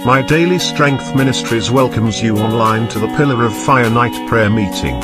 My Daily Strength Ministries welcomes you online to the Pillar of Fire Night Prayer Meeting.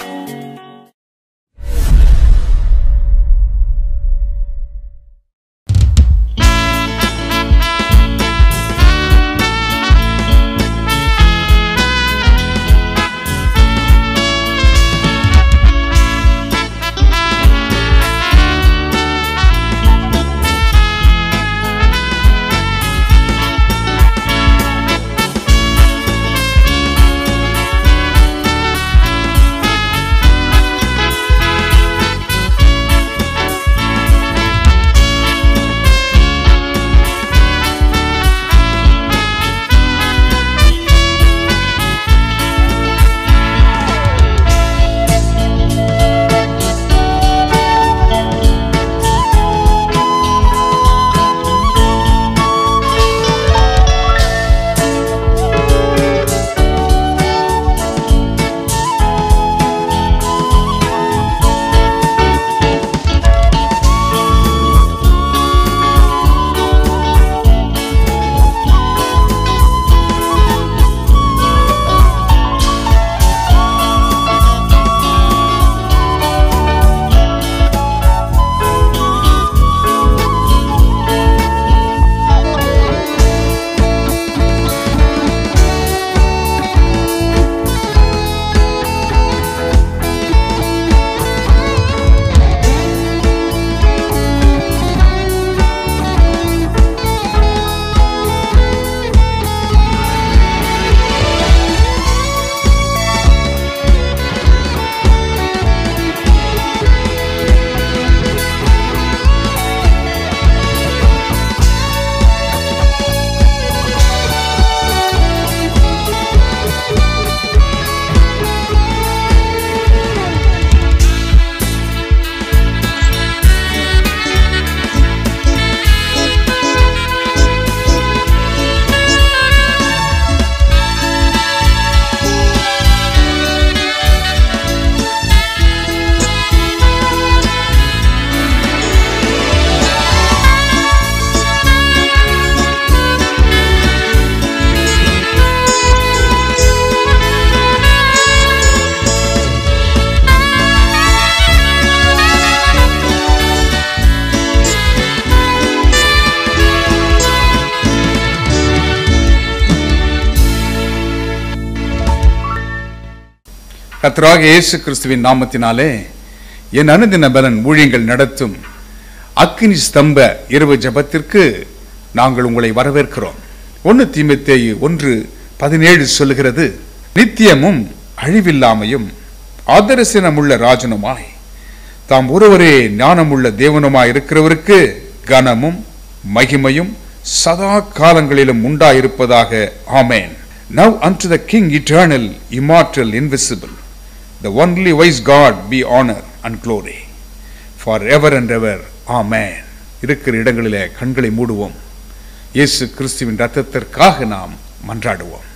கர்த்தராகிய இயேசு கிறிஸ்துவின் நாமத்தினாலே என் அனுதின பலன் ஊழியங்கள் நடத்தும் அக்கினி ஸ்தம்ப இரவு ஜெபத்திற்கு நாங்கள் உங்களை வரவேற்கிறோம். 1 தீமோத்தேயு 1:17 சொல்லுகிறது, நித்தியமும் அழிவில்லாமையும் ஆதரசனமுள்ள ராஜனுமாய் தாம் ஒருவரே ஞானமுள்ள தேவனுமாய் இருக்கிறவருக்கு கனமும் மகிமையும் சதா காலங்களிலும் உண்டாயிருப்பதாக. ஆமென். Now unto the King eternal, immortal, invisible, the only wise God, be honor and glory forever and ever. Amen. இருக்கிற இடங்களிலே கண்களை மூடுவோம். இயேசு கிறிஸ்துவின் இரத்தத்திற்காக நாம் மன்றாடுவோம்.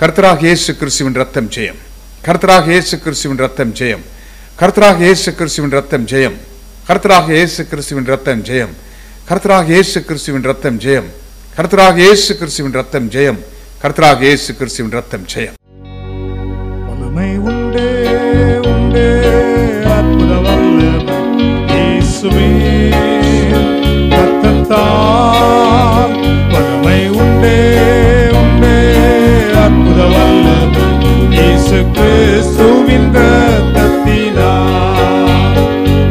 கர்த்தராகிய இயேசு கிறிஸ்துவின் இரத்தம் ஜெயம். கர்த்தராகிய இயேசு கிறிஸ்துவின் இரத்தம் ஜெயம். கர்த்தராகிய இயேசு கிறிஸ்துவின் இரத்தம் ஜெயம். கர்த்தராகிய இயேசு கிறிஸ்துவின் இரத்தம் ஜெயம். கர்த்தராகிய இயேசு கிறிஸ்துவின் இரத்தம் ஜெயம். கர்த்தராகிய இயேசு கிறிஸ்துவின் இரத்தம் ஜெயம். கர்த்தராகிய இயேசு கிறிஸ்துவின் இரத்தம் ஜெயம். வல்லமை உண்டே உண்டே அற்புத வல்லமை இயேசுவே இரத்தத்தால். வல்லமை உண்டே உண்டே அற்புத வல்லமை இயேசு கிறிஸ்துவின் இரத்தத்தினால்.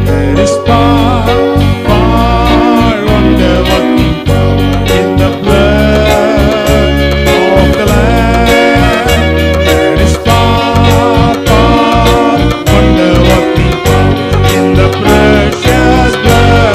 There is power, wonder working power in the blood of the Lamb. There is power, wonder working power in the precious blood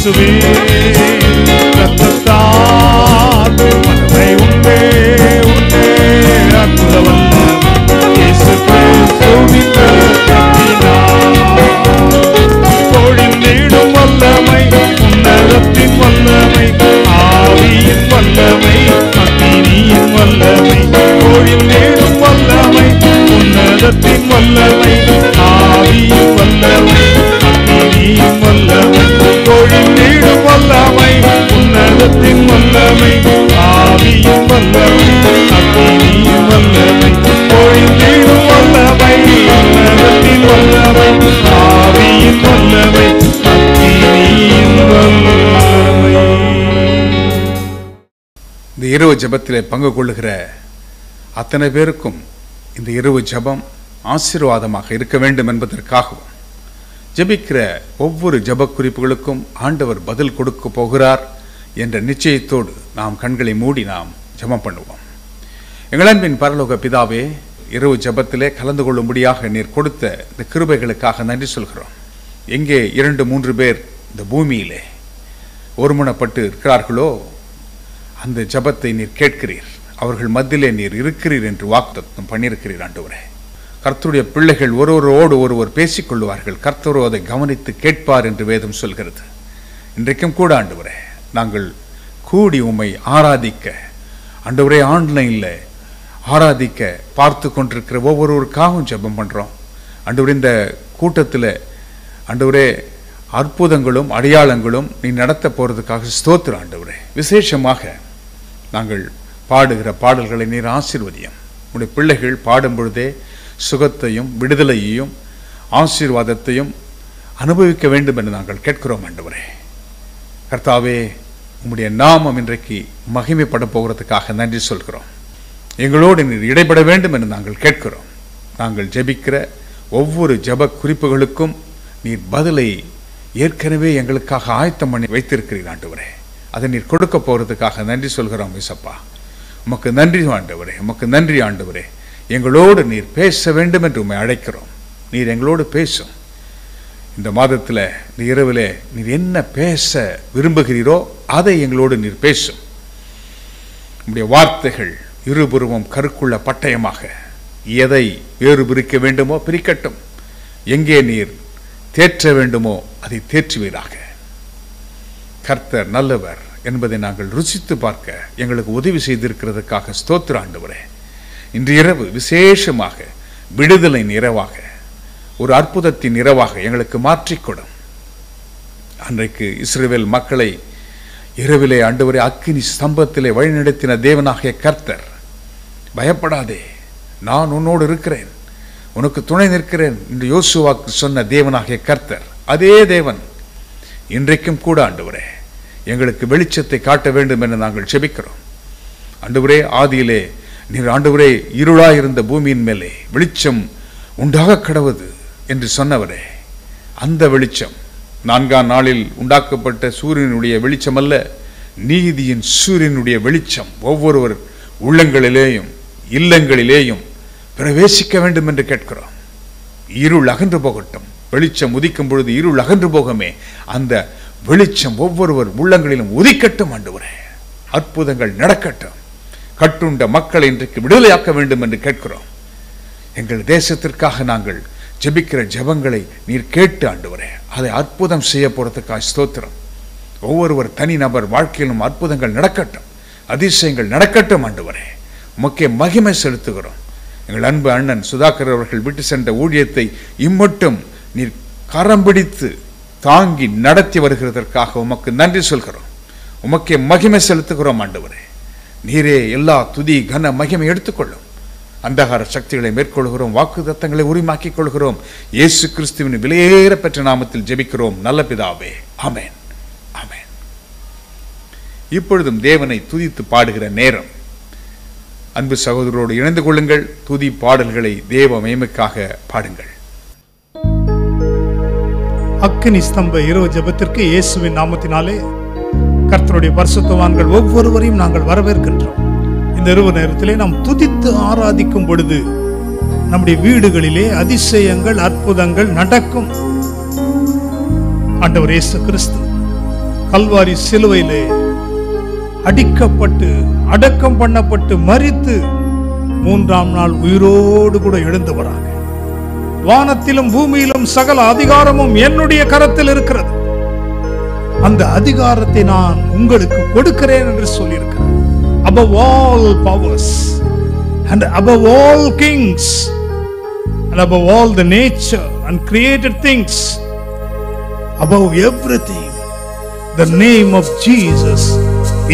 இயேசுவே ரத்தத்தால் வல்லமை உண்டே உண்டே அற்புத வல்லமை இயேசு கிறிஸ்துவின் ரத்தத்தினால் பொழிந்திடும் வல்லமை உன்னதத்தின் வல்லமை ஆவியின் வல்லமை அக்கினியின் வல்லமை பொழிந்திடும் வல்லமை உன்னதத்தின் வல்லமை ஆவியின் வல்லமை அக்கினியின் வல்லமை பொழிந்திடும் வல்லமை உன்னதத்தின் வல்லமை ஆவியின் வல்லமை அக்கினியின் வல்லமை பொழிந்திடும் வல்லமை உன்னதத்தின் வல்லமை ஆவியின் வல்லமை அக்கினியின் வல்லமை. இந்த இரவு ஜெபத்திலே பங்கு கொள்ளுகிற அத்தனை பேருக்கும் இந்த இரவு ஜெபம் ஆசீர்வாதமாக இருக்க வேண்டும் என்பதற்காகவும் ஜெபிக்கிற ஒவ்வொரு ஜெப குறிப்புகளுக்கும் ஆண்டவர் பதில் கொடுக்க போகிறார் என்ற நிச்சயத்தோடு நாம் கண்களை மூடி நாம் ஜெபம் பண்ணுவோம். எங்கள் அன்பின் பரலோக பிதாவே, இரவு ஜெபத்திலே கலந்து கொள்ளும்படியாக நீர் கொடுத்த இந்த கிருபைகளுக்காக நன்றி சொல்கிறோம். எங்கே 2-3 பேர் இந்த பூமியிலே ஒருமனப்பட்டு இருக்கிறார்களோ அந்த ஜெபத்தை நீர் கேட்கிறீர், அவர்கள் மத்தியிலே நீர் இருக்கிறீர் என்று வாக்குத்தத்தம் பண்ணியிருக்கிறீர். ஆண்டவரே, கர்த்தருடைய பிள்ளைகள் ஒருவரோடு ஒருவர் பேசிக்கொள்வார்கள், கர்த்தரோ அதை கவனித்து கேட்பார் என்று வேதம் சொல்கிறது. இன்றைக்கும் கூட ஆண்டவரே, நாங்கள் கூடி உம்மை ஆராதிக்க, ஆண்டவரே ஆன்லைனில் ஆராதிக்க பார்த்து கொண்டிருக்கிற ஒவ்வொருவருக்காகவும் ஜெபம் பண்ணுறோம். ஆண்டவரே, இந்த கூட்டத்தில் ஆண்டவரே அற்புதங்களும் அடையாளங்களும் நீ நடத்த போகிறதுக்காக ஸ்தோத்திரம். ஆண்டவரே, விசேஷமாக நாங்கள் பாடுகிற பாடல்களை நீர் ஆசீர்வதியும். உடைய பிள்ளைகள் பாடும் பொழுதே சுகத்தையும் விடுதலையையும் ஆசீர்வாதத்தையும் அனுபவிக்க வேண்டும் என்று நாங்கள் கேட்கிறோம். ஆண்டவரே கர்த்தாவே, உம்முடைய நாமம் இன்றைக்கு மகிமைப்பட போகிறதுக்காக நன்றி சொல்கிறோம். எங்களோடு நீர் இடைபட வேண்டும் என்று நாங்கள் கேட்கிறோம். நாங்கள் ஜெபிக்கிற ஒவ்வொரு ஜெப குறிப்புகளுக்கும் நீர் பதிலை ஏற்கனவே எங்களுக்காக ஆயத்தம் பண்ணி வைத்திருக்கிறீர். ஆண்டவரே, அதை நீர் கொடுக்க போகிறதுக்காக நன்றி சொல்கிறோம். இசப்பா, உமக்கு நன்றி ஆண்டவரே, உமக்கு நன்றி ஆண்டவரே. எங்களோடு நீர் பேச வேண்டும் என்று உம்மை அழைக்கிறோம். நீர் எங்களோடு பேசும். இந்த மாதத்தில் இந்த இரவில் நீர் என்ன பேச விரும்புகிறீரோ அதை எங்களோடு நீர் பேசும். உம்முடைய வார்த்தைகள் இருபுறமும் கருக்குள்ள பட்டயமாக எதை வேறு பிரிக்க வேண்டுமோ பிரிக்கட்டும், எங்கே நீர் தேற்ற வேண்டுமோ அதை தேற்றுவீராக. கர்த்தர் நல்லவர் என்பதை நாங்கள் ருசித்து பார்க்க எங்களுக்கு உதவி செய்திருக்கிறதுக்காக ஸ்தோத்திர ஆண்டவரே. இன்று இரவு விசேஷமாக விடுதலின் இரவாக, ஒரு அற்புதத்தின் இரவாக எங்களுக்கு மாற்றிக்கொடும். அன்றைக்கு இஸ்ரவேல் மக்களை இரவிலே ஆண்டவரே அக்கினி ஸ்தம்பத்திலே வழிநடத்தின தேவனாகிய கர்த்தர், பயப்படாதே, நான் உன்னோடு இருக்கிறேன், உனக்கு துணை நிற்கிறேன் என்று யோசுவாக்கு சொன்ன தேவனாகிய கர்த்தர், அதே தேவன் இன்றைக்கும் கூட ஆண்டவரே எங்களுக்கு வெளிச்சத்தை காட்ட வேண்டும் என்று நாங்கள் செபிக்கிறோம். ஆண்டவரே, ஆதியிலே நீர் ஆண்டவரே இருளாயிருந்த பூமியின் மேலே வெளிச்சம் உண்டாக கடவுது என்று சொன்னவரே, அந்த வெளிச்சம் 4ஆம் நாளில் உண்டாக்கப்பட்ட சூரியனுடைய வெளிச்சம் அல்ல, நீதியின் சூரியனுடைய வெளிச்சம் ஒவ்வொருவர் உள்ளங்களிலேயும் இல்லங்களிலேயும் பிரவேசிக்க வேண்டும் என்று கேட்கிறோம். இருள் அகன்று போகட்டும், வெளிச்சம் உதிக்கும் பொழுது இருள் அகன்று போகமே, அந்த வெளிச்சம் ஒவ்வொருவர் உள்ளங்களிலும் உதிக்கட்டும். ஆண்டவரே, அற்புதங்கள் நடக்கட்டும். கட்டுண்ட மக்களை இன்றைக்கு விடுதலையாக்க வேண்டும் என்று கேட்கிறோம். எங்கள் தேசத்திற்காக நாங்கள் ஜெபிக்கிற ஜெபங்களை நீர் கேட்டு ஆண்டவரே அதை அற்புதம் செய்ய போறதுக்காக ஸ்தோத்திரம். ஒவ்வொருவர் தனிநபர் வாழ்க்கையிலும் அற்புதங்கள் நடக்கட்டும், அதிசயங்கள் நடக்கட்டும். ஆண்டவரே, உமக்கே மகிமை செலுத்துகிறோம். எங்கள் அன்பு அண்ணன் சுதாகர் அவர்கள் விட்டு சென்ற ஊழியத்தை இம்மட்டும் நீர் கரம் பிடித்து தாங்கி நடத்தி வருகிறதற்காக உமக்கு நன்றி சொல்கிறோம். உமக்கே மகிமை செலுத்துகிறோம். ஆண்டவரே, நீரே எல்லா துதி கன மகிமை எடுத்துக்கொள்ளும். அந்தகார சக்திகளை மேற்கொள்கிறோம், வாக்குத்தத்தங்களை உரிமாக்கிக் கொள்கிறோம். இயேசு கிறிஸ்துவின் விலையேற பெற்ற நாமத்தில் ஜெபிக்கிறோம் நல்ல பிதாவே, ஆமென், ஆமென். இப்பொழுதும் தேவனை துதித்து பாடுகிற நேரம். அன்பு சகோதரரோடு இணைந்து கொள்ளுங்கள். துதி பாடல்களை தேவ மகிமைக்காக பாடுங்கள். அக்கினி ஸ்தம்ப இரவு ஜெபத்திற்கு இயேசுவின் நாமத்தினாலே கர்த்தருடைய பரிசுத்தவான்கள் ஒவ்வொருவரையும் நாங்கள் வரவேற்கின்றோம். இந்த இரவு நேரத்திலே நாம் துதித்து ஆராதிக்கும் பொழுது நம்முடைய வீடுகளிலே அதிசயங்கள் அற்புதங்கள் நடக்கும். ஆண்டவர் இயேசு கிறிஸ்து கல்வாரி சிலுவையிலே அடிக்கப்பட்டு அடக்கம் பண்ணப்பட்டு மரித்து 3ஆம் நாள் உயிரோடு கூட எழுந்தவராக, வானத்திலும் பூமியிலும் சகல அதிகாரமும் என்னுடைய கரத்தில் இருக்கிறது, அந்த அதிகாரத்தை நான் உங்களுக்கு கொடுக்கிறேன் என்று சொல்லியிருக்கிறேன். Above all powers and above all kings and above all the nature and created things, above everything, the name of Jesus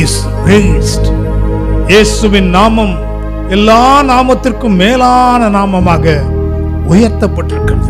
is raised. இயேசுவின் நாமம் எல்லா நாமத்திற்கும் மேலான நாமமாக உயர்த்தப்பட்டிருக்கிறது.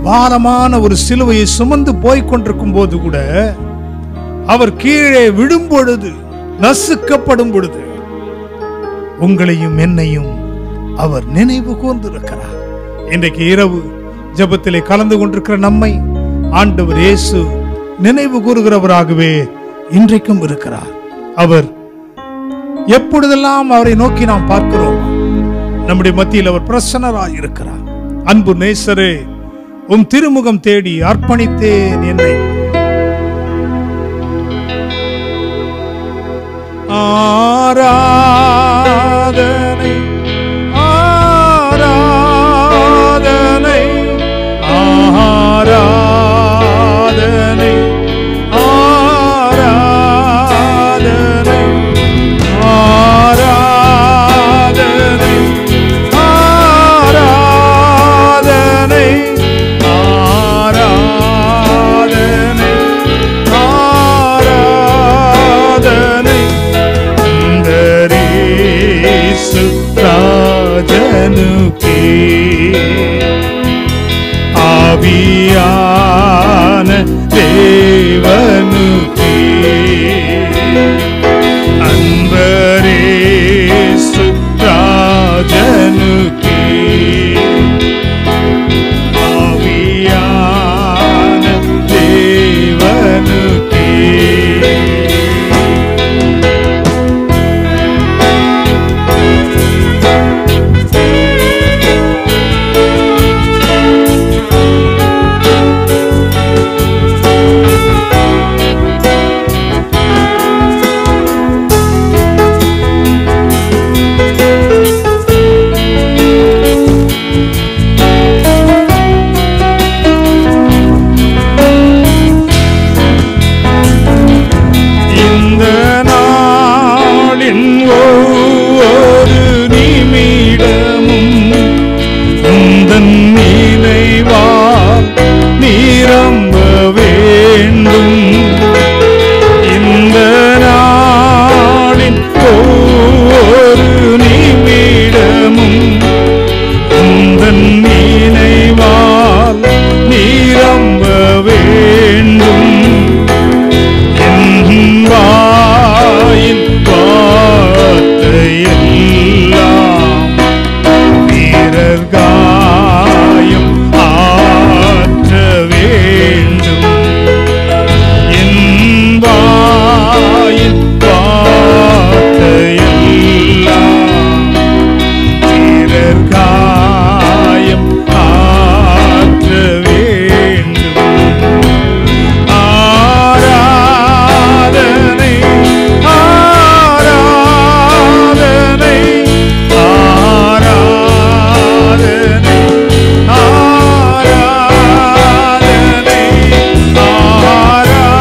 பாரமான ஒரு சிலுவையை சுமந்து போய் கொண்டிருக்கும் போது கூட, அவர் கீழே விடும் பொழுது, நசுக்கப்படும் பொழுது, உங்களையும் என்னையும் அவர் நினைவு கூர்ந்திருக்கிறார். இன்றைக்கு இரவு ஜெபத்திலே கலந்து கொண்டிருக்கிற நம்மை ஆண்டவர் இயேசு நினைவு கூறுகிறவராகவே இன்றைக்கும் இருக்கிறார். அவர் எப்பொழுதெல்லாம் அவரை நோக்கி நாம் பார்க்கிறோம், நம்முடைய மத்தியில் அவர் பிரசன்னராய் இருக்கிறார். அன்பு நேசரே, உம் திருமுகம் தேடி அர்ப்பணித்தேன் என்னை. ஆராதனை ஆராதனை ஆராதனை ஆராதனை ஆராதனை ஆராதனை ஆராதனை ஆராதனை இயேசு ராஜனுக்கே, ஆவியான தேவனுக்கே, அன்பரேசு ராஜனுக்கே, ஆவியான தேவனுக்கே. நிரம்ப வேண்டும். இந்த நாளின் ஒவ்வொரு நிமிடமும் உந்தன் நினைவால் நிரம்ப வேண்டும். என் வாயின் வார்த்தையெல்லாம் வீரர் காயம் ஆற்ற வேண்டும். என் வாயின் வார்த்தையெல்லாம் வீரர் காயம் ஆற்ற வேண்டும். ஆராதனை ஆராதனை ஆராதனை ஆராதனை ஆராதனை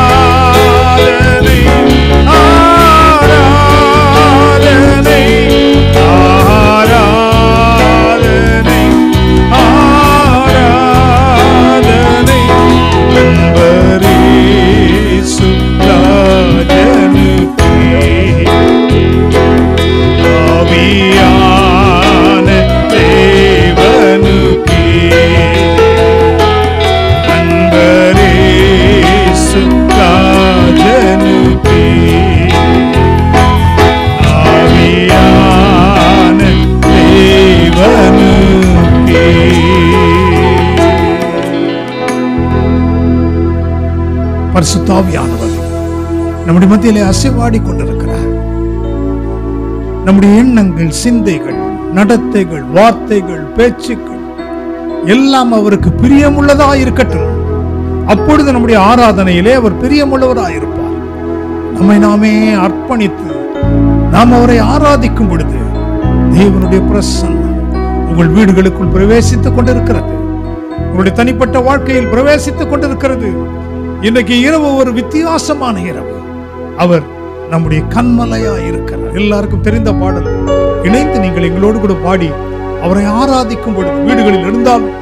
ஆராதனை ஆராதனை ஆராதனை அன்பரேசு ராஜனுக்கே ஆவியான தேவனுக்கே அன்பரேசு ராஜனுக்கே ஆவியான தேவனுக்கே. பரிசுத்த ஆவியானவர் நம்முடைய மத்தியிலே அசைவாடி கொண்டிருக்கிறார். நம்முடைய எண்ணங்கள், சிந்தைகள், நடத்தைகள், வார்த்தைகள், பேச்சுக்கள் எல்லாம் அவருக்கு பிரியமுள்ளதாக இருக்கட்டும். அப்பொழுது நம்முடைய ஆராதனையிலே அவர் பிரியமுள்ளவராக இருப்பார். நம்மை நாமே அர்ப்பணித்து நாம் அவரை ஆராதிக்கும் பொழுது தேவனுடைய பிரசன்னம் உங்கள் வீடுகளுக்குள் பிரவேசித்துக் கொண்டிருக்கிறது. உங்களுடைய தனிப்பட்ட வாழ்க்கையில் பிரவேசித்துக் கொண்டிருக்கிறது. இன்னைக்கு இரவு ஒரு வித்தியாசமான இரவு. அவர் நம்முடைய கண்மலையா இருக்கிறார். எல்லாருக்கும் தெரிந்த பாடல் இணைந்து நீங்கள் எங்களோடு கூட பாடி அவரை ஆராதிக்கும் பொழுது வீடுகளில் இருந்தாலும்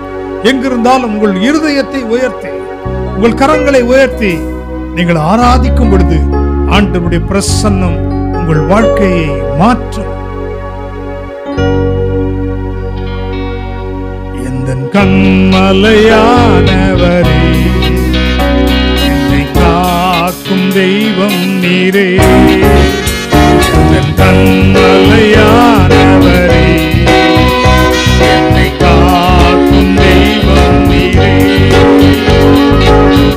எங்கிருந்தாலும் உங்கள் இருதயத்தை உயர்த்தி உங்கள் கரங்களை உயர்த்தி நீங்கள் ஆராதிக்கும் பொழுது ஆண்டவருடைய பிரசன்னம் உங்கள் வாழ்க்கையை மாற்றும். எந்தன் கண்மலையானவரே, என்னை காக்கும் தெய்வம் நீரே. எந்தன் கண்மலையானவரே, என்னை காக்கும் தெய்வம் நீரே.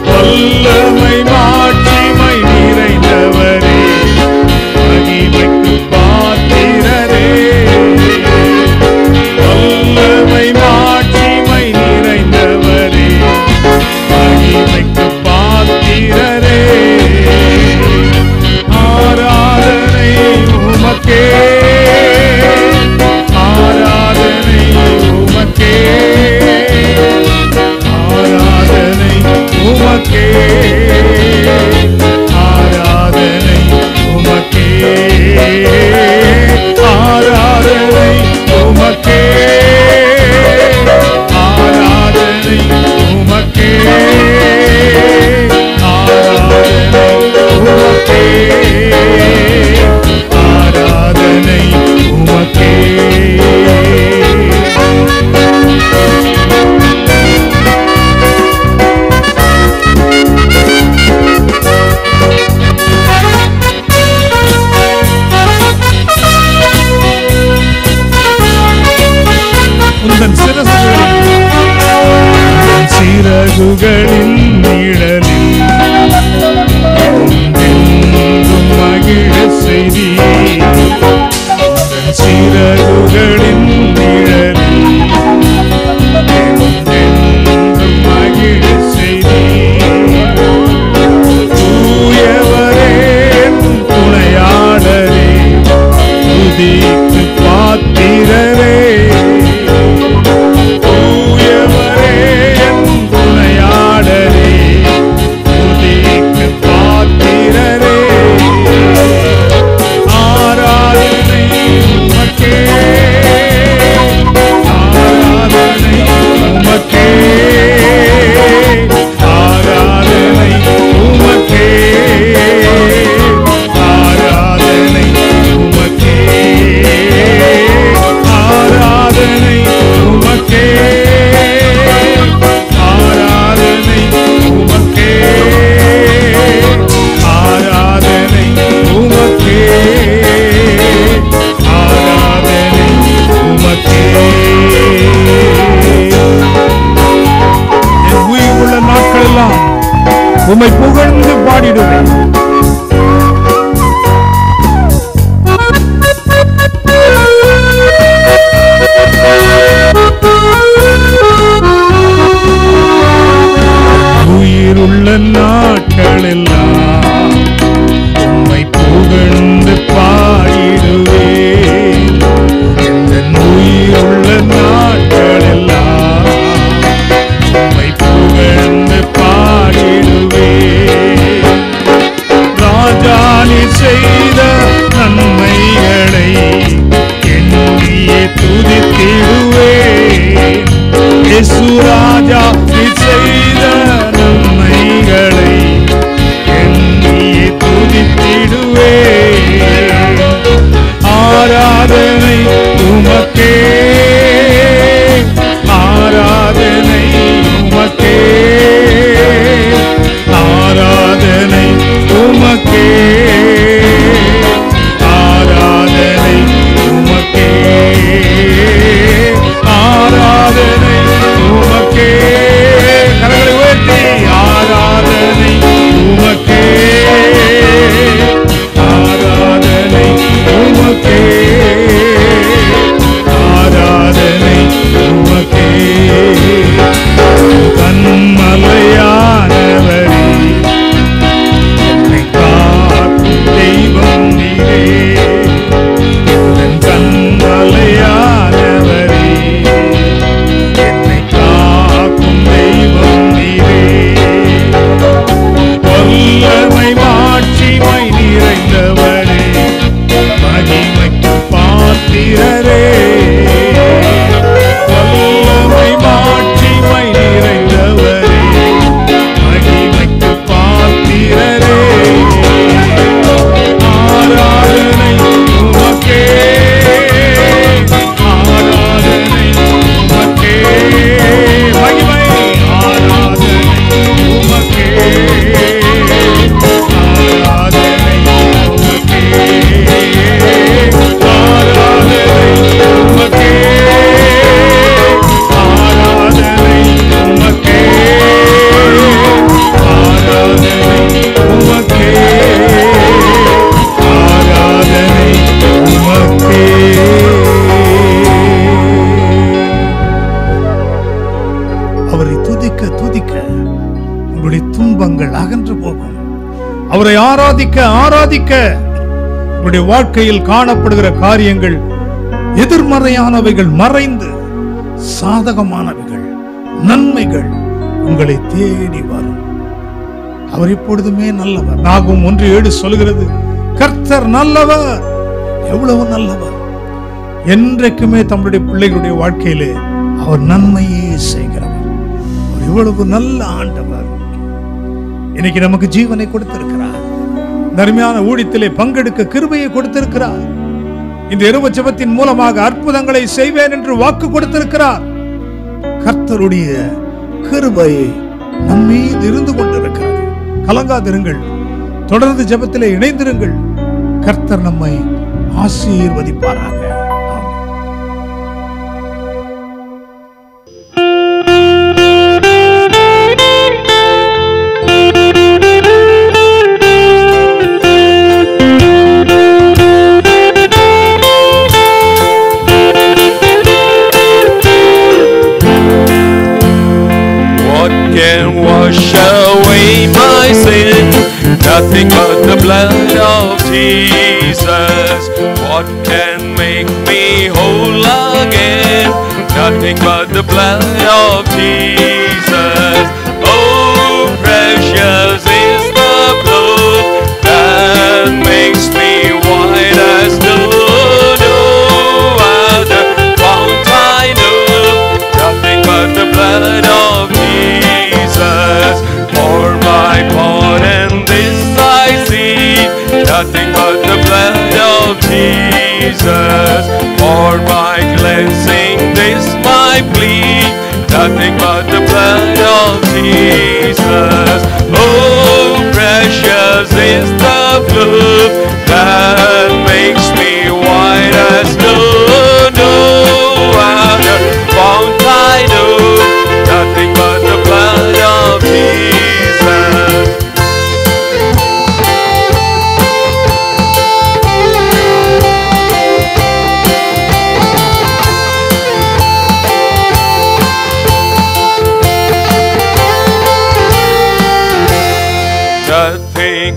வல்லமை மாட்சிமை நிறைந்தவரே, மகிமைக்கு பாத்திரரே. வல்லமை மாட்சிமை நிறைந்தவரே, மகிமைக்கு பாத்திரரே. ஆராதனை உமக்கே, ஆராதனை உமக்கே, ஆராதனை உமக்கே, ஆராதனை உமக்கே, ஆராதனை உமக்கே, ஆராதனை உமக்கே, ஆராதனை உமக்கே, ஆராதனை உமக்கே. உந்தன் சிறகுகளின் நிழலில் என்றென்றும் மகிழ செய்தி. உந்தன் சிறகுகளின் நிழலில் என்றென்றும் மகிழ செய்தி. தூயவரே துணையாளரே, துதிக்கு பாத்திரரே. தூயவரே துணையாளரே, உம்மை புகழ்ந்து பாடிடுவேன். உயிருள்ள நாட்கள் எல்லாம் உம்மை புகழ்ந்து பாடிடுவேன். உயிருள்ள நாட்கள் எல்லாம் உம்மை புகழ்ந்து பாடிடுவேன். ராஜா நீ செய்த நன்மைகளை எண்ணியே துதித்திடுவேன். இயேசு ராஜா நீ செய்த நன்மைகளை எண்ணியே துதித்திடுவேன். ஆராதனை உமக்கே, ஆராதனை உமக்கே, ஆராதனை உமக்கே, ஆராதனை உமக்கே, ஆராதனை உமக்கே. கரங்களை உயர்த்தி ஆராதனை உமக்கே, ஆராதனை உமக்கே, ஆராதனை உமக்கே. கண்மலையானவரே என்னை காக்கும் தெய்வம் நீரே. கண்மலையானவரே என்னை காக்கும் தெய்வம் நீரே. வல்லமை மாட்சிமை நிறைந்தவரே மகிமைக்கு பாத்திரரே. வல்லமை மாட்சிமை நிறைந்தவரே மகிமைக்கு பாத்திரரே. ஆராதனை உமக்கே, ஆராதனை உமக்கே, மகிமை ஆராதனை உமக்கே, ஆராதனை உமக்கே, ஆராதனை உமக்கே, ஆராதனை உமக்கே, ஆராதனை உமக்கே, ஆராதனை உமக்கே. அவரை துதிக்க துதிக்க உங்களுடைய துன்பங்கள் அகன்று போகும். அவரை ஆராதிக்க ஆராதிக்க உங்களுடைய வாழ்க்கையில் காணப்படுகிற காரியங்கள் எதிர்மறையானவைகள் மறைந்து சாதகமானவைகள் நன்மைகள் உங்களை தேடி வரும். அவர் எப்பொழுதுமே நல்லவர். நாகும் 1:7 சொல்கிறது, கர்த்தர் நல்லவர், எவ்வளவு நல்லவர். என்றைக்குமே தம்முடைய பிள்ளைகளுடைய வாழ்க்கையிலே அவர் நன்மையே செய்கிறவர். அவர் எவ்வளவு நல்ல ஆண்டவர். இன்னைக்கு நமக்கு ஜீவனை கொடுத்திருக்கிறார். தர்மியான ஊழியத்திலே பங்கெடுக்க கிருபையை கொடுத்திருக்கிறார். இந்த இரவு ஜெபத்தின் மூலமாக அற்புதங்களை செய்வேன் என்று வாக்கு கொடுத்திருக்கிறார். கர்த்தருடைய கிருபை நம்மீது இருந்து கொண்டிருக்கிறது. கலங்காதிருங்கள், தொடர்ந்து ஜெபத்திலே இணைந்திருங்கள். கர்த்தர் நம்மை ஆசீர்வதிப்பாராக. Wash away my sin, nothing but the blood of Jesus. What can make me whole again? Nothing but the blood of Jesus. Oh, precious is the blood that makes me white as snow. No other fount I know, nothing but the blood of Jesus. For my pardon this I see, nothing but the blood of Jesus. For my cleansing this my plea, nothing but the blood of Jesus. Oh, precious is the blood that makes me white as snow. No other fount I know, nothing but the blood of Jesus.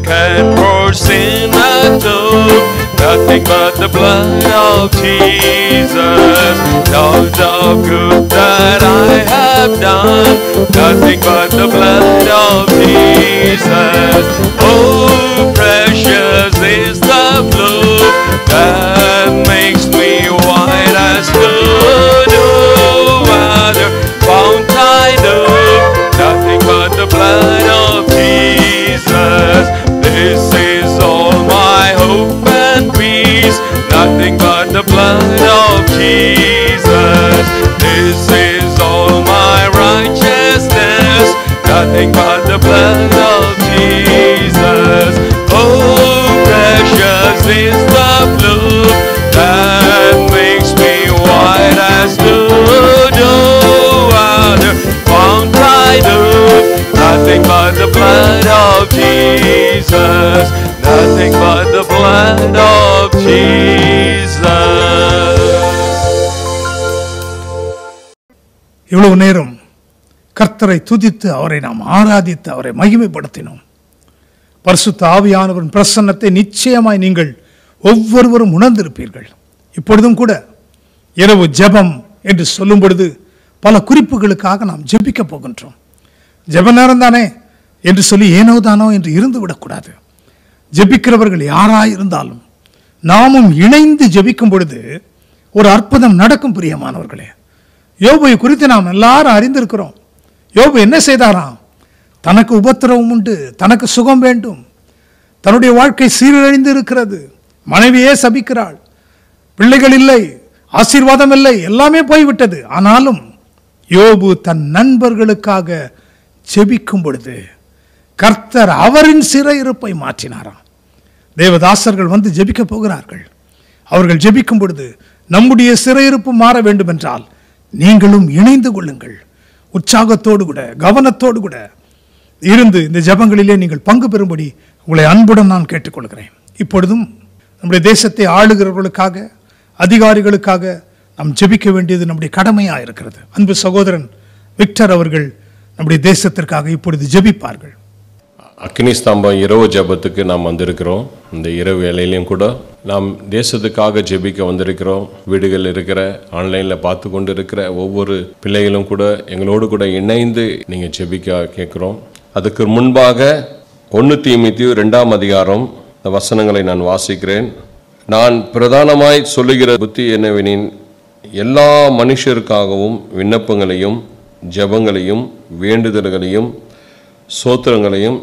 can for sin atone. Nothing but the blood of Jesus. All the good that I have done. Nothing but the blood of Jesus. Oh, precious is the blood that makes me white as snow. No other fount I know. Nothing but the blood of Jesus. This is all my hope and peace. Nothing but the blood of Jesus. This is all my righteousness. Nothing but the blood of Jesus. Oh, precious is the blood that makes me white as snow. No other fount I know. Nothing but the blood of Jesus. Nothing but the blood of Jesus. இவ்வளவு நேரம் கர்த்தரை துதித்து அவரை நாம் ஆராதித்து அவரை மகிமைப்படுத்தினோம். பரிசுத்த ஆவியானவரின் பிரசன்னத்தை நிச்சயமாய் நீங்கள் ஒவ்வொருவரும் உணர்ந்திருப்பீர்கள். இப்பொழுதும் கூட இரவு ஜெபம் என்று சொல்லும் பொழுது பல குறிப்புகளுக்காக நாம் ஜெபிக்க போகின்றோம். ஜெப நேரம் தானே என்று சொல்லி ஏனோ தானோ என்று இருந்து விடக்கூடாது. ஜெபிக்கிறவர்கள் யாராயிருந்தாலும் நாமும் இணைந்து ஜெபிக்கும் பொழுது ஒரு அற்புதம் நடக்கும். பிரியமானவர்களே, யோபை குறித்து நாம் எல்லாரும் அறிந்திருக்கிறோம். யோபு என்ன செய்தாராம்? தனக்கு உபத்திரவம் உண்டு, தனக்கு சுகம் வேண்டும், தன்னுடைய வாழ்க்கை சீரழிந்து இருக்கிறது, மனைவியே சபிக்கிறாள், பிள்ளைகள் இல்லை, ஆசீர்வாதம் இல்லை, எல்லாமே போய்விட்டது. ஆனாலும் யோபு தன் நண்பர்களுக்காக ஜெபிக்கும் பொழுது கர்த்தர் அவரின் சிறையிருப்பை மாற்றினாராம். தேவதாசர்கள் வந்து ஜெபிக்க போகிறார்கள். அவர்கள் ஜெபிக்கும் பொழுது நம்முடைய சிறையிருப்பு மாற வேண்டும் என்றால் நீங்களும் இணைந்து கொள்ளுங்கள். உற்சாகத்தோடு கூட கவனத்தோடு கூட இருந்து இந்த ஜெபங்களிலே நீங்கள் பங்கு பெறும்படி உங்களை அன்புடன் நான் கேட்டுக்கொள்கிறேன். இப்பொழுதும் நம்முடைய தேசத்தை ஆளுகிறவர்களுக்காக, அதிகாரிகளுக்காக நாம் ஜெபிக்க வேண்டியது நம்முடைய கடமையாக இருக்கிறது. அன்பு சகோதரன் விக்டர் அவர்கள் நம்முடைய தேசத்திற்காக இப்பொழுது ஜெபிப்பார்கள். அக்னி ஸ்தம்பம் இரவு ஜெபத்துக்கு நாம் வந்திருக்கிறோம். இந்த இரவு வேளையிலையும் கூட நாம் தேசத்துக்காக ஜெபிக்க வந்திருக்கிறோம். வீடுகளில் இருக்கிற, ஆன்லைனில் பார்த்து கொண்டு இருக்கிற ஒவ்வொரு பிள்ளைகளும் கூட எங்களோடு கூட இணைந்து நீங்கள் ஜெபிக்க கேட்குறோம். அதுக்கு முன்பாக 1 தீமோத்தேயு 2ஆம் அதிகாரம் இந்த வசனங்களை நான் வாசிக்கிறேன். நான் பிரதானமாய் சொல்லுகிற புத்தி என்னவெனின், எல்லா மனுஷருக்காகவும் விண்ணப்பங்களையும் ஜெபங்களையும் வேண்டுதல்களையும் சோத்திரங்களையும்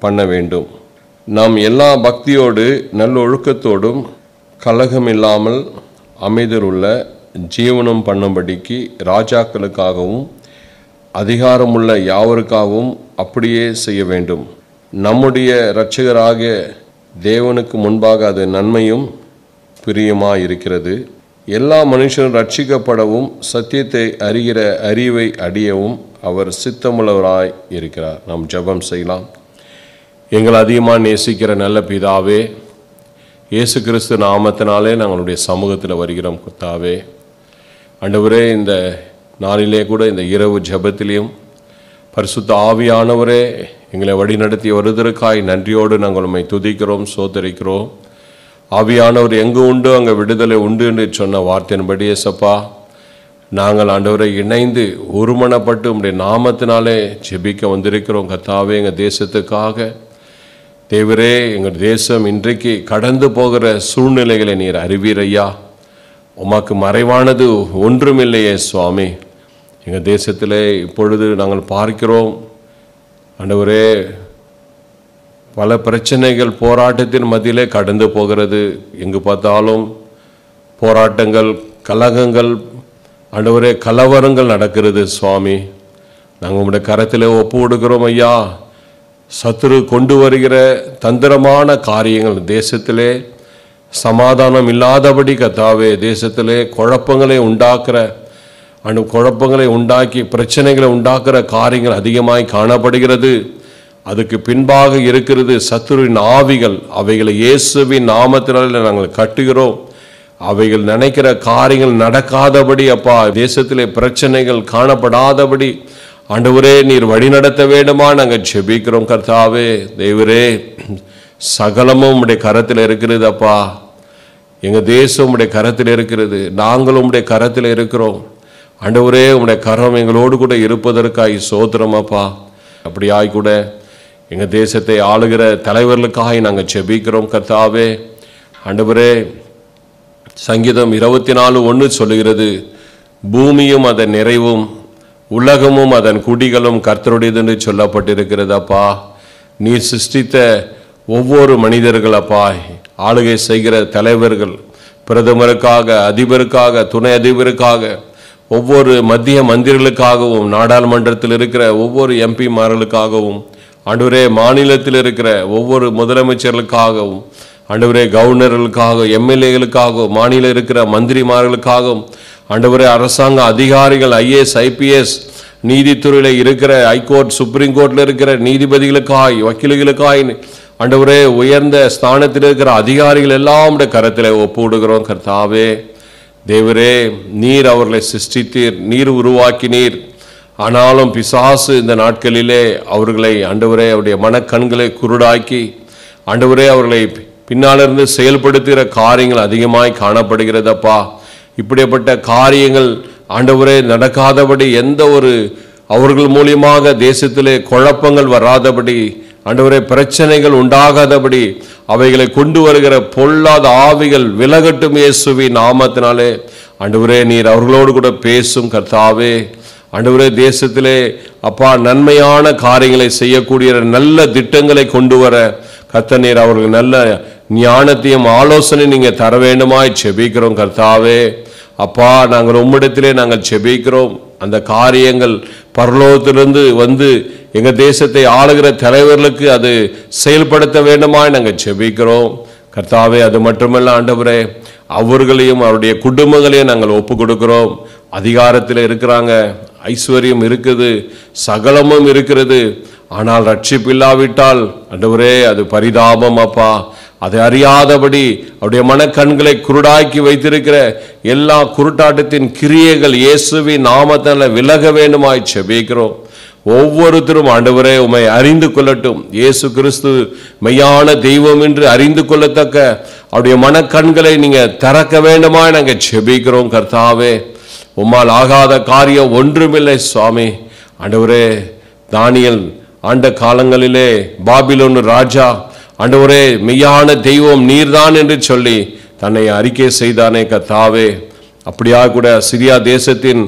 பண்ண வேண்டும். நாம் எல்லா பக்தியோடு நல்லொழுக்கத்தோடும் கலகமில்லாமல் அமைதலுள்ள ஜீவனம் பண்ணும்படிக்கு ராஜாக்களுக்காகவும் அதிகாரமுள்ள யாவருக்காகவும் அப்படியே செய்ய வேண்டும். நம்முடைய இரட்சகராகிய தேவனுக்கு முன்பாக அது நன்மையும் பிரியமாக இருக்கிறது. எல்லா மனுஷரும் ரட்சிக்கப்படவும் சத்தியத்தை அறிகிற அறிவை அடையவும் அவர் சித்தமுள்ளவராய் இருக்கிறார். நாம் ஜெபம் செய்யலாம். எங்களை அதிகமாக நேசிக்கிற நல்ல பிதாவே, இயேசு கிறிஸ்து நாமத்தினாலே நாங்களுடைய சமூகத்தில் வருகிறோம். கர்த்தாவே, ஆண்டவரே, இந்த நாளிலே கூட இந்த இரவு ஜெபத்திலையும் பரிசுத்த ஆவியானவரே எங்களை வழிநடத்தி வருவதற்காய் நன்றியோடு நாங்கள் உம்மை துதிக்கிறோம், சோதரிக்கிறோம். ஆவியானவர் எங்கு உண்டு அங்கே விடுதலை உண்டு என்று சொன்ன வார்த்தையின்படி ஏசப்பா, நாங்கள் ஆண்டவரை இணைந்து ஒருமனப்பட்டு உம்முடைய நாமத்தினாலே ஜெபிக்க வந்திருக்கிறோம். கர்த்தாவே, எங்கள் தேசத்துக்காக தேவரே, எங்கள் தேசம் இன்றைக்கு கடந்து போகிற சூழ்நிலைகளை நீர் அறிவீரையா. உமக்கு மறைவானது ஒன்றுமில்லையே சுவாமி. எங்கள் தேசத்திலே இப்பொழுது நாங்கள் பார்க்கிறோம் ஆண்டவரே, பல பிரச்சனைகள் போராட்டத்தின் மத்தியிலே கடந்து போகிறது. எங்கு பார்த்தாலும் போராட்டங்கள், கலகங்கள், ஆண்டவரே, கலவரங்கள் நடக்கிறது சுவாமி. நாங்கள் உங்களுடைய கரத்தில் ஒப்பு கொடுக்கிறோம் ஐயா. சத்துரு கொண்டு வருகிற தந்திரமான காரியங்கள் தேசத்திலே சமாதானம் இல்லாதபடி கர்த்தாவே, தேசத்திலே குழப்பங்களை உண்டாக்குற குழப்பங்களை உண்டாக்கி பிரச்சனைகளை உண்டாக்குற காரியங்கள் அதிகமாய் காணப்படுகிறது. அதுக்கு பின்பாக இருக்கிறது சத்துருவின் ஆவிகள். அவைகளை இயேசுவின் நாமத்தினால நாங்கள் கட்டுகிறோம். அவைகள் நினைக்கிற காரியங்கள் நடக்காதபடி அப்பா, தேசத்திலே பிரச்சனைகள் காணப்படாதபடி ஆண்டவரே நீர் வழி நடத்த வேண்டுமா நாங்கள் ஜெபிக்கிறோம் கர்த்தாவே. தேவரே சகலமும் உம்முடைய கரத்தில் இருக்கிறது அப்பா. எங்கள் தேசம் உம்முடைய கரத்தில் இருக்கிறது, நாங்களும் உம்முடைய கரத்தில் இருக்கிறோம். ஆண்டவரே உம்முடைய கரம் எங்களோடு கூட இருப்பதற்காய் சோத்திரம் அப்பா. அப்படியாய் கூட எங்கள் தேசத்தை ஆளுகிற தலைவர்களுக்காக நாங்கள் ஜெபிக்கிறோம் கர்த்தாவே. ஆண்டவரே சங்கீதம் 24:1 சொல்லுகிறது, பூமியும் அதன் நிறைவும் உலகமும் அதன் குடிகளும் கர்த்தருடையது என்று சொல்லப்பட்டிருக்கிறது அப்பா. நீர் சிருஷ்டித்த ஒவ்வொரு மனிதர்கள் அப்பா, ஆளுகை செய்கிற தலைவர்கள், பிரதமருக்காக, அதிபருக்காக, துணை அதிபருக்காக, ஒவ்வொரு மத்திய மந்திரிகளுக்காகவும், நாடாளுமன்றத்தில் இருக்கிற ஒவ்வொரு எம்பிமார்களுக்காகவும், ஆண்டவரே மாநிலத்தில் இருக்கிற ஒவ்வொரு முதலமைச்சர்களுக்காகவும், ஆண்டவரே கவர்னர்களுக்காக, எம்எல்ஏகளுக்காகவும், மாநில இருக்கிற மந்திரிமார்களுக்காகவும், ஆண்டவரே அரசாங்க அதிகாரிகள், ஐஏஎஸ் ஐபிஎஸ், நீதித்துறையில் இருக்கிற ஹைகோர்ட் சுப்ரீம் கோர்ட்டில் இருக்கிற நீதிபதிகளுக்காய், வக்கீல்களுக்காய், ஆண்டவரே உயர்ந்த ஸ்தானத்தில் இருக்கிற அதிகாரிகள் எல்லாம் கரத்தில் ஒப்புவிடுகிறோம் கர்த்தாவே. தேவரே நீர் அவர்களை சிருஷ்டித்தீர், நீர் உருவாக்கினீர். ஆனாலும் பிசாசு இந்த நாட்களிலே அவர்களை ஆண்டவரே அவருடைய மனக்கண்களை குருடாக்கி, ஆண்டவரே அவர்களை பின்னாலிருந்து செயல்படுத்துகிற காரியங்கள் அதிகமாய் காணப்படுகிறதப்பா. இப்படிப்பட்ட காரியங்கள் ஆண்டவரே நடக்காதபடி, எந்த ஒரு அவர்கள் மூலியமாக தேசத்திலே குழப்பங்கள் வராதபடி, ஆண்டவரே பிரச்சனைகள் உண்டாகாதபடி அவைகளை கொண்டு வருகிற பொல்லாத ஆவிகள் விலகட்டும் இயேசுவின் நாமத்தினாலே. ஆண்டவரே நீர் அவர்களோடு கூட பேசும் கர்த்தாவே. ஆண்டவரே தேசத்திலே அப்பா நன்மையான காரியங்களை செய்யக்கூடிய நல்ல திட்டங்களை கொண்டு வர கர்த்தர் நீர் அவர்கள் நல்ல ஞானத்தையும் ஆலோசனை நீங்கள் தர வேண்டுமாய் செபிக்கிறோம் கர்த்தாவே. அப்பா நாங்கள் உம்மிடத்திலே நாங்கள் செபிக்கிறோம். அந்த காரியங்கள் பரலோகத்திலிருந்து வந்து எங்கள் தேசத்தை ஆளுகிற தலைவர்களுக்கு அது செயல்படுத்த வேண்டுமாய் நாங்கள் செபிக்கிறோம் கர்த்தாவே. அது மட்டுமல்ல ஆண்டவரே, அவர்களையும் அவருடைய குடும்பங்களையும் நாங்கள் ஒப்பு கொடுக்கிறோம். அதிகாரத்தில் இருக்கிறாங்க, ஐஸ்வர்யம் இருக்குது, சகலமும் இருக்கிறது. ஆனால் ரட்சிப்பு இல்லாவிட்டால் ஆண்டவரே அது பரிதாபம் அப்பா. அதை அறியாதபடி அவருடைய மனக்கண்களை குருடாக்கி வைத்திருக்கிற எல்லா குருட்டாட்டத்தின் கிரியைகள் இயேசுவின் நாமத்தால் விலக வேண்டுமாய் செபிக்கிறோம். ஒவ்வொருத்தரும் ஆண்டவரே உம்மை அறிந்து கொள்ளட்டும். இயேசு கிறிஸ்து மெய்யான தெய்வம் என்று அறிந்து கொள்ளத்தக்க அவருடைய மனக்கண்களை நீங்க திறக்க வேண்டுமாய் நாங்கள் செபிக்கிறோம் கர்த்தாவே. உம்மால் ஆகாத காரியம் ஒன்றுமில்லை சுவாமி. ஆண்டவரே தானியேல் ஆண்ட காலங்களிலே பாபிலோன் ராஜா ஆண்டவரே மெய்யான தெய்வம் நீர்தான் என்று சொல்லி தன்னை அறிக்கை செய்தானே கர்த்தாவே. அப்படியாக கூட சிரியா தேசத்தின்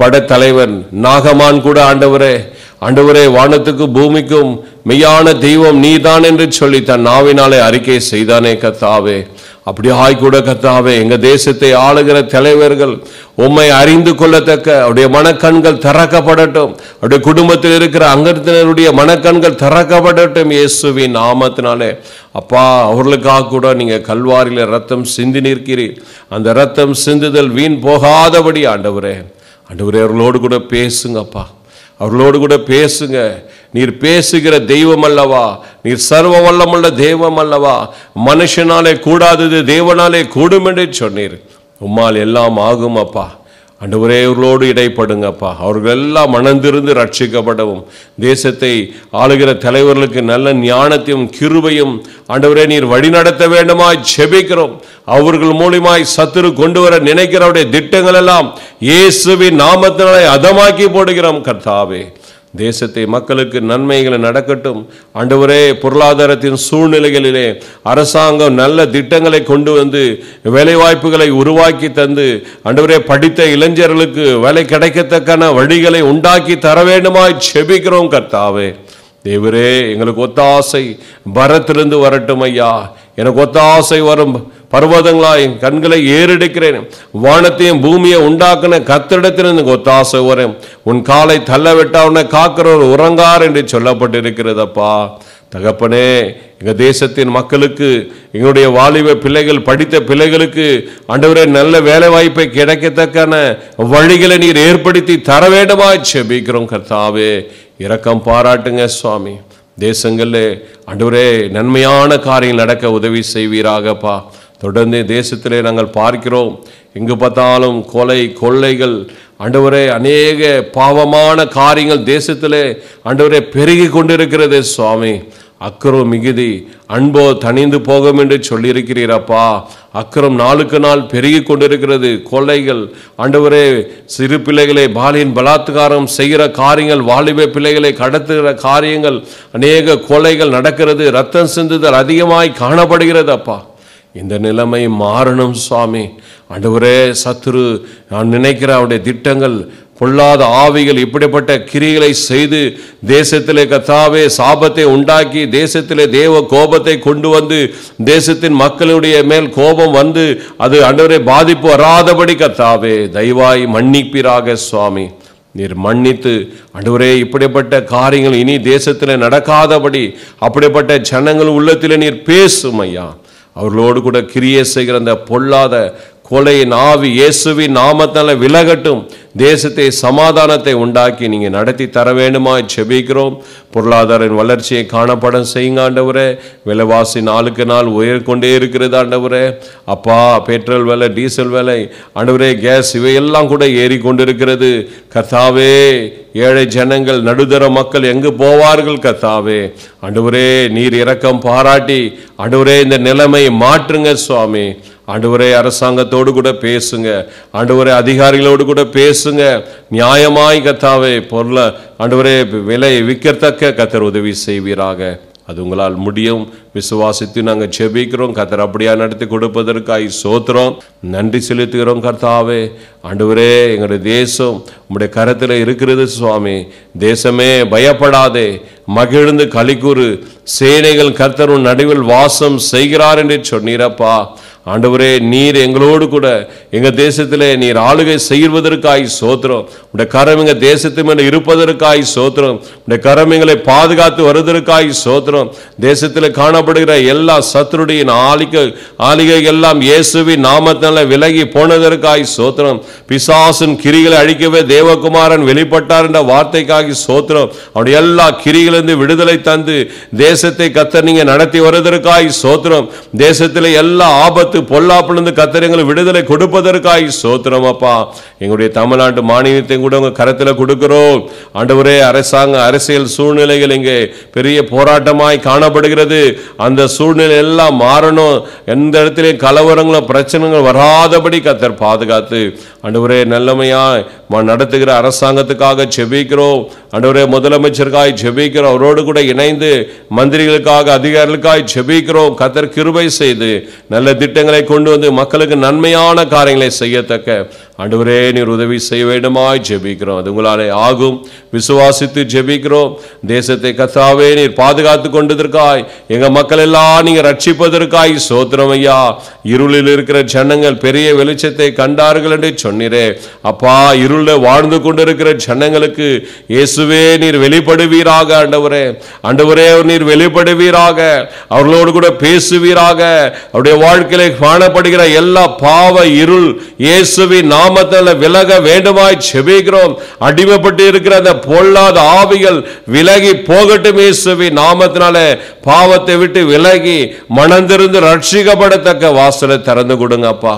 படைத்தலைவன் நாகமான் கூட ஆண்டவரே வானத்துக்கும் பூமிக்கும் மெய்யான தெய்வம் நீதான் என்று சொல்லி தன் நாவினாலே அறிக்கை செய்தானே கர்த்தாவே. அப்படியாய் கூட கர்த்தாவே எங்க தேசத்தை ஆளுகிற தலைவர்கள் உம்மை அறிந்து கொள்ளத்தக்க அவருடைய மனக்கண்கள் திறக்கப்படட்டும். அவருடைய குடும்பத்தில் இருக்கிற அங்கத்தினருடைய மனக்கண்கள் திறக்கப்படட்டும் இயேசுவின் நாமத்தினாலே. அப்பா அவர்களுக்காக கூட நீங்க கல்வாரியில ரத்தம் சிந்தி நிற்கிறீர். அந்த ரத்தம் சிந்துதல் வீண் போகாதபடி ஆண்டவரே அவர்களோடு கூட பேசுங்கப்பா. அவர்களோடு கூட பேசுங்க. நீர் பேசுகிற தெய்வம் அல்லவா, நீர் சர்வ வல்லமுள்ள தெய்வம் அல்லவா. மனுஷனாலே கூடாதது தேவனாலே கூடும் என்று சொன்னீர். உம்மால் எல்லாம் ஆகும் அப்பா. ஆண்டவரே அவர்களோடு இடைப்படுங்கப்பா. அவர்கள் எல்லாம் மனந்திருந்து ரட்சிக்கப்படவும், தேசத்தை ஆளுகிற தலைவர்களுக்கு நல்ல ஞானத்தையும் கிருபையும் ஆண்டவரே நீர் வழி நடத்த வேண்டுமாய் செபிக்கிறோம். அவர்கள் மூலியமாய் சத்துரு கொண்டு வர நினைக்கிறவருடைய திட்டங்கள் எல்லாம் இயேசுவின் நாமத்தினாலே அதமாக்கி போடுகிறோம் கர்த்தாவே. தேசத்தை மக்களுக்கு நன்மைகளை நடக்கட்டும் ஆண்டவரே. பொருளாதாரத்தின் சூழ்நிலைகளிலே அரசாங்கம் நல்ல திட்டங்களை கொண்டு வந்து வேலைவாய்ப்புகளை உருவாக்கி தந்து ஆண்டவரே படித்த இளைஞர்களுக்கு வேலை கிடைக்கத்தக்கான வழிகளை உண்டாக்கி தர வேண்டுமாய் செபிக்கிறோம் கர்த்தாவே. தேவரே எங்களுக்கு ஒத்தாசை பரத்திலிருந்து வரட்டும் ஐயா. எனக்கு ஒத்தாசை வரும் பர்வதங்களா என் கண்களை ஏறெடுக்கிறேன். வானத்தையும் பூமியை உண்டாக்குன கர்த்தரிடத்தில் எனக்கு ஒத்தாசை வரும். உன் காலை தள்ள விட்டா உன்னை காக்கிறவர் உறங்கார் என்று சொல்லப்பட்டிருக்கிறதப்பா. தகப்பனே எங்க தேசத்தின் மக்களுக்கு, எங்களுடைய வாலிப பிள்ளைகள், படித்த பிள்ளைகளுக்கு ஆண்டவரே நல்ல வேலை வாய்ப்பை கிடைக்கத்தக்கான வழிகளை நீர் ஏற்படுத்தி தர வேண்டுமாய் செபிக்கிறோம் கர்த்தாவே. இரக்கம் பாராட்டுங்க சுவாமி. தேசங்களில் ஆண்டவரே நன்மையான காரியங்கள் நடக்க உதவி செய்வீராகப்பா. தொடர்ந்து தேசத்திலே நாங்கள் பார்க்கிறோம், எங்கு பார்த்தாலும் கொலை கொள்ளைகள் ஆண்டவரே, அநேக பாவமான காரியங்கள் தேசத்திலே ஆண்டவரே பெருகி கொண்டிருக்கிறது சுவாமி. அக்கிரம் மிகுதி, அன்போ தணிந்து போகும் என்று சொல்லியிருக்கிறீரப்பா. அக்கிரம் நாளுக்கு நாள் பெருகி கொண்டிருக்கிறது. கொலைகள் ஆண்டவரே, சிறு பிள்ளைகளை பாலியல் பலாத்காரம் செய்கிற காரியங்கள், வாலிப பிள்ளைகளை கடத்துகிற காரியங்கள், அநேக கொலைகள் நடக்கிறது. ரத்தம் சிந்துதல் அதிகமாய் காணப்படுகிறது அப்பா. இந்த நிலைமை மாறணும் சுவாமி. ஆண்டவரே, சத்துரு நான் நினைக்கிற அவருடைய திட்டங்கள், பொல்லாத ஆவிகள் இப்படிப்பட்ட கிரிகளை செய்து தேசத்திலே கர்த்தாவே சாபத்தை உண்டாக்கி தேசத்திலே தேவ கோபத்தை கொண்டு வந்து தேசத்தின் மக்களுடைய மேல் கோபம் வந்து அது ஆண்டவரே பாதிப்பு வராதபடி கர்த்தாவே தயவாய் மன்னிப்பீராக சுவாமி. நீர் மன்னித்து ஆண்டவரே, இப்படிப்பட்ட காரியங்கள் இனி தேசத்தில் நடக்காதபடி அப்படிப்பட்ட ஜனங்கள் உள்ளத்தில் நீர் பேசும் ஐயா. அவர்களோடு கூட கிரியை செய்கிற அந்த பொல்லாத கொலையின் ஆவி இயேசுவின் நாமத்தால விலகட்டும். தேசத்தை சமாதானத்தை உண்டாக்கி நீங்கள் நடத்தி தர வேண்டுமா ஜெபிக்கிறோம். பொருளாதார வளர்ச்சியை காணப்பட செய்யுங்க ஆண்டவரே. விலைவாசி நாளுக்கு நாள் உயர்கொண்டே இருக்கிறது ஆண்டவரே. அப்பா, பெட்ரோல் விலை, டீசல் விலை ஆண்டவரே, கேஸ் இவையெல்லாம் கூட ஏறி கொண்டிருக்கிறது கர்த்தாவே. ஏழை ஜனங்கள், நடுத்தர மக்கள் எங்கு போவார்கள் கர்த்தாவே? ஆண்டவரே, நீர் இரக்கம் பாராட்டி ஆண்டவரே இந்த நிலைமையை மாற்றுங்க சுவாமி. ஆண்டவரே, அரசாங்கத்தோடு கூட பேசுங்க ஆண்டவரே, அதிகாரிகளோடு கூட பேசுங்க. நியாயமாய் கர்த்தாவே பொருளை ஆண்டவரே விலை விற்கத்தக்க கர்த்தர் உதவி செய்வீராக. அது உங்களால் முடியும். விசுவாசித்து நாங்கள் ஜெபிக்கிறோம். கர்த்தர் அப்படியா நடத்தி கொடுப்பதற்காய் சோத்திரம், நன்றி செலுத்துகிறோம் கர்த்தாவே. ஆண்டவரே, எங்களுடைய தேசம் உம்முடைய கரத்தில் இருக்கிறது சுவாமி. தேசமே பயப்படாதே, மகிழ்ந்து களிக்கூறு, சேனைகள் கர்த்தர் நடுவில் வாசம் செய்கிறார் என்று சொன்னீரப்பா. ஆண்டவரே, நீர் எங்களோடு கூட எங்க தேசத்திலே நீர் ஆளுகை செய்வதற்காய் சோத்திரம். உடைய கரம் எங்க தேசத்து மேல இருப்பதற்காய் சோத்திரம். உடைய கரம் எங்களை பாதுகாத்து வருவதற்காய் சோத்திரம். தேசத்தில் காணப்படுகிற எல்லா சத்துருடைய ஆளிகை எல்லாம் இயேசுவின் நாமத்தால விலகி போனதற்காய் சோத்திரம். பிசாசின் கிரிகளை அழிக்கவே தேவகுமாரன் வெளிப்பட்டார் என்ற வார்த்தைக்காக சோத்திரம். அவருடைய எல்லா கிரிகளிலிருந்து விடுதலை தந்து தேசத்தை கர்த்தர் நீங்க நடத்தி வருவதற்காய் சோத்திரம். தேசத்திலே எல்லா ஆபத்து பொல்லாப்பிலிருந்து கர்த்தர் எங்களுக்கு விடுதலை கொடுப்பதற்காய் சோத்திரம் அப்பா. எங்களுடைய தமிழ்நாட்டு மாநிலத்தை கூட உங்க கரத்தில் கொடுக்கிறோம் ஆண்டவரே. அரசியல் சூழ்நிலைகள் இங்கே பெரிய போராட்டமாய் காணப்படுகிறது. அந்த சூழ்நிலை எல்லாம் மாறணும். எந்த இடத்திலே கலவரங்களும் பிரச்சனைகள் வராதபடி கர்த்தர் பாதுகாத்து ஆண்டவரே நல்லமையாய் நடத்துகிற அரசாங்கத்துக்காக ஜெபிக்கிறோம் ஆண்டவரே. முதலமைச்சருக்காய் ஜெபிக்கிறோம். அவரோடு கூட இணைந்து மந்திரிகளுக்காக, அதிகாரிகளுக்காய் ஜெபிக்கிறோம். கர்த்தர் கிருபை செய்து நல்ல திட்டங்களை கொண்டு வந்து மக்களுக்கு நன்மையான காரியங்களை செய்யத்தக்க ஆண்டவரே நீர் உதவி செய்ய வேண்டுமாய் ஜெபிக்கிறோம். அது உங்களாலே ஆகும். விசுவாசித்து ஜெபிக்கிறோம். தேசத்தை கர்த்தாவே நீர் பாதுகாத்து கொண்டதற்காய், எங்க மக்கள் எல்லாம் நீங்க ரட்சிப்பதற்காய் சோத்திரம் ஐயா. இருளில் இருக்கிற ஜனங்கள் பெரிய வெளிச்சத்தை கண்டார்கள் என்று சொன்னீரே அப்பா. இருளில் வாழ்ந்து கொண்டிருக்கிற ஜனங்களுக்கு இயேசுவே நீர் வெளிப்படுவீராக ஆண்டவரே. ஆண்டவரே, நீர் வெளிப்படுவீராக, அவர்களோடு கூட பேசுவீராக. அவருடைய வாழ்க்கையில காணப்படுகிற எல்லா பாவ இருள் இயேசுவின் நாமத்தால விலக வேண்டுமாய் ஜெபிக்கிறோம். அடிமைப்பட்டு இருக்கிற அந்த பொல்லாத ஆவிகள் விலகி போகட்டும் இயேசுவின் நாமத்தினால. பாவத்தை விட்டு விலகி மனந்திருந்து ரட்சிக்கப்படத்தக்க வாசலை திறந்து கொடுங்க அப்பா.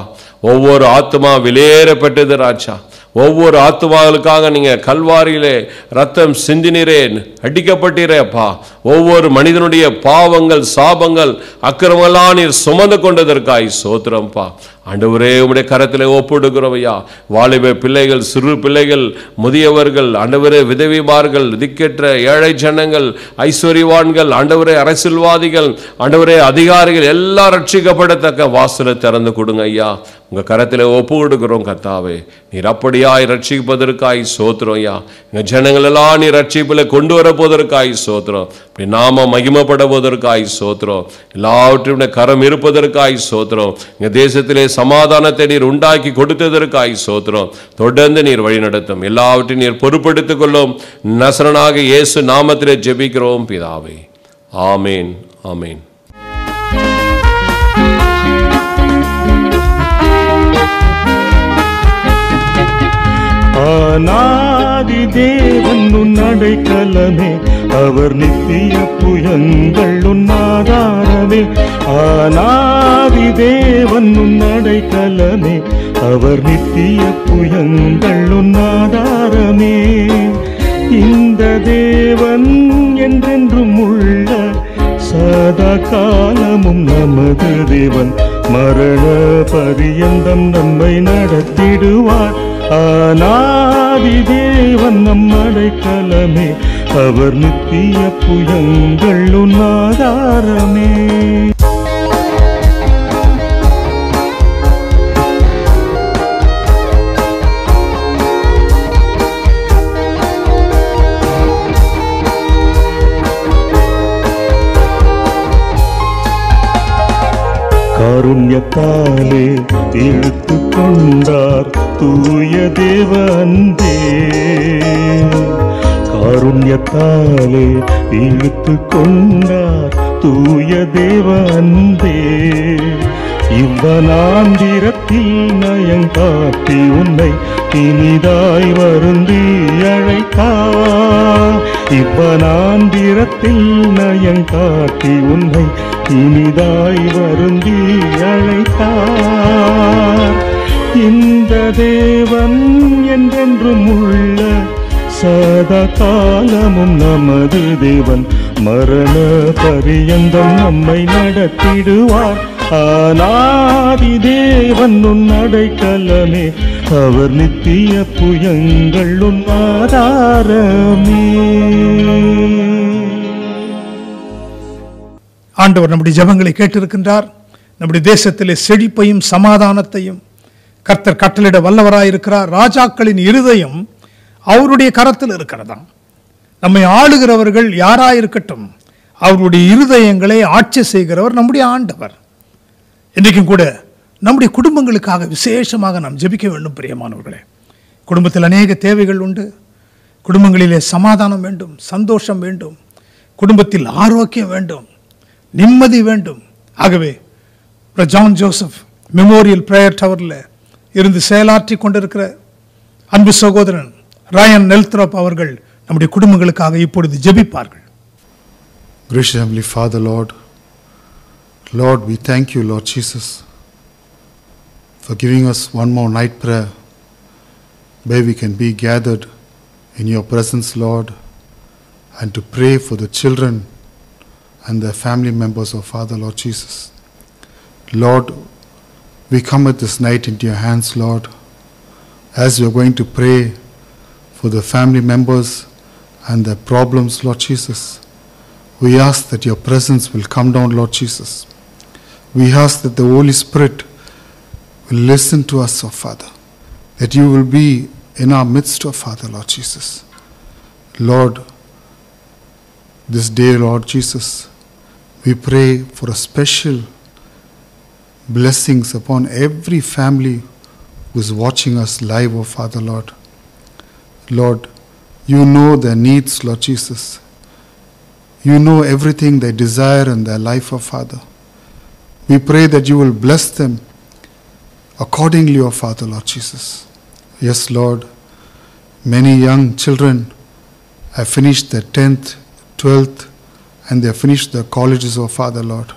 ஒவ்வொரு ஆத்மா விலையேறப்பட்டது ராஜா. ஒவ்வொரு ஆத்துமாக்களுக்காக நீங்க கல்வாரியிலே ரத்தம் சிந்தினீரே, அடிக்கப்பட்டீரேப்பா. ஒவ்வொரு மனிதனுடைய பாவங்கள், சாபங்கள், அக்கிரமெல்லாம் நீர் சுமந்து கொண்டதற்காய் சோத்திரம்பா. ஆண்டவரே, உம்முடைய கரத்திலே ஒப்புடுகிறோம் ஐயா. வாலிப பிள்ளைகள், சிறு பிள்ளைகள், முதியவர்கள், ஆண்டவரே விதவிமார்கள், திக்கற்ற ஏழை ஜனங்கள், ஐஸ்வர்யவான்கள், ஆண்டவரே அரசியல்வாதிகள், ஆண்டவரே அதிகாரிகள் எல்லாம் ரட்சிக்கப்படத்தக்க வாசலை திறந்து கொடுங்க ஐயா. உங்க கரத்திலே ஒப்பு கொடுக்கிறோம் கர்த்தாவே. நீர் அப்படியாய் ரட்சிப்பதற்காய் சோத்திரம் ஐயா. எங்க ஜனங்கள் எல்லாம் நீர் ரட்சிப்பில கொண்டு வரப்போவதற்காய் சோத்திரம். அப்படி நாம மகிமைப்படுவதற்காய் சோத்திரம். எல்லாவற்றையும் கரம் இருப்பதற்காய் சோத்திரம். எங்க தேசத்திலே சமாதானத்தை நீர் உண்டாக்கி கொடுத்ததற்காய் சோத்திரம். தொடர்ந்து நீர் வழி நடத்தும். எல்லாவற்றையும் நீர் பொறுப்படுத்திக் கொள்ளும். நசரனாக இயேசு நாமத்திலே ஜெபிக்கிறோம் பிதாவே. ஆமேன், ஆமேன். அநாதி தேவன் உன் அடைக்கலமே, அவர் நித்திய புயங்கள் உன்னாதாரமே. ஆனாதி தேவன் உன்னடைக்கலமே, அவர் நித்திய புயங்கள் உன்னாதாரமே. இந்த தேவன் என்றென்றும் உள்ள சதா காலமும் நமது தேவன், மரண பரியந்தம் நம்மை நடத்திடுவார். ஆனாதி தேவன் நம் அடைக்கலமே, அவர் நித்திய புயங்கள் உன்னாதாரமே. காருண்யத்தாலே இழுத்து கொண்டார் தூய தேவ அன்பே, காருண்யத்தாலே இழுத்து கொண்டார் தூய தேவ அன்பே. இவ்வனாந்திரத்தில் நயங்காட்டி உன்னை இனிதாய் வருந்தி அழைத்தார். இவ்வனாந்திரத்தில் நயங்காட்டி உன்னை இனிதாய் வருந்தி அழைத்தார். இந்த தேவன் என்றென்றும் உள்ள சதா காலமும் நமது தேவன், மரண பரியந்தம் நம்மை நடத்திடுவார். ஆனாதி தேவன் உன் அடைக்கலமே, அவர் நித்திய புயங்கள் உன் ஆதாரமே. ஆண்டவர் நம்முடைய ஜெபங்களை கேட்டிருக்கின்றார். நம்முடைய தேசத்திலே செழிப்பையும் சமாதானத்தையும் கர்த்தர் கட்டளையிட வல்லவராயிருக்கிறார். ராஜாக்களின் இருதயம் அவருடைய கரத்தில் இருக்கிறதாம். நம்மை ஆளுகிறவர்கள் யாராயிருக்கட்டும், அவருடைய இருதயங்களை ஆட்சி செய்கிறவர் நம்முடைய ஆண்டவர். இன்றைக்கும் கூட நம்முடைய குடும்பங்களுக்காக விசேஷமாக நாம் ஜெபிக்க வேண்டும். பிரியமானவர்களே, குடும்பத்தில் அநேக தேவைகள் உண்டு. குடும்பங்களிலே சமாதானம் வேண்டும், சந்தோஷம் வேண்டும், குடும்பத்தில் ஆரோக்கியம் வேண்டும், நிம்மதி வேண்டும். ஆகவே ஜான் ஜோசப் மெமோரியல் பிரேயர் டவரில் இருந்து செயலாற்றி கொண்டிருக்கிற அன்பு சகோதரன் ராயன் நெல்த்ரோப் அவர்கள் நம்முடைய குடும்பங்களுக்காக இப்பொழுது ஜெபிப்பார்கள். Gracious Heavenly Father, Lord, we thank you, Lord Jesus, for giving us one more night prayer where we can be gathered in your presence, Lord, and to pray for the children and their family members, oh Father, Lord Jesus. Lord, we commit this night into your hands, Lord, as we are going to pray for the family members and their problems, Lord Jesus. We ask that your presence will come down, Lord Jesus. We ask that the Holy Spirit will listen to us, oh Father, that you will be in our midst, oh Father, Lord Jesus. Lord, this day, Lord Jesus, we pray for a special blessings upon every family who is watching us live, oh Father, Lord. Lord, you know their needs, Lord Jesus. You know everything they desire in their life, oh Father. We pray that you will bless them accordingly, oh Father, Lord Jesus. Yes, Lord, many young children have finished their 10th, 12th, and they have finished their colleges, oh Father, Lord.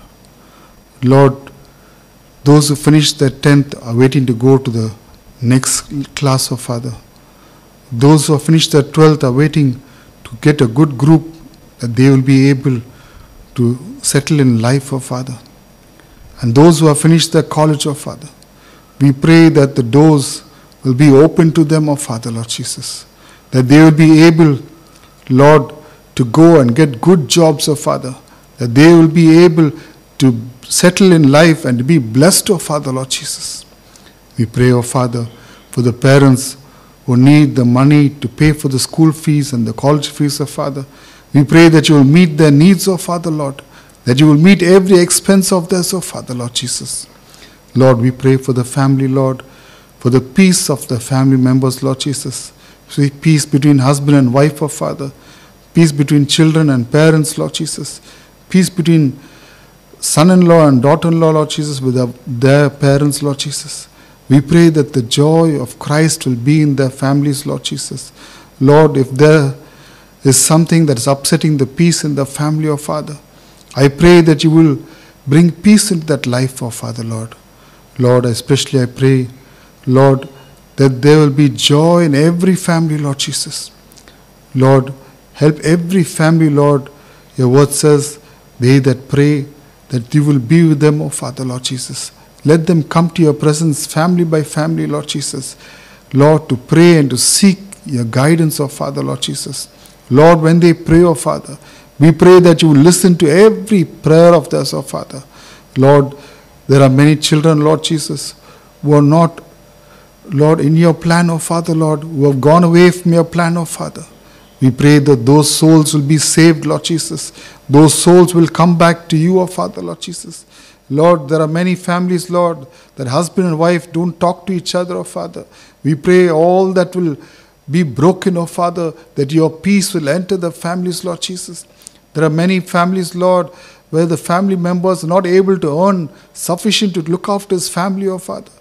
Lord, those who finished their 10th are waiting to go to the next class, oh Father. Those who have finished their 12th are waiting to get a good group that they will be able to settle in life, oh Father. And those who have finished their college, oh Father, we pray that the doors will be open to them, oh Father, Lord Jesus. That they will be able, Lord, to go and get good jobs, oh Father. That they will be able to settle in life and to be blessed, oh Father, Lord Jesus. We pray, oh Father, for the parents who need the money to pay for the school fees and the college fees, oh Father. We pray that you will meet their needs, oh Father, Lord. That you will meet every expense of theirs, oh Father, Lord Jesus. Lord, we pray for the family, Lord, for the peace of the family members, Lord Jesus. Peace between husband and wife, oh Father. Peace between children and parents, Lord Jesus. Peace between son-in-law and daughter-in-law, Lord Jesus, with their parents, Lord Jesus. We pray that the joy of Christ will be in their families, Lord Jesus. Lord, if there is something that is upsetting the peace in the family, oh Father. I pray that you will bring peace into that life, oh Father, Lord. Lord, especially I pray, Lord, that there will be joy in every family, Lord Jesus. Lord, help every family, Lord. Your word says, they that pray, that you will be with them, oh Father, Lord Jesus. Let them come to your presence, family by family, Lord Jesus. Lord, to pray and to seek your guidance, oh Father, Lord Jesus. Lord, when they pray, oh Father, we pray that you will listen to every prayer of theirs, oh Father. Lord, there are many children, Lord Jesus, who are not, Lord, in your plan, oh Father, Lord, who have gone away from your plan, oh Father. We pray that those souls will be saved, Lord Jesus. Those souls will come back to you, oh Father, Lord Jesus. Lord, there are many families, Lord, that husband and wife don't talk to each other, oh Father. We pray all that will be broken, oh Father, that your peace will enter the families, Lord Jesus. There are many families, Lord, where the family members are not able to earn sufficient to look after his family, oh Father.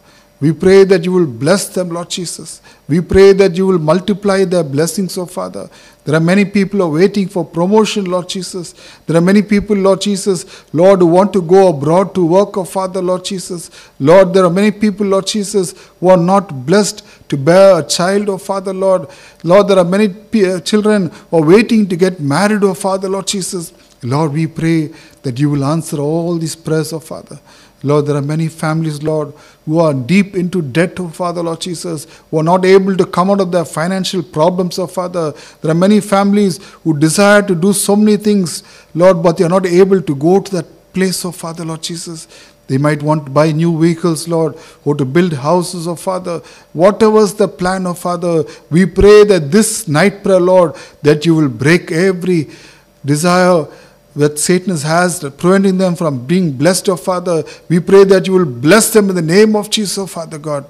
We pray that you will bless them, Lord Jesus. We pray that you will multiply their blessings, oh Father. There are many people who are waiting for promotion, Lord Jesus. There are many people, Lord Jesus, Lord, who want to go abroad to work, oh Father, Lord Jesus. Lord, there are many people, Lord Jesus, who are not blessed to bear a child, oh Father, Lord. Lord, there are many children who are waiting to get married, oh Father, Lord Jesus. Lord, we pray that you will answer all these prayers, oh Father. Lord, there are many families, Lord, who are deep into debt, oh Father, Lord Jesus, who are not able to come out of their financial problems, oh Father. There are many families who desire to do so many things, Lord, but they are not able to go to that place, oh Father, Lord Jesus. They might want to buy new vehicles, Lord, or to build houses, oh Father. Whatever is the plan, oh Father, we pray that this night prayer, Lord, that you will break every desire that Satan has, preventing them from being blessed, oh Father. We pray that you will bless them in the name of Jesus, oh Father God.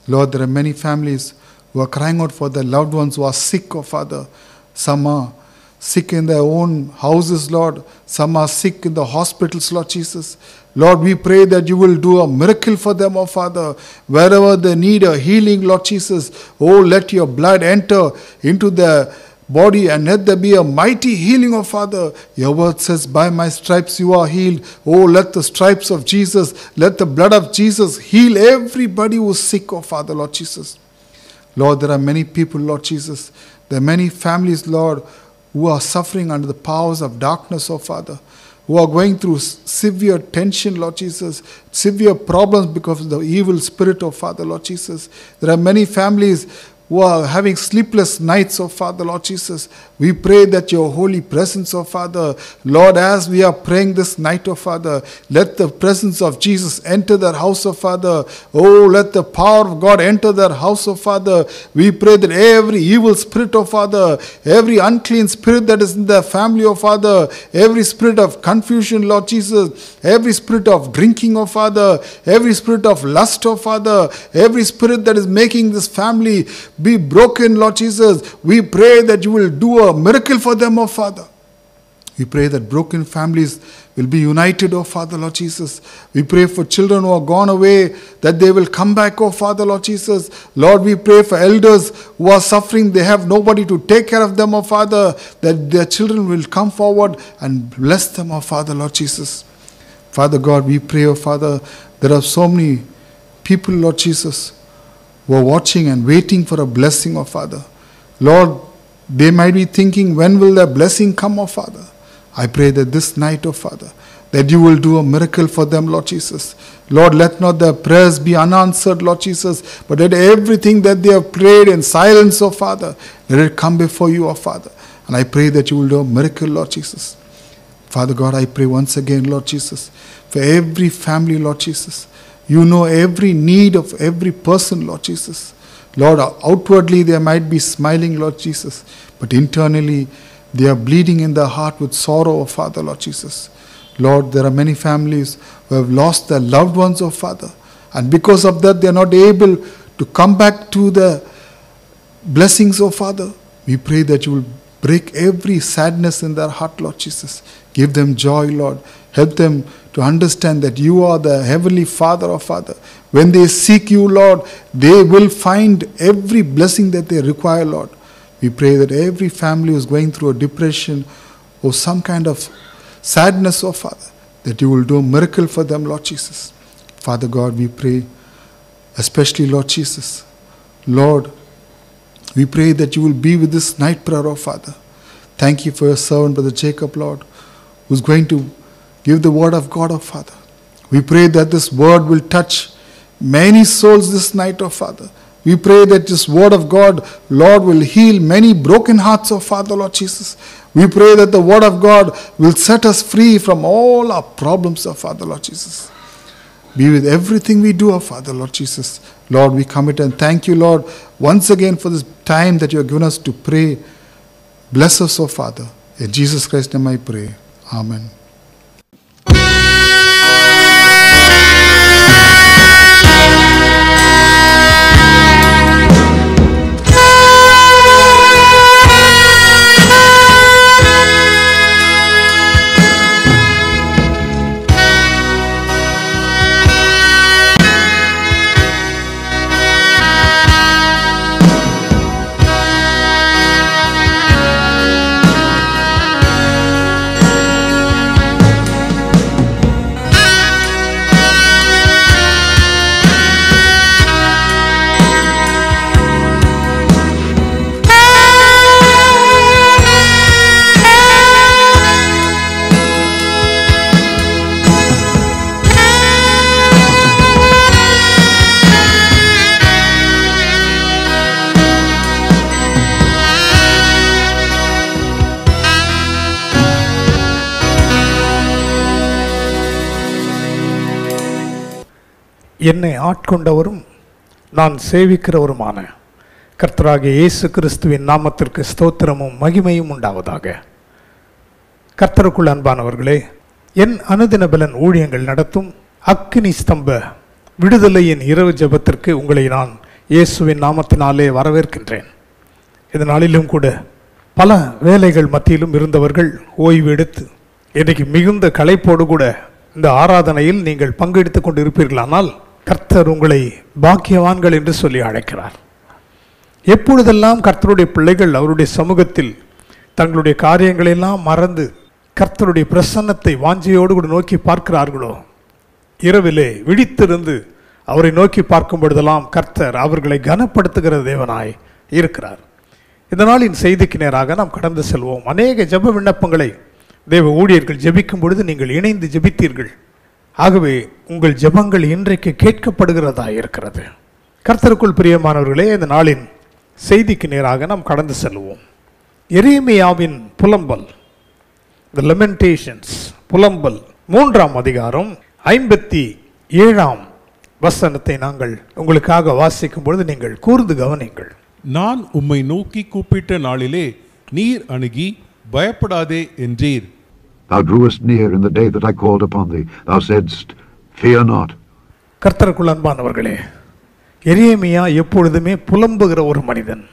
Lord, there are many families who are crying out for their loved ones who are sick, oh Father. Some are sick in their own houses, Lord. Some are sick in the hospitals, Lord Jesus. Lord, we pray that you will do a miracle for them, oh Father. Wherever they need a healing, Lord Jesus, oh, let your blood enter into their body and let there be a mighty healing, oh Father. Your word says, by my stripes you are healed. Oh, let the stripes of Jesus, let the blood of Jesus heal everybody who is sick, oh Father, Lord Jesus. Lord, there are many people, Lord Jesus. There are many families, Lord, who are suffering under the powers of darkness, oh Father, who are going through severe tension, Lord Jesus, severe problems because of the evil spirit, oh Father, Lord Jesus. There are many families who are having sleepless nights, oh Father, Lord Jesus. We pray that your holy presence, oh Father, Lord, as we are praying this night, oh Father, let the presence of Jesus enter their house, oh Father. Oh, let the power of God enter their house, oh Father. We pray that every evil spirit, oh Father, every unclean spirit that is in their family, oh Father, every spirit of confusion, Lord Jesus, every spirit of drinking, oh Father, every spirit of lust, oh Father, every spirit that is making this family be broken, Lord Jesus. We pray that you will do a miracle for them, oh Father. We pray that broken families will be united, oh Father, Lord Jesus. We pray for children who are gone away, that they will come back, oh Father, Lord Jesus. Lord, we pray for elders who are suffering. They have nobody to take care of them, oh Father, that their children will come forward and bless them, oh Father, Lord Jesus. Father God, we pray, oh Father, there are so many people, Lord Jesus, who are watching and waiting for a blessing, oh Father. Lord, they might be thinking, when will the blessing come, oh Father? I pray that this night, oh Father, that you will do a miracle for them, Lord Jesus. Lord, let not their prayers be unanswered, Lord Jesus, but let everything that they have prayed in silence, oh Father, let it come before you, oh Father. And I pray that you will do a miracle, Lord Jesus. Father God, I pray once again, Lord Jesus, for every family, Lord Jesus. You know every need of every person, Lord Jesus. Lord, outwardly they might be smiling, Lord Jesus, but internally they are bleeding in their heart with sorrow, oh Father, Lord Jesus. Lord, there are many families who have lost their loved ones, oh Father, and because of that they are not able to come back to the blessings, oh Father. We pray that you will break every sadness in their heart, Lord Jesus. Give them joy, Lord. Help them to understand that you are the Heavenly Father, oh Father. When they seek you, Lord, they will find every blessing that they require, Lord. We pray that every family who is going through a depression or some kind of sadness, oh Father, that you will do a miracle for them, Lord Jesus. Father God, we pray, especially Lord Jesus, Lord, we pray that you will be with this night prayer, oh Father. Thank you for your servant, Brother Jacob, Lord, who's going to give the word of God, oh Father. We pray that this word will touch many souls this night, oh Father. We pray that this word of God, Lord, will heal many broken hearts, oh Father, Lord Jesus. We pray that the word of God will set us free from all our problems, oh Father, Lord Jesus. Be with everything we do, oh Father, Lord Jesus. Lord, we commit and thank you, Lord, once again for this time that you have given us to pray. Bless us, oh Father. In Jesus Christ's name I pray. Amen. என்னை ஆட்கொண்டவரும் நான் சேவிக்கிறவருமான கர்த்தராகிய இயேசு கிறிஸ்துவின் நாமத்திற்கு ஸ்தோத்திரமும் மகிமையும் உண்டாவதாக. கர்த்தருக்குள் அன்பானவர்களே, என் அனுதின பலன் ஊழியங்கள் நடத்தும் அக்கினி ஸ்தம்ப விடுதலையின் இரவு ஜெபத்திற்கு உங்களை நான் இயேசுவின் நாமத்தினாலே வரவேற்கின்றேன். இந்த நாளிலும் கூட பல வேலைகள் மத்தியிலும் இருந்தவர்கள் ஓய்வு எடுத்து இன்றைக்கு மிகுந்த களைப்போடு கூட இந்த ஆராதனையில் நீங்கள் பங்கெடுத்து கொண்டு இருப்பீர்களானால் கர்த்தர் உங்களை பாக்கியவான்கள் என்று சொல்லி அழைக்கிறார். எப்பொழுதெல்லாம் கர்த்தருடைய பிள்ளைகள் அவருடைய சமூகத்தில் தங்களுடைய காரியங்களெல்லாம் மறந்து கர்த்தருடைய பிரசன்னத்தை வாஞ்சையோடு கூட நோக்கி பார்க்கிறார்களோ, இரவிலே விழித்திருந்து அவரை நோக்கி பார்க்கும் பொழுதெல்லாம் கர்த்தர் அவர்களை கனப்படுத்துகிற தேவனாய் இருக்கிறார். இந்த நாளின் செய்திக்கு நேராக நாம் கடந்து செல்வோம். அநேக ஜெப விண்ணப்பங்களை தேவ ஊழியர்கள் ஜெபிக்கும் பொழுது நீங்கள் இணைந்து ஜெபித்தீர்கள். ஆகவே உங்கள் ஜெபங்கள் இன்றைக்கு கேட்கப்படுகிறதா இருக்கிறது. கர்த்தருக்குள் பிரியமானவர்களே, இந்த நாளின் செய்திக்கு நேராக நாம் கடந்து செல்வோம். எரேமியாவின் புலம்பல், தி லெமெண்டேஷன்ஸ், புலம்பல் 3ஆம் அதிகாரம் 57ஆம் வசனத்தை நாங்கள் உங்களுக்காக வாசிக்கும் பொழுது நீங்கள் கூர்ந்து கவனிங்கள். நான் உம்மை நோக்கி கூப்பிட்ட நாளிலே நீர் அணுகி பயப்படாதே என்றீர். Thou drewest near in the day that I called upon thee. Thou saidst, Fear not. கர்த்தருக்குள் அன்பானவர்களே, எரேமியா எப்பொழுதுமே புலம்புகிற ஒரு மனிதன்.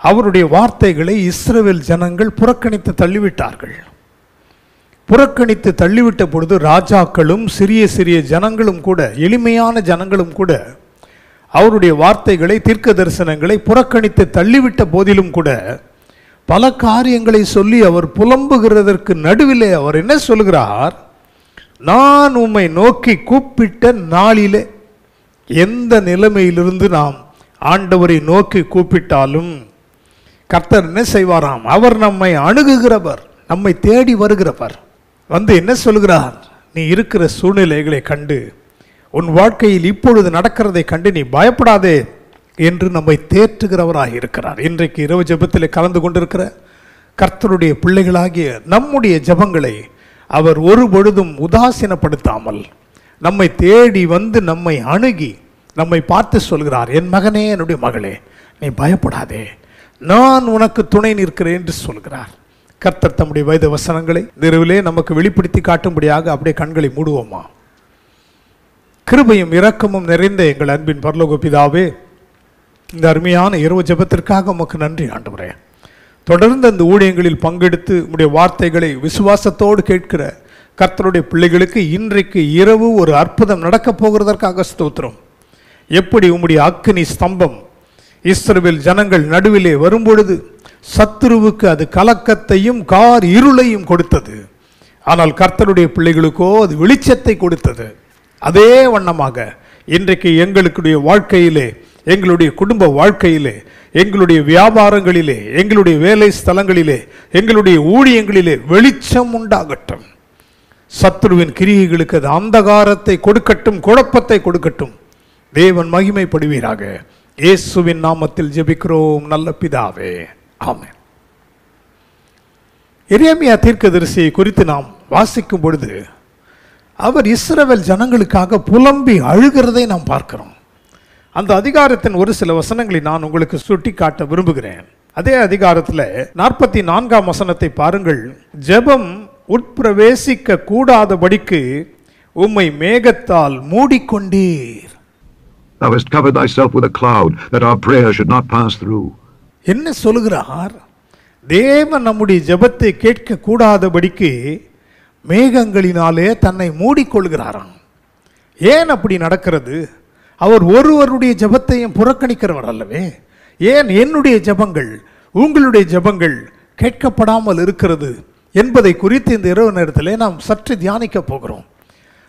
அவருடைய வார்த்தைகளை இஸ்ரவேல் ஜனங்கள் புறக்கணித்து தள்ளிவிட்டார்கள். புறக்கணித்து தள்ளிவிட்ட பொழுது ராஜாக்களும் சிறிய சிறிய ஜனங்களும் கூட, எளிமையான ஜனங்களும் கூட அவருடைய வார்த்தைகளை, தீர்க்க தரிசனங்களை புறக்கணித்து தள்ளிவிட்ட போதிலும் கூட பல காரியங்களை சொல்லி அவர் புலம்புகிறதற்கு நடுவிலே அவர் என்ன சொல்கிறார்? நான் உம்மை நோக்கி கூப்பிட்ட நாளிலே. எந்த நிலைமையிலிருந்து நாம் ஆண்டவரை நோக்கி கூப்பிட்டாலும் கர்த்தர் என்ன செய்வாராம்? அவர் நம்மை அணுகுகிறவர், நம்மை தேடி வருகிறவர். வந்து என்ன சொல்கிறார்? நீ இருக்கிற சூழ்நிலைகளை கண்டு, உன் வாழ்க்கையில் இப்பொழுது நடக்கிறதை கண்டு நீ பயப்படாதே என்று நம்மை தேற்றுகிறவராக இருக்கிறார். இன்றைக்கு இரவு ஜெபத்தில் கலந்து கொண்டிருக்கிற கர்த்தருடைய பிள்ளைகளாகிய நம்முடைய ஜெபங்களை அவர் ஒரு பொழுதும் உதாசீனப்படுத்தாமல் நம்மை தேடி வந்து நம்மை அணுகி நம்மை பார்த்து சொல்கிறார், என் மகனே, என்னுடைய மகளே, நீ பயப்படாதே, நான் உனக்கு துணை நிற்கிறேன் என்று சொல்கிறார். கர்த்தர் தம்முடைய வேத வசனங்களை இரவிலே நமக்கு வெளிப்படுத்தி காட்டும்படியாக அப்படியே கண்களை மூடுவோமா? கிருபையும் இரக்கமும் நிறைந்த எங்கள் அன்பின் பரலோக பிதாவே, இந்த அருமையான இரவு ஜெபத்திற்காக உமக்கு நன்றி ஆண்டவரே. தொடர்ந்து அந்த ஊழியங்களில் பங்கெடுத்து உம்முடைய வார்த்தைகளை விசுவாசத்தோடு கேட்கிற கர்த்தருடைய பிள்ளைகளுக்கு இன்றைக்கு இரவு ஒரு அற்புதம் நடக்கப் போகிறதற்காக ஸ்தோத்திரம். எப்படி உம்முடைய அக்கினி ஸ்தம்பம் இஸ்ரவேல் ஜனங்கள் நடுவிலே வரும்பொழுது சத்துருவுக்கு அது கலக்கத்தையும் கார் இருளையும் கொடுத்தது. ஆனால் கர்த்தருடைய பிள்ளைகளுக்கோ அது வெளிச்சத்தை கொடுத்தது. அதே வண்ணமாக இன்றைக்கு எங்களுடைய வாழ்க்கையிலே, எங்களுடைய குடும்ப வாழ்க்கையிலே, எங்களுடைய வியாபாரங்களிலே, எங்களுடைய வேலை ஸ்தலங்களிலே, எங்களுடைய ஊழியங்களிலே வெளிச்சம் உண்டாகட்டும். சத்துருவின் கிரியைகளுக்கு அது அந்தகாரத்தை கொடுக்கட்டும், குழப்பத்தை கொடுக்கட்டும். தேவன் மகிமைப்படுவீராக. இயேசுவின் நாமத்தில் ஜெபிக்கிறோம் நல்ல பிதாவே, ஆமென். எரேமியா தீர்க்கதரிசியை குறித்து நாம் வாசிக்கும் பொழுது அவர் இஸ்ரவேல் ஜனங்களுக்காக புலம்பி அழுகிறதை நாம் பார்க்கிறோம். அந்த அதிகாரத்தின் ஒரு சில வசனங்களை நான் உங்களுக்கு சுட்டி காட்ட விரும்புகிறேன். அதே அதிகாரத்தில் 44ஆம் வசனத்தை பாருங்கள். ஜெபம் உட்பிரவேசிக்க கூடாதபடிக்கு உம்மை மேகத்தால் மூடிக்கொண்டீர். Thou hast covered thyself with a cloud, that our prayer should not pass through. என்ன சொல்கிறார்? தேவன் நம்முடைய ஜெபத்தை கேட்க கூடாதபடிக்கு மேகங்களினாலே தன்னை மூடிக்கொள்கிறாராம். ஏன் அப்படி நடக்கிறது? அவர் ஒருவருடைய ஜெபத்தையும் புறக்கணிக்கிறவர் அல்லவே. ஏன் என்னுடைய ஜெபங்கள், உங்களுடைய ஜெபங்கள் கேட்கப்படாமல் இருக்கிறது என்பதை குறித்து இந்த இரவு நேரத்திலே நாம் சற்று தியானிக்க போகிறோம்.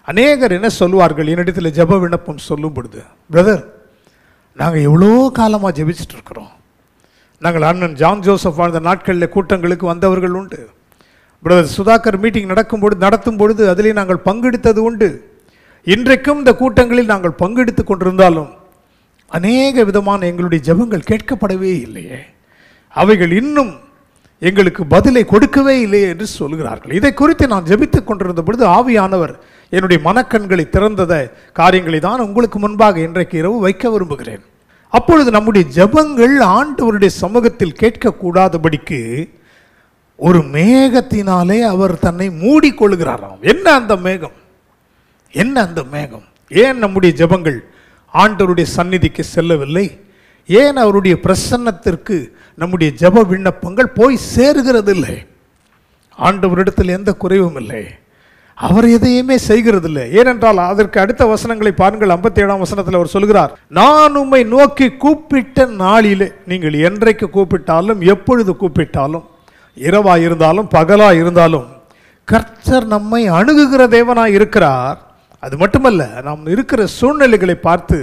அநேகர் என்ன சொல்வார்கள் என்னிடத்தில் ஜெப விண்ணப்பம் சொல்லும் பொழுது, பிரதர் நாங்கள் எவ்வளோ காலமாக ஜெபிச்சுட்டு இருக்கிறோம். நாங்கள் அண்ணன் ஜான் ஜோசப் வாழ்ந்த நாட்களில் கூட்டங்களுக்கு வந்தவர்கள் உண்டு. பிரதர் சுதாகர் மீட்டிங் நடத்தும் பொழுது அதிலே நாங்கள் பங்கெடுத்தது உண்டு. இன்றைக்கும் இந்த கூட்டங்களில் நாங்கள் பங்கெடுத்து கொண்டிருந்தாலும் அநேக விதமான எங்களுடைய ஜெபங்கள் கேட்கப்படவே இல்லையே, அவைகள் இன்னும் எங்களுக்கு பதிலை கொடுக்கவே இல்லையே என்று சொல்கிறார்கள். இதை குறித்து நான் ஜெபித்து கொண்டிருந்த பொழுது ஆவியானவர் என்னுடைய மனக்கண்களை திறந்தத காரியங்களை தான் உங்களுக்கு முன்பாக இன்றைக்கு இரவு வைக்க விரும்புகிறேன். அப்பொழுது நம்முடைய ஜெபங்கள் ஆண்டவருடைய சமூகத்தில் கேட்கக்கூடாதபடிக்கு ஒரு மேகத்தினாலே அவர் தன்னை மூடிக்கொள்கிறாராம். என்ன அந்த மேகம்? என்ன அந்த மேகம்? ஏன் நம்முடைய ஜெபங்கள் ஆண்டவருடைய சந்நிதிக்கு செல்லவில்லை? ஏன் அவருடைய பிரசன்னத்திற்கு நம்முடைய ஜெப விண்ணப்பங்கள் போய் சேருகிறது இல்லை? ஆண்டவரிடத்தில் எந்த குறைவும் இல்லை, அவர் எதையுமே செய்கிறதில்லை. ஏனென்றால் அதற்கு அடுத்த வசனங்களை பாருங்கள். 57ஆம் வசனத்தில் அவர் சொல்கிறார், நான் உம்மை நோக்கி கூப்பிட்ட நாளிலே, நீங்கள் என்றைக்கு கூப்பிட்டாலும் எப்பொழுது கூப்பிட்டாலும், இரவா இருந்தாலும் பகலா இருந்தாலும் கர்த்தர் நம்மை அணுகுகிற தேவனாய் இருக்கிறார். அது மட்டுமல்ல, நாம் இருக்கிற சூழ்நிலைகளை பார்த்து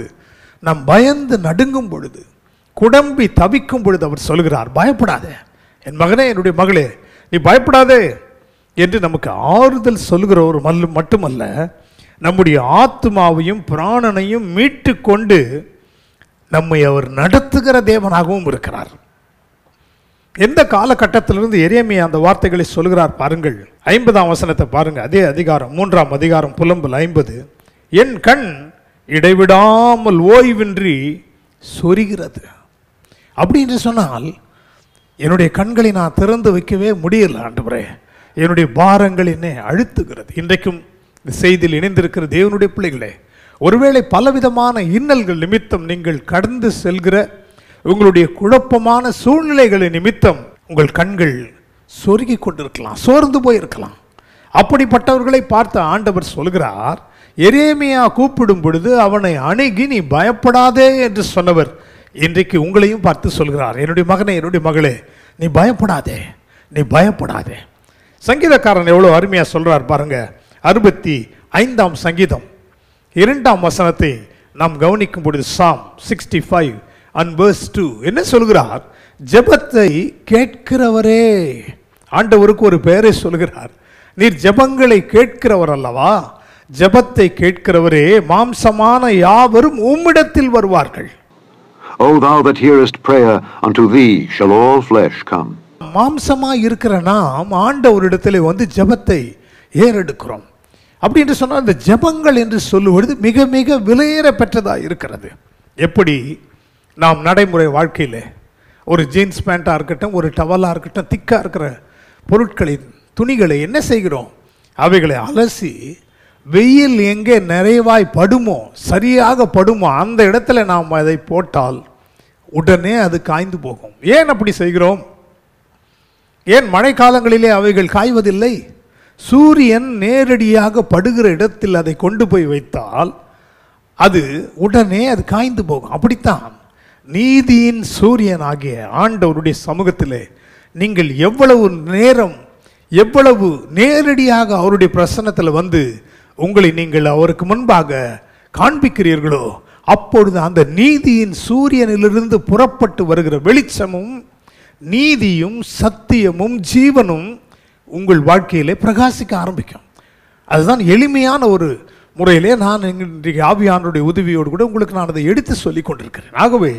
நாம் பயந்து நடுங்கும் பொழுது, குடம்பி தவிக்கும் பொழுது அவர் சொல்கிறார், பயப்படாதே என் மகனே, என்னுடைய மகளே, நீ பயப்படாதே என்று நமக்கு ஆறுதல் சொல்கிற ஒரு மட்டுமல்ல, நம்முடைய ஆத்மாவையும் பிராணனையும் மீட்டு கொண்டு நம்மை அவர் நடத்துகிற தேவனாகவும் இருக்கிறார். எந்த காலகட்டத்திலிருந்து எரேமியா அந்த வார்த்தைகளை சொல்கிறார் பாருங்கள். 50ஆம் வசனத்தை பாருங்க. அதே அதிகாரம் 3ஆம் அதிகாரம் புலம்பல் 50. என் கண் இடைவிடாமல் ஓய்வின்றி சொரிகிறது. அப்படின்னு சொன்னால் என்னுடைய கண்களை நான் திறந்து வைக்கவே முடியல ஆண்டவரே, என்னுடைய பாரங்கள் என்னை அழுத்துகிறது. இன்றைக்கும் இந்த செய்தியில் இணைந்திருக்கிற தேவனுடைய பிள்ளைகளே, ஒருவேளை பலவிதமான இன்னல்கள் நிமித்தம் நீங்கள் கடந்து செல்கிற உங்களுடைய குழப்பமான சூழ்நிலைகளின் நிமித்தம் உங்கள் கண்கள் சொருகி கொண்டிருக்கலாம், சோர்ந்து போயிருக்கலாம். அப்படிப்பட்டவர்களை பார்த்து ஆண்டவர் சொல்கிறார், எரேமியா கூப்பிடும் பொழுது அவனை அணுகி நீ பயப்படாதே என்று சொன்னவர் இன்றைக்கு உங்களையும் பார்த்து சொல்கிறார், என்னுடைய மகனே, என்னுடைய மகளே, நீ பயப்படாதே, நீ பயப்படாதே. சங்கீதக்காரன் எவ்வளோ அருமையாக சொல்கிறார் பாருங்க. 65ஆம் சங்கீதம் 2ஆம் வசனத்தை நாம் கவனிக்கும் பொழுது, Psalm 65 and verse 2 என்ன சொல்கிறார்? ஜெபத்தை கேட்கிறவரே. ஆண்டவருக்கு ஒரு பெயரை சொல்கிறார், நீர் ஜெபங்களை கேட்கிறவர் அல்லவா? ஜெபத்தை கேட்கிறவரே, மாம்சமான யாவரும் உம்மிடத்தில் வருவார்கள். O thou that hearest prayer, unto thee shall all flesh come. மாம்சமாய் இருக்கிற நாம் ஆண்டவரிடத்தில் வந்து ஜெபத்தை ஏறெடுக்கிறோம். அப்படி என்று சொன்னால் இந்த ஜெபங்கள் என்று சொல்லுவது மிக மிக விலையேற பெற்றதாக இருக்கிறது. எப்படி நாம் நடைமுறை வாழ்க்கையில் ஒரு ஜீன்ஸ் பேண்ட்டாக இருக்கட்டும், ஒரு டவலாக இருக்கட்டும், திக்காக இருக்கிற பொருட்களின் துணிகளை என்ன செய்கிறோம்? அவைகளை அலசி வெயில் எங்கே நிறைவாய் படுமோ, சரியாக படுமோ, அந்த இடத்துல நாம் அதை போட்டால் உடனே அது காய்ந்து போகும். ஏன் அப்படி செய்கிறோம்? ஏன் மழை காலங்களிலே அவைகள் காய்வதில்லை? சூரியன் நேரடியாக படுகிற இடத்தில் அதை கொண்டு போய் வைத்தால் அது உடனே அது காய்ந்து போகும். அப்படித்தான் நீதியின் சூரியன் ஆகிய ஆண்டவருடைய சமூகத்திலே நீங்கள் எவ்வளவு நேரம், எவ்வளவு நேரடியாக அவருடைய பிரசன்னத்தில் வந்து உங்களை நீங்கள் அவருக்கு முன்பாக காண்பிக்கிறீர்களோ, அப்பொழுது அந்த நீதியின் சூரியனிலிருந்து புறப்பட்டு வருகிற வெளிச்சமும் நீதியும் சத்தியமும் ஜீவனும் உங்கள் வாழ்க்கையிலே பிரகாசிக்க ஆரம்பிக்கும். அதுதான் எளிமையான ஒரு முறையிலே நான் இன்றைக்கு ஆவியானவருடைய உதவியோடு கூட உங்களுக்கு நான் அதை எடுத்து சொல்லி கொண்டிருக்கிறேன். ஆகவே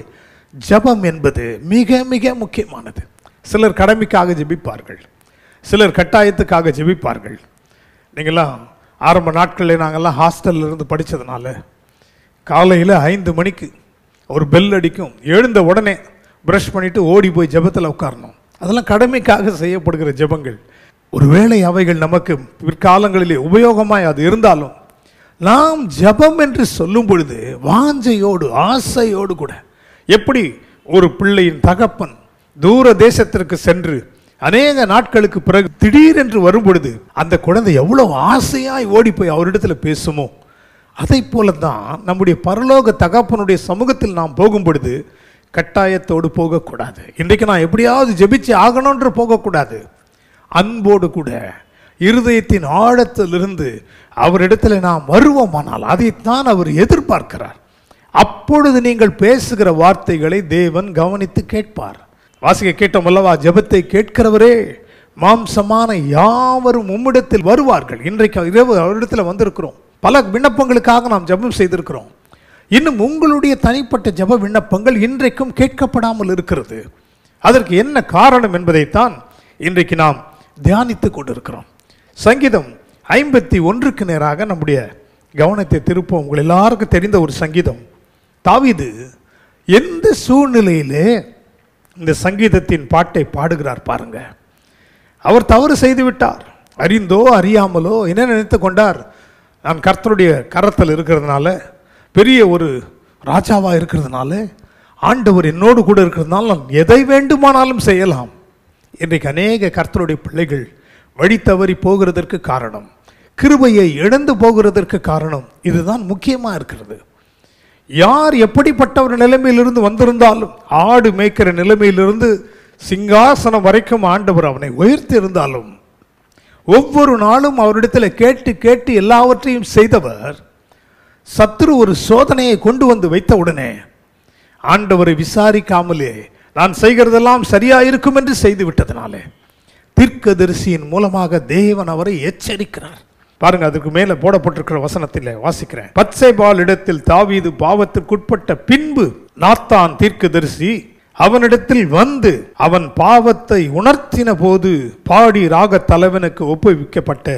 ஜெபம் என்பது மிக மிக முக்கியமானது. சிலர் கடமைக்காக ஜெபிப்பார்கள், சிலர் கட்டாயத்துக்காக ஜெபிப்பார்கள். நீங்கள்லாம் ஆரம்ப நாட்களில் நாங்கள்லாம் ஹாஸ்டலில் இருந்து படித்ததுனால காலையில் 5 மணிக்கு ஒரு பெல் அடிக்கும், எழுந்த உடனே ப்ரஷ் பண்ணிவிட்டு ஓடி போய் ஜெபத்தில் உட்காரணும். அதெல்லாம் கடமைக்காக செய்யப்படுகிற ஜெபங்கள். ஒருவேளை அவைகள் நமக்கு பிற்காலங்களிலே உபயோகமாய் அது இருந்தாலும், நாம் ஜெபம் என்று சொல்லும் பொழுது வாஞ்சையோடு ஆசையோடு கூட, எப்படி ஒரு பிள்ளையின் தகப்பன் தூர தேசத்திற்கு சென்று அநேக நாட்களுக்கு பிறகு திடீரென்று வரும் பொழுது அந்த குழந்தை எவ்வளவு ஆசையாய் ஓடி போய் அவரிடத்துல பேசுமோ, அதை போல தான் நம்முடைய பரலோக தகப்பனுடைய சமூகத்தில் நாம் போகும் பொழுது கட்டாயத்தோடு போகக்கூடாது. இன்றைக்கு நான் எப்படியாவது ஜெபிச்சு ஆகணும்ன்ற போகக்கூடாது. அன்போடு கூட இருதயத்தின் ஆழத்திலிருந்து அவரிடத்துல நாம் வருவோமானால் அதைத்தான் அவர் எதிர்பார்க்கிறார். அப்பொழுது நீங்கள் பேசுகிற வார்த்தைகளை தேவன் கவனித்து கேட்பார். வாசிக்க கேட்டோம் அல்லவா, ஜெபத்தை கேட்கிறவரே மாம்சமான யாவரும் உம்மிடத்தில் வருவார்கள். இன்றைக்கு இரவு அவரிடத்தில் வந்திருக்கிறோம். பல விண்ணப்பங்களுக்காக நாம் ஜெபம் செய்திருக்கிறோம். இன்னும் உங்களுடைய தனிப்பட்ட ஜெப விண்ணப்பங்கள் இன்றைக்கும் கேட்கப்படாமல் இருக்கிறது. அதற்கு என்ன காரணம் என்பதைத்தான் இன்றைக்கு நாம் தியானித்து கொண்டிருக்கிறோம். சங்கீதம் 51க்கு நேராக நம்முடைய கவனத்தை திருப்போம். உங்கள் எல்லாருக்கும் தெரிந்த ஒரு சங்கீதம். தாவீது எந்த சூழ்நிலையிலே இந்த சங்கீதத்தின் பாட்டை பாடுகிறார் பாருங்க. அவர் தவறு செய்து விட்டார், அறிந்தோ அறியாமலோ என்ன நினைத்து கொண்டார், நான் கர்த்தருடைய கரத்தில் இருக்கிறதுனால, பெரிய ஒரு ராஜாவாக இருக்கிறதுனால, ஆண்டவர் என்னோடு கூட இருக்கிறதுனால நான் எதை வேண்டுமானாலும் செய்யலாம். இன்றைக்கு அநேக கர்த்தருடைய பிள்ளைகள் வழி தவறி போகிறதற்கு காரணம், கிருபையை இழந்து போகிறதற்கு காரணம் இதுதான் முக்கியமாக இருக்கிறது. யார் எப்படிப்பட்ட ஒரு நிலைமையிலிருந்து வந்திருந்தாலும், ஆடு மேய்க்கிற நிலைமையிலிருந்து சிங்காசனம் வரைக்கும் ஆண்டவர் அவனை உயர்த்தி இருந்தாலும், ஒவ்வொரு நாளும் அவரிடத்தில் கேட்டு கேட்டு எல்லாவற்றையும் செய்தவர், சத்துரு ஒரு சோதனையை கொண்டு வந்து வைத்த உடனே ஆண்டவரை விசாரிக்காமலே நான் செய்கிறதெல்லாம் சரியா இருக்கும் என்று செய்து விட்டதனாலே தீர்க்கதரிசியின் மூலமாக தேவன் அவரை எச்சரிக்கிறார். பாருங்க, அதுக்கு மேல போடப்பட்டிருக்கிற வசனத்தில் வாசிக்கிறேன். பத்சேபாள் இடத்தில் தாவீது பாவத்திற்குட்பட்ட பின்பு நாத்தான் தீர்க்கதரிசி அவனிடத்தில் வந்து அவன் பாவத்தை உணர்த்தின போது பாடி ராக தலைவனுக்கு ஒப்புவிக்கப்பட்ட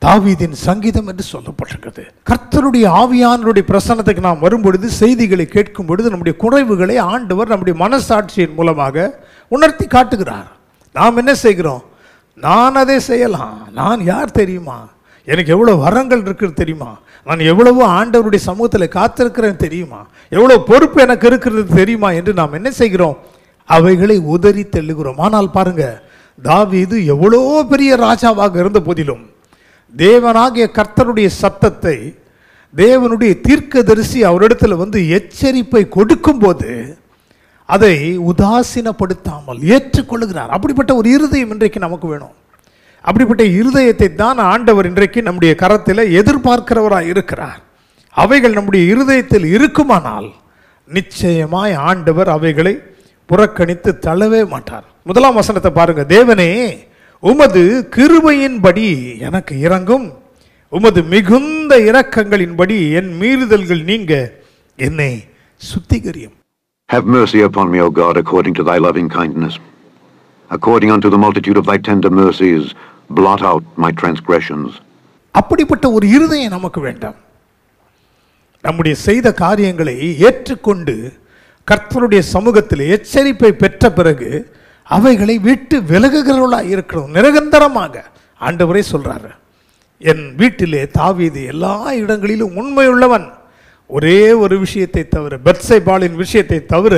தாவீதின் சங்கீதம் என்று சொல்லப்பட்டிருக்கிறது. கர்த்தருடைய ஆவியானவருடைய பிரசன்னத்துக்கு நாம் வரும்பொழுது, செய்திகளை கேட்கும் பொழுது நம்முடைய குறைவுகளை ஆண்டவர் நம்முடைய மனசாட்சியின் மூலமாக உணர்த்தி காட்டுகிறார். நாம் என்ன செய்கிறோம்? நான் அதை செய்யலாம், நான் யார் தெரியுமா, எனக்கு எவ்வளோ வரங்கள் இருக்குது தெரியுமா, நான் எவ்வளவோ ஆண்டவருடைய சமூகத்தில் காத்திருக்கிறேன் தெரியுமா, எவ்வளோ பொறுப்பு எனக்கு இருக்கிறது தெரியுமா என்று நாம் என்ன செய்கிறோம்? அவைகளை உதறி தள்ளுகிறோம். ஆனால் பாருங்க, தாவீது எவ்வளோ பெரிய ராஜாவாக இருந்த போதிலும் தேவனாகிய கர்த்தருடைய சத்தத்தை, தேவனுடைய தீர்க்கதரிசி அவரிடத்தில் வந்து எச்சரிப்பை கொடுக்கும் போது அதை உதாசீனப்படுத்தாமல் ஏற்றுக்கொள்கிறார். அப்படிப்பட்ட ஒரு இருதயம் இன்றைக்கு நமக்கு வேணும். அப்படிப்பட்ட இருதயத்தை தான் ஆண்டவர் இன்றைக்கு நம்முடைய கரத்தில் எதிர்பார்க்கிறவராக இருக்கிறார். அவைகள் நம்முடைய இருதயத்தில் இருக்குமானால் நிச்சயமாய் ஆண்டவர் அவைகளை புறக்கணித்து தள்ளவே மாட்டார். 1ஆம் வசனத்தை பாருங்க. தேவனே, உமது கிருபையின்படி எனக்கு இரங்கும், உமது மிகுந்த இரக்கங்களின்படி என் மீறுதல்கள் நீங்க என்னை சுத்திகரியும். Have mercy upon me, O God, according to thy loving kindness. According unto the multitude of thy tender mercies, blot out my transgressions. அப்படிப்பட்ட ஒரு இருதயம் நமக்கு வேண்டாம். நம்முடைய செய்த காரியங்களை ஏற்றுக்கொண்டு கர்த்தருடைய சமூகத்தில் எச்சரிப்பை பெற்ற பிறகு அவைகளை விட்டு விலகுகிறவர்களாக இருக்கிறோம். நிரந்தரமாக ஆண்டவரே சொல்றாரு, என் வீட்டிலே தாவீது எல்லா இடங்களிலும் உண்மையுள்ளவன், ஒரே ஒரு விஷயத்தை தவிர, பத்சேபாளின் விஷயத்தை தவிர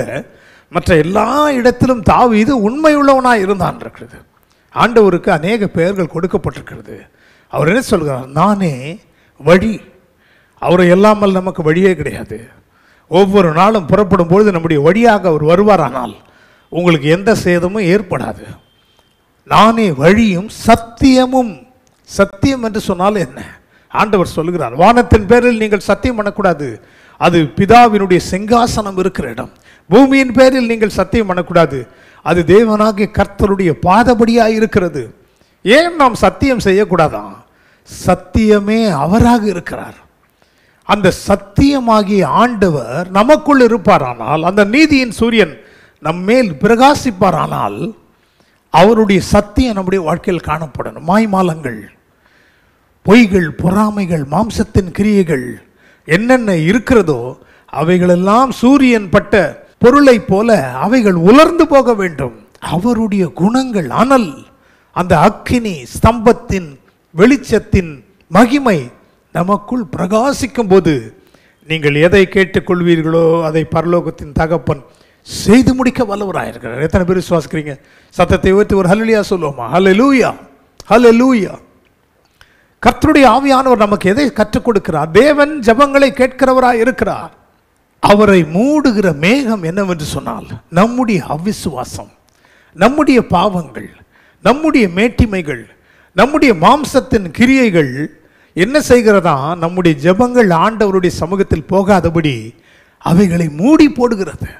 மற்ற எல்லா இடத்திலும் தாவீது உண்மையுள்ளவனாக இருந்தான் இருக்கிறது. ஆண்டவருக்கு அநேக பெயர்கள் கொடுக்கப்பட்டிருக்கிறது. அவர் என்ன சொல்கிறார்? நானே வழி, அவரை இல்லாமல் நமக்கு வழியே கிடையாது. ஒவ்வொரு நாளும் புறப்படும் பொழுது நம்முடைய வழியாக அவர் வருவாரானால் உங்களுக்கு எந்த சேதமும் ஏற்படாது. நானே வழியும் சத்தியமும். சத்தியம் என்று சொன்னால் என்ன? ஆண்டவர் சொல்லுகிறார், வானத்தின் பேரில் நீங்கள் சத்தியம் பண்ணக்கூடாது, அது பிதாவினுடைய சிங்காசனம் இருக்கிற இடம். பூமியின் பேரில் நீங்கள் சத்தியம் பண்ணக்கூடாது, அது தேவனாகிய கர்த்தருடைய பாதபடியாக இருக்கிறது. ஏன் நாம் சத்தியம் செய்யக்கூடாதான்? சத்தியமே அவராக இருக்கிறார். அந்த சத்தியமாகிய ஆண்டவர் நமக்குள் இருப்பாரானால், அந்த நீதியின் சூரியன் நம்மேல் பிரகாசிப்பாரானால், அவருடைய சத்தியம் நம்முடைய வாழ்க்கையில் காணப்படணும். மாய்மாலங்கள், பொய்கள், பொறாமைகள், மாம்சத்தின் கிரியைகள் என்னென்ன இருக்கிறதோ அவைகளெல்லாம் சூரியன் பட்ட பொருளை போல அவைகள் உலர்ந்து போக வேண்டும். அவருடைய குணங்கள், அனல், அந்த அக்கினி ஸ்தம்பத்தின் வெளிச்சத்தின் மகிமை நமக்குள் பிரகாசிக்கும் போது நீங்கள் எதை கேட்டுக்கொள்வீர்களோ அதை பரலோகத்தின் தகப்பன் செய்து முடிக்க வல்லவராயிருக்கிறார். எத்தனை பேர் விசுவாசிக்கிறீங்க? சத்தத்தை உயர்த்தி ஒரு ஹல்லேலூயா சொல்லுவோமா? ஹல்லேலூயா, ஹல்லேலூயா. கர்த்தருடைய ஆவியானவர் நமக்கு எதை கற்றுக் கொடுக்கிறார்? தேவன் ஜெபங்களை கேட்கிறவராய் இருக்கிறார். அவரை மூடுகிற மேகம் என்னவென்று சொன்னால் நம்முடைய அவிசுவாசம், நம்முடைய பாவங்கள், நம்முடைய மேட்டிமைகள், நம்முடைய மாம்சத்தின் கிரியைகள் என்ன செய்கிறதா? நம்முடைய ஜெபங்கள் ஆண்டவருடைய சமூகத்தில் போகாதபடி அவைகளை மூடி போடுகிறது.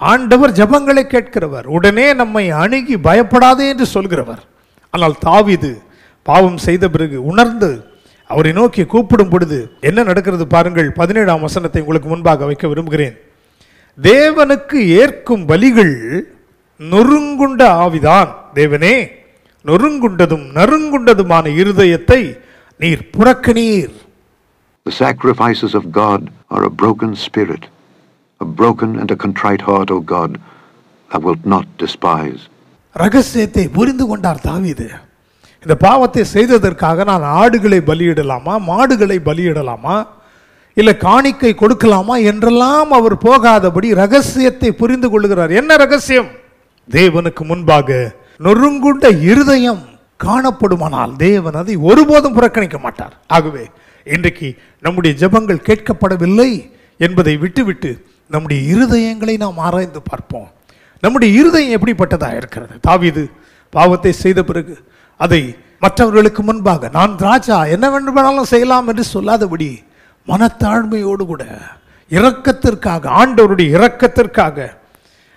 ஆண்டவர் ஜெபங்களை கேட்கிறவர், உடனே நம்மை அணுகி பயப்படாதே என்று சொல்கிறவர். ஆனால் தாவீது பாவம் செய்த பிறகு உணர்ந்து அவரை நோக்கி கூப்பிடும் பொழுது என்ன நடக்கிறது பாருங்கள். 17ஆம் வசனத்தை உங்களுக்கு முன்பாக வைக்க விரும்புகிறேன். தேவனுக்கு ஏற்கும் பலிகள் நொறுங்குண்ட ஆவிதான். தேவனே, நொறுங்குண்டதும் நறுங்குண்டதுமான இருதயத்தை நீர் புறக்கணீர். The sacrifices of God are a broken spirit, a broken and a contrite heart, O God, thou wilt not despise. ரகசியத்தை புரிந்து கொண்டார் தாவீது. இந்த பாவத்தை செய்ததற்காக நான் ஆடுகளை பலியிடலாமா, மாடுகளை பலியிடலாமா, இல்லை காணிக்கை கொடுக்கலாமா என்றெல்லாம் அவர் போகாதபடி ரகசியத்தை புரிந்து கொள்கிறார். என்ன ரகசியம்? தேவனுக்கு முன்பாக நொறுங்குண்ட இருதயம் காணப்படுமானால் தேவன் அதை ஒருபோதும் புறக்கணிக்க மாட்டார். ஆகவே இன்றைக்கு நம்முடைய ஜெபங்கள் கேட்கப்படவில்லை என்பதை விட்டுவிட்டு நம்முடைய இருதயங்களை நாம் ஆராய்ந்து பார்ப்போம். நம்முடைய இருதயம் எப்படிப்பட்டதா இருக்கிறது? தாவீது பாவத்தை செய்த பிறகு அதை மற்றவர்களுக்கு முன்பாக நான் ராஜா என்ன வேண்டுமானாலும் செய்யலாம் என்று சொல்லாதபடி மனத்தாழ்மையோடு கூட இரக்கத்திற்காக, ஆண்டவருடைய இரக்கத்திற்காக,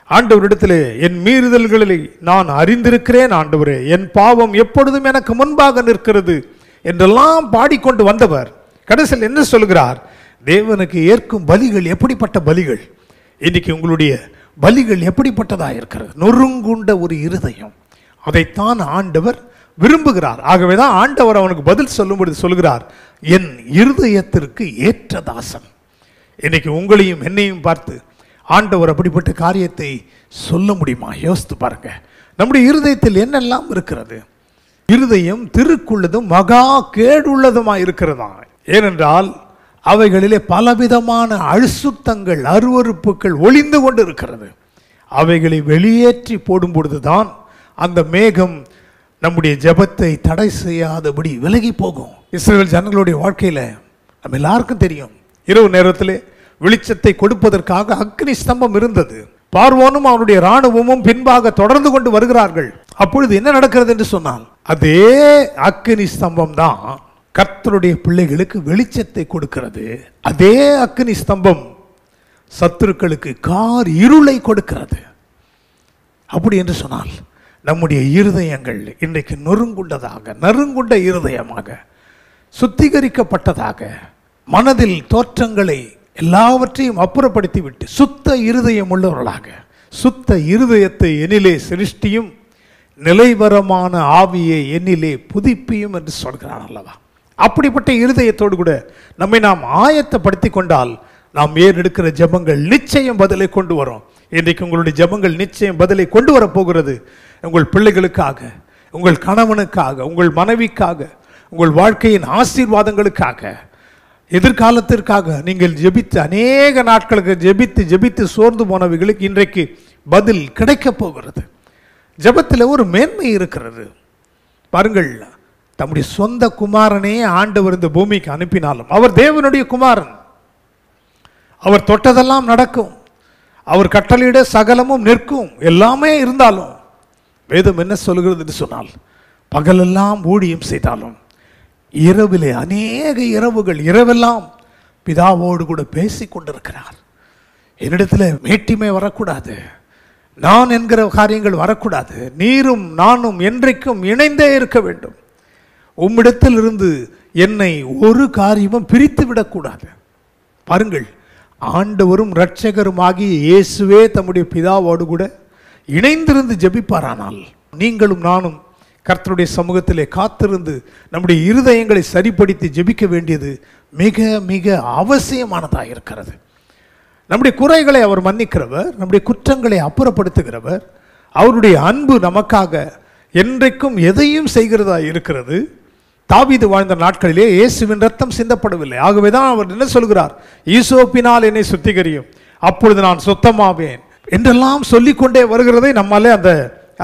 ஆண்டவரிடத்திலே என் மீறுதல்களை நான் அறிந்திருக்கிறேன் ஆண்டவரே, என் பாவம் எப்பொழுதும் எனக்கு முன்பாக நிற்கிறது என்றெல்லாம் பாடிக்கொண்டு வந்தவர் கடைசியில் என்ன சொல்கிறார்? தேவனுக்கு ஏற்கும் பலிகள் எப்படிப்பட்ட பலிகள்? இன்னைக்கு உங்களுடைய பலிகள் எப்படிப்பட்டதாக இருக்கிறது? நொறுங்குண்ட ஒரு இருதயம், அதைத்தான் ஆண்டவர் விரும்புகிறார். ஆகவேதான் ஆண்டவர் அவனுக்கு பதில் சொல்லும்பொழுது சொல்கிறார், என் இருதயத்திற்கு ஏற்ற தாசன். இன்னைக்கு உங்களையும் என்னையும் பார்த்து ஆண்டவர் அப்படிப்பட்ட காரியத்தை சொல்ல முடியுமா? யோசித்து பாருங்க. நம்முடைய இருதயத்தில் என்னெல்லாம் இருக்கிறது? இருதயம் திருக்குள்ளதும் மகா கேடுள்ளதுமா இருக்கிறதா? ஏனென்றால் அவைகளிலே பலவிதமான அழுசுத்தங்கள், அருவருப்புகள் ஒளிந்து கொண்டு இருக்கிறது. அவைகளை வெளியேற்றி போடும் பொழுதுதான் அந்த மேகம் நம்முடைய ஜெபத்தை தடை செய்யாதபடி விலகி போகும். இஸ்ரவேல் ஜனங்களுடைய வாழ்க்கையில் நம்ம எல்லாருக்கும் தெரியும், இரவு நேரத்திலே வெளிச்சத்தை கொடுப்பதற்காக அக்னி ஸ்தம்பம் இருந்தது. பார்வோனும் அவனுடைய இராணுவமும் பின்பாக தொடர்ந்து கொண்டு வருகிறார்கள். அப்பொழுது என்ன நடக்கிறது என்று சொன்னால், அதே அக்னி ஸ்தம்பம் தான் கர்த்தருடைய பிள்ளைகளுக்கு வெளிச்சத்தை கொடுக்கிறது. அதே அக்னி ஸ்தம்பம் சத்துருக்களுக்கு கார் இருளை கொடுக்கிறது. அப்படி என்று சொன்னால் நம்முடைய இருதயங்கள் இன்றைக்கு நொறுங்குண்டதாக, நறுங்குண்ட இருதயமாக, சுத்திகரிக்கப்பட்டதாக, மனதில் தோற்றங்களை எல்லாவற்றையும் அப்புறப்படுத்திவிட்டு சுத்த இருதயம் உள்ளவர்களாக, சுத்த இருதயத்தை என்னிலே சிருஷ்டியும் நிலைவரமான ஆவியை என்னிலே புதுப்பியும் என்று சொல்கிறார் அல்லவா? அப்படிப்பட்ட இருதயத்தோடு கூட நம்மை நாம் ஆயத்தப்படுத்தி கொண்டால் நாம் ஏறெடுக்கிற ஜெபங்கள் நிச்சயம் பதிலை கொண்டு வரும். இன்றைக்கு உங்களுடைய ஜெபங்கள் நிச்சயம் பதிலை கொண்டு வரப்போகிறது. உங்கள் பிள்ளைகளுக்காக, உங்கள் கணவனுக்காக, உங்கள் மனைவிக்காக, உங்கள் வாழ்க்கையின் ஆசீர்வாதங்களுக்காக, எதிர்காலத்திற்காக நீங்கள் ஜெபித்து அநேக நாட்களுக்கு ஜெபித்து சோர்ந்து போனவைகளுக்கு இன்றைக்கு பதில் கிடைக்கப் போகிறது. ஜெபத்தில் ஒரு மேன்மை இருக்கிறது பாருங்கள். தம்முடைய சொந்த குமாரனே ஆண்டவர் இந்த பூமிக்கு அனுப்பினாலும் அவர் தேவனுடைய குமாரன். அவர் தொட்டதெல்லாம் நடக்கும், அவர் கட்டளையிட சகலமும் நிற்கும். எல்லாமே இருந்தாலும் வேதம் என்ன சொல்கிறது என்று சொன்னால், பகலெல்லாம் ஊழியம் செய்தாலும் இரவிலே அநேக இரவுகள் இரவெல்லாம் பிதாவோடு கூட பேசி கொண்டிருக்கிறார். என்னிடத்தில் மேட்டிமை வரக்கூடாது, நான் என்கிற காரியங்கள் வரக்கூடாது, நீரும் நானும் என்றைக்கும் இணைந்தே இருக்க வேண்டும். உம்மிடத்தில் இருந்து என்னை ஒரு காரியமும் பிரித்து விடக்கூடாது. பாருங்கள், ஆண்டவரும் இரட்சகருமாகிய இயேசுவே தம்முடைய பிதாவோடு கூட இணைந்திருந்து ஜெபிப்பாரானால், நீங்களும் நானும் கர்த்தருடைய சமூகத்திலே காத்திருந்து நம்முடைய இருதயங்களை சரிப்படுத்தி ஜெபிக்க வேண்டியது மிக மிக அவசியமானதாக இருக்கிறது. நம்முடைய குறைகளை அவர் மன்னிக்கிறவர், நம்முடைய குற்றங்களை அப்புறப்படுத்துகிறவர். அவருடைய அன்பு நமக்காக என்றைக்கும் எதையும் செய்கிறதா இருக்கிறது. தாவீது வாழ்ந்த நாட்களிலே இயேசுவின் ரத்தம் சிந்தப்படவில்லை. ஆகவேதான் அவர் என்ன சொல்கிறார், ஈசோப்பினால் என்னை சுத்திகரியும், அப்பொழுது நான் சுத்தமாவேன் என்றெல்லாம் சொல்லிக்கொண்டே வருகிறதை நம்மாலே அந்த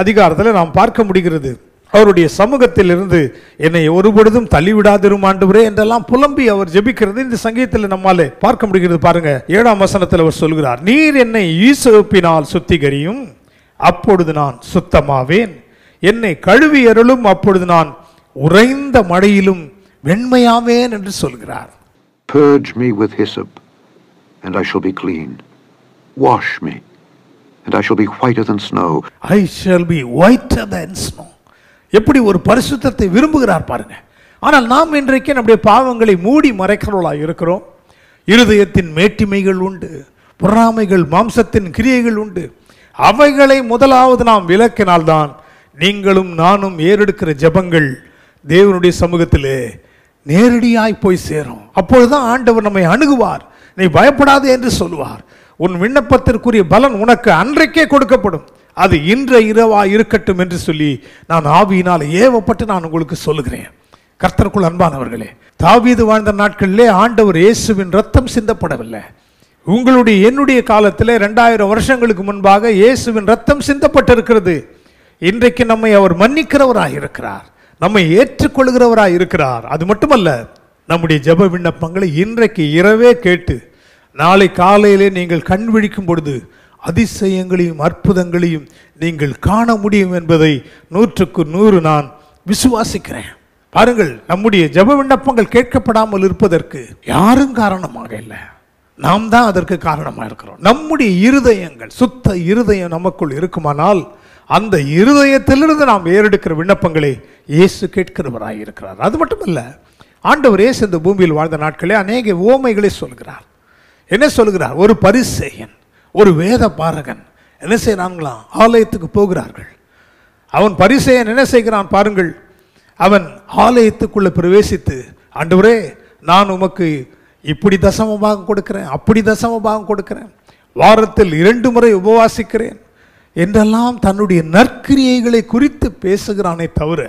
அதிகாரத்தில் நாம் பார்க்க முடிகிறது. அவருடைய சமூகத்தில் இருந்து என்னை ஒருபொழுதும் தள்ளிவிடாதிரும் ஆண்டவரே என்றெல்லாம் புலம்பி அவர் ஜெபிக்கிறது இந்த சங்கீதத்தில் நம்மாலே பார்க்க முடிகிறது. பாருங்க, 7ஆம் வசனத்தில் அவர் சொல்கிறார், நீர் என்னை ஈசோப்பினால் சுத்திகரியும், அப்பொழுது நான் சுத்தமாவேன், என்னை கழுவி அருளும், அப்பொழுது நான் உறைந்த மழையிலும் வெண்மையாவேன் என்று சொல்கிறார். Purge me with hyssop, and I shall be clean. Wash me, and I shall be whiter than snow. I shall be whiter than snow. எப்படி ஒரு பரிசுத்தத்தை விரும்புகிறார் பாருங்க. ஆனால் நாம் இன்றைக்கு நம்முடைய பாவங்களை மூடி மறைக்கிறவர்களாக இருக்கிறோம். இருதயத்தின் மேட்டிமைகள் உண்டு, பொறாமைகள், மாம்சத்தின் கிரியைகள் உண்டு. அவைகளை முதலாவது நாம் விலக்கினால்தான் நீங்களும் நானும் ஏறெடுக்கிற ஜெபங்கள் தேவனுடைய சமூகத்திலே நேரடியாய் போய் சேரும். அப்பொழுதுதான் ஆண்டவர் நம்மை அணுகுவார், நீ பயப்படாதே என்று சொல்லுவார். உன் விண்ணப்பத்திற்குரிய பலன் உனக்கு அன்றைக்கே கொடுக்கப்படும், அது இன்றைய இரவா இருக்கட்டும் என்று சொல்லி நான் ஆவியினால் ஏவப்பட்டு நான் உங்களுக்கு சொல்லுகிறேன். கர்த்தருக்குள் அன்பானவர்களே, தாவீது வாழ்ந்த நாட்களிலே ஆண்டவர் இயேசுவின் ரத்தம் சிந்தப்படவில்லை. உங்களுடைய என்னுடைய காலத்திலே 2000 வருஷங்களுக்கு முன்பாக இயேசுவின் ரத்தம் சிந்தப்பட்டிருக்கிறது. இன்றைக்கு நம்மை அவர் மன்னிக்கிறவராக இருக்கிறார், நம்மை ஏற்றுக்கொள்கிறவராக இருக்கிறார். அது மட்டுமல்ல, நம்முடைய ஜெப விண்ணப்பங்களை இன்றைக்கு இரவே கேட்டு நாளை காலையிலே நீங்கள் கண் விழிக்கும் பொழுது அதிசயங்களையும் அற்புதங்களையும் நீங்கள் காண முடியும் என்பதை 100க்கு 100 நான் விசுவாசிக்கிறேன். பாருங்கள், நம்முடைய ஜெப விண்ணப்பங்கள் கேட்கப்படாமல் இருப்பதற்கு யாரும் காரணமாக இல்லை, நாம் தான் அதற்கு காரணமாக இருக்கிறோம். நம்முடைய இருதயங்கள், சுத்த இருதயம் நமக்குள் இருக்குமானால் அந்த இருதயத்திலிருந்து நாம் ஏறெடுக்கிற விண்ணப்பங்களை இயேசு கேட்கிறவராக இருக்கிறார். அது மட்டுமல்ல, ஆண்டவர் இயேசு இந்த பூமியில் வாழ்ந்த நாட்களே அநேக உவமைகளை சொல்கிறார். என்ன சொல்கிறார்? ஒரு பரிசேயன், ஒரு வேத பாரகன் என்ன செய்யறாங்களாம், ஆலயத்துக்கு போகிறார்கள். அவன் பரிசேயன் என்ன செய்கிறான் பாருங்கள், அவன் ஆலயத்துக்குள்ள பிரவேசித்து, ஆண்டவரே நான் உமக்கு இப்படி தசமபாகம் கொடுக்கிறேன், அப்படி தசமபாகம் கொடுக்கிறேன், வாரத்தில் 2 முறை உபவாசிக்கிறேன் என்றெல்லாம் தன்னுடைய நற்கிரியைகளை குறித்து பேசுகிறானே தவிர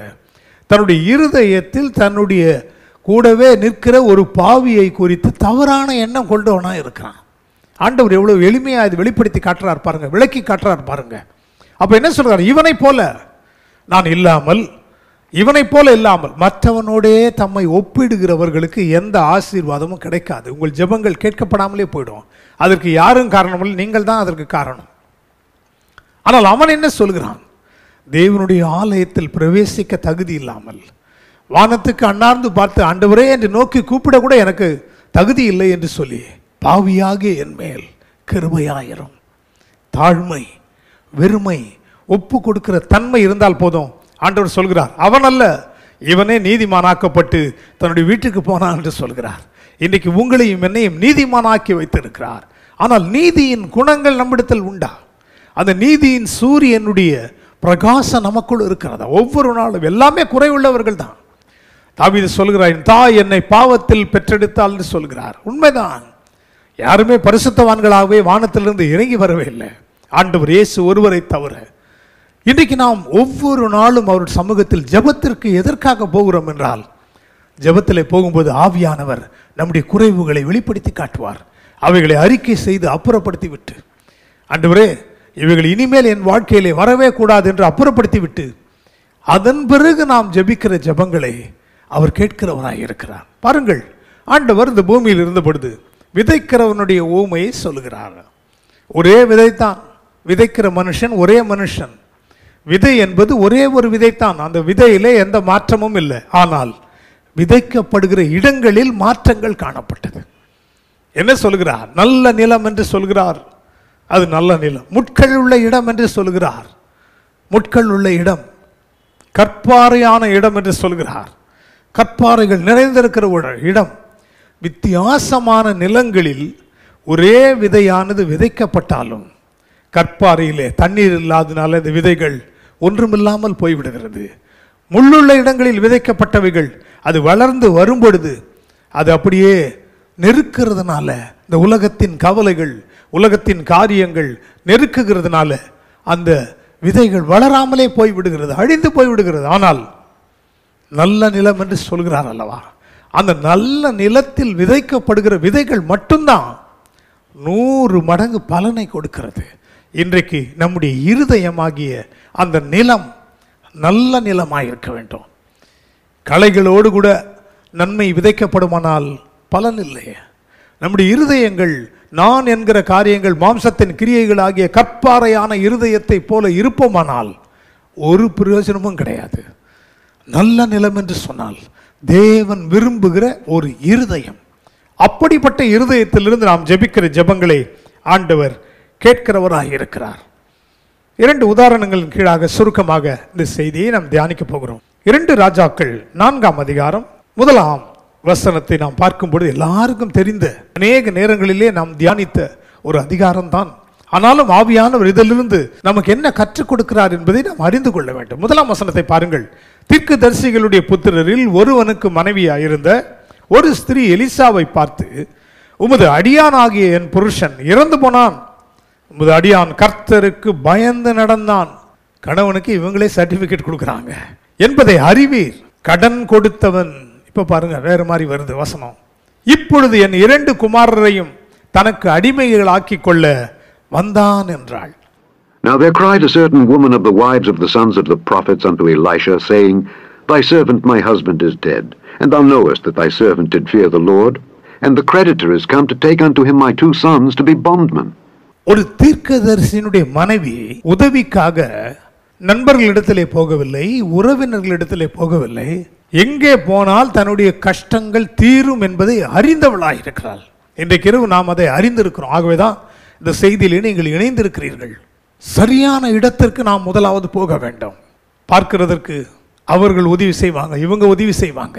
தன்னுடைய இருதயத்தில் தன்னுடைய கூடவே நிற்கிற ஒரு பாவியை குறித்து தவறான எண்ணம் கொண்டவனா இருக்கிறான். ஆண்டவர் எவ்வளவு எளிமையா இது வெளிப்படுத்தி காட்டுறார் பாருங்க, விளக்கி காட்டுறார் பாருங்க. அப்ப என்ன சொல்றார், இவனை போல நான் இல்லாமல், இவனை போல இல்லாமல் மற்றவனோடே தம்மை ஒப்பிடுகிறவர்களுக்கு எந்த ஆசீர்வாதமும் கிடைக்காது. உங்கள் ஜெபங்கள் கேட்கப்படாமலே போயிடும். அதற்கு யாரும் காரணம் இல்லை, நீங்கள் தான் அதற்கு காரணம். ஆனால் அவன் என்ன சொல்கிறான், தேவனுடைய ஆலயத்தில் பிரவேசிக்க தகுதி இல்லாமல் வானத்துக்கு அண்ணார்ந்து பார்த்து ஆண்டவரே என்று நோக்கி கூப்பிட கூட எனக்கு தகுதி இல்லை என்று சொல்லி பாவியாகிய என் மேல் கிருபையாயிரும். தாழ்மை, வெறுமை, ஒப்பு கொடுக்கிற தன்மை இருந்தால் போதும். ஆண்டவர் சொல்கிறார், அவன் அல்ல, இவனே நீதிமானாக்கப்பட்டு தன்னுடைய வீட்டுக்கு போனான் என்று சொல்கிறார். இன்றைக்கு உங்களையும் என்னையும் நீதிமானாக்கி வைத்திருக்கிறார். ஆனால் நீதியின் குணங்கள் நம்மிடத்தில் உண்டா? அந்த நீதியின் சூரியனுடைய பிரகாசம் நமக்குள் இருக்கிறதா? ஒவ்வொரு நாளும் எல்லாமே குறைவுள்ளவர்கள் தான். தாவீது சொல்கிறார், என் தாய் என்னை பாவத்தில் பெற்றெடுத்தாள் என்று சொல்கிறார். உண்மைதான், யாருமே பரிசுத்தவான்களாகவே வானத்திலிருந்து இறங்கி வரவே இல்லை, ஆண்டவர் இயேசு ஒருவரை தவிர. இன்றைக்கு நாம் ஒவ்வொரு நாளும் அவர் சமூகத்தில் ஜெபத்திற்கு எதற்காக போகிறோம் என்றால், ஜெபத்திலே போகும்போது ஆவியானவர் நம்முடைய குறைவுகளை வெளிப்படுத்தி காட்டுவார். அவைகளை அறிக்கை செய்து அப்புறப்படுத்தி விட்டு, ஆண்டவரே இவைகள் இனிமேல் என் வாழ்க்கையிலே வரவே கூடாது என்று அப்புறப்படுத்தி விட்டு அதன் பிறகு நாம் ஜெபிக்கிற ஜெபங்களை அவர் கேட்கிறவராய் இருக்கிறார். பாருங்கள், ஆண்டவர் இந்த பூமியில் இருந்த பொழுது விதைக்கிறவனுடைய ஊமையை சொல்லுகிறார். ஒரே விதைத்தான், விதைக்கிற மனுஷன் ஒரே மனுஷன். விதை என்பது ஒரே ஒரு விதைத்தான், அந்த விதையிலே எந்த மாற்றமும் இல்லை. ஆனால் விதைக்கப்படுகிற இடங்களில் மாற்றங்கள் காணப்பட்டது. என்ன சொல்கிறார்? நல்ல நிலம் என்று சொல்கிறார், அது நல்ல நிலம். முட்கள் உள்ள இடம் என்று சொல்கிறார், முட்கள் உள்ள இடம். கற்பாறையான இடம் என்று சொல்கிறார், கற்பாறைகள் நிறைந்திருக்கிற ஒரு இடம். வித்தியாசமான நிலங்களில் ஒரே விதையானது விதைக்கப்பட்டாலும் கற்பாறையிலே தண்ணீர் இல்லாதனால இந்த விதைகள் ஒன்றுமில்லாமல் போய்விடுகிறது. முள்ளுள்ள இடங்களில் விதைக்கப்பட்டவைகள் அது வளர்ந்து வரும்பொழுது அது அப்படியே நெருக்கிறதுனால, இந்த உலகத்தின் கவலைகள், உலகத்தின் காரியங்கள் நெருக்குகிறதுனால அந்த விதைகள் வளராமலே போய்விடுகிறது, அழிந்து போய்விடுகிறது. ஆனால் நல்ல நிலம் என்று சொல்கிறார் அல்லவா, அந்த நல்ல நிலத்தில் விதைக்கப்படுகிற விதைகள் மட்டும்தான் 100 மடங்கு பலனை கொடுக்கிறது. இன்றைக்கு நம்முடைய இருதயமாகிய அந்த நிலம் நல்ல நிலமாயிருக்க வேண்டும். களைகளோடு கூட நன்மை விதைக்கப்படுமானால் பலன் இல்லை. நம்முடைய இருதயங்கள் நான் என்கிற காரியங்கள் மாம்சத்தின் கிரியைகள் ஆகிய கற்பாறையான இருதயத்தை போல இருப்போமானால் ஒரு பிரயோஜனமும் கிடையாது. நல்ல நிலம் என்று சொன்னால் தேவன் விரும்புகிற ஒரு இருதயம். அப்படிப்பட்ட இருதயத்திலிருந்து நாம் ஜெபிக்கிற ஜெபங்களை ஆண்டவர் கேட்கிறவராக இருக்கிறார். 2 உதாரணங்களின் கீழாக சுருக்கமாக இந்த செய்தியை நாம் தியானிக்க போகிறோம். 2 ராஜாக்கள் 4ஆம் அதிகாரம் 1ஆம் வசனத்தை நாம் பார்க்கும்போது எல்லாருக்கும் தெரிந்த, அநேக நேரங்களிலே நாம் தியானித்த ஒரு அதிகாரம் தான். ஆனாலும் ஆவியானவர் இதிலிருந்து நமக்கு என்ன கற்றுக் கொடுக்கிறார் என்பதை நாம் அறிந்து கொள்ள வேண்டும். 1ஆம் வசனத்தை பாருங்கள். தீர்க்கதரிசிகளுடைய புத்திரரில் ஒருவனுக்கு மனைவியாயிருந்த ஒரு ஸ்திரீ எலிசாவை பார்த்து, உமது அடியானாகிய என் புருஷன் இறந்து போனான், உமது அடியான் கர்த்தருக்கு பயந்து நடந்தான். கணவனுக்கு இவங்களே சர்டிபிகேட் கொடுக்குறாங்க என்பதை அறிவீர். கடன் கொடுத்தவன், இப்ப பாருங்க வேற மாதிரி வருது வசனம், இப்பொழுது என் 2 குமாரரையும் தனக்கு அடிமைகளாக்கி கொள்ள வந்தான் என்றாள். Now there cried a certain woman of the wives of the sons of the prophets unto Elisha, saying, Thy servant my husband is dead, and thou knowest that thy servant did fear the Lord, and the creditor is come to take unto him my 2 sons to be bondmen. ஒரு தீர்க்கதரிசியினுடைய மனைவி உதவிக்காக நண்பர்களிடத்திலே போகவில்லை, உறவினர்களிடத்திலே போகவில்லை. எங்கே போனால் தன்னுடைய கஷ்டங்கள் தீரும் என்பதை அறிந்தவளாயிருக்கிறாள். இன்றைக்கு இரவு நாம் அதை அறிந்திருக்கிறோம். ஆகவேதான் இந்த செய்தியிலே நீங்கள் இணைந்திருக்கிறீர்கள். சரியான இடத்திற்கு நாம் முதலாவது போக வேண்டும். பார்க்கிறதற்கு அவர்கள் உதவி செய்வாங்க, இவங்க உதவி செய்வாங்க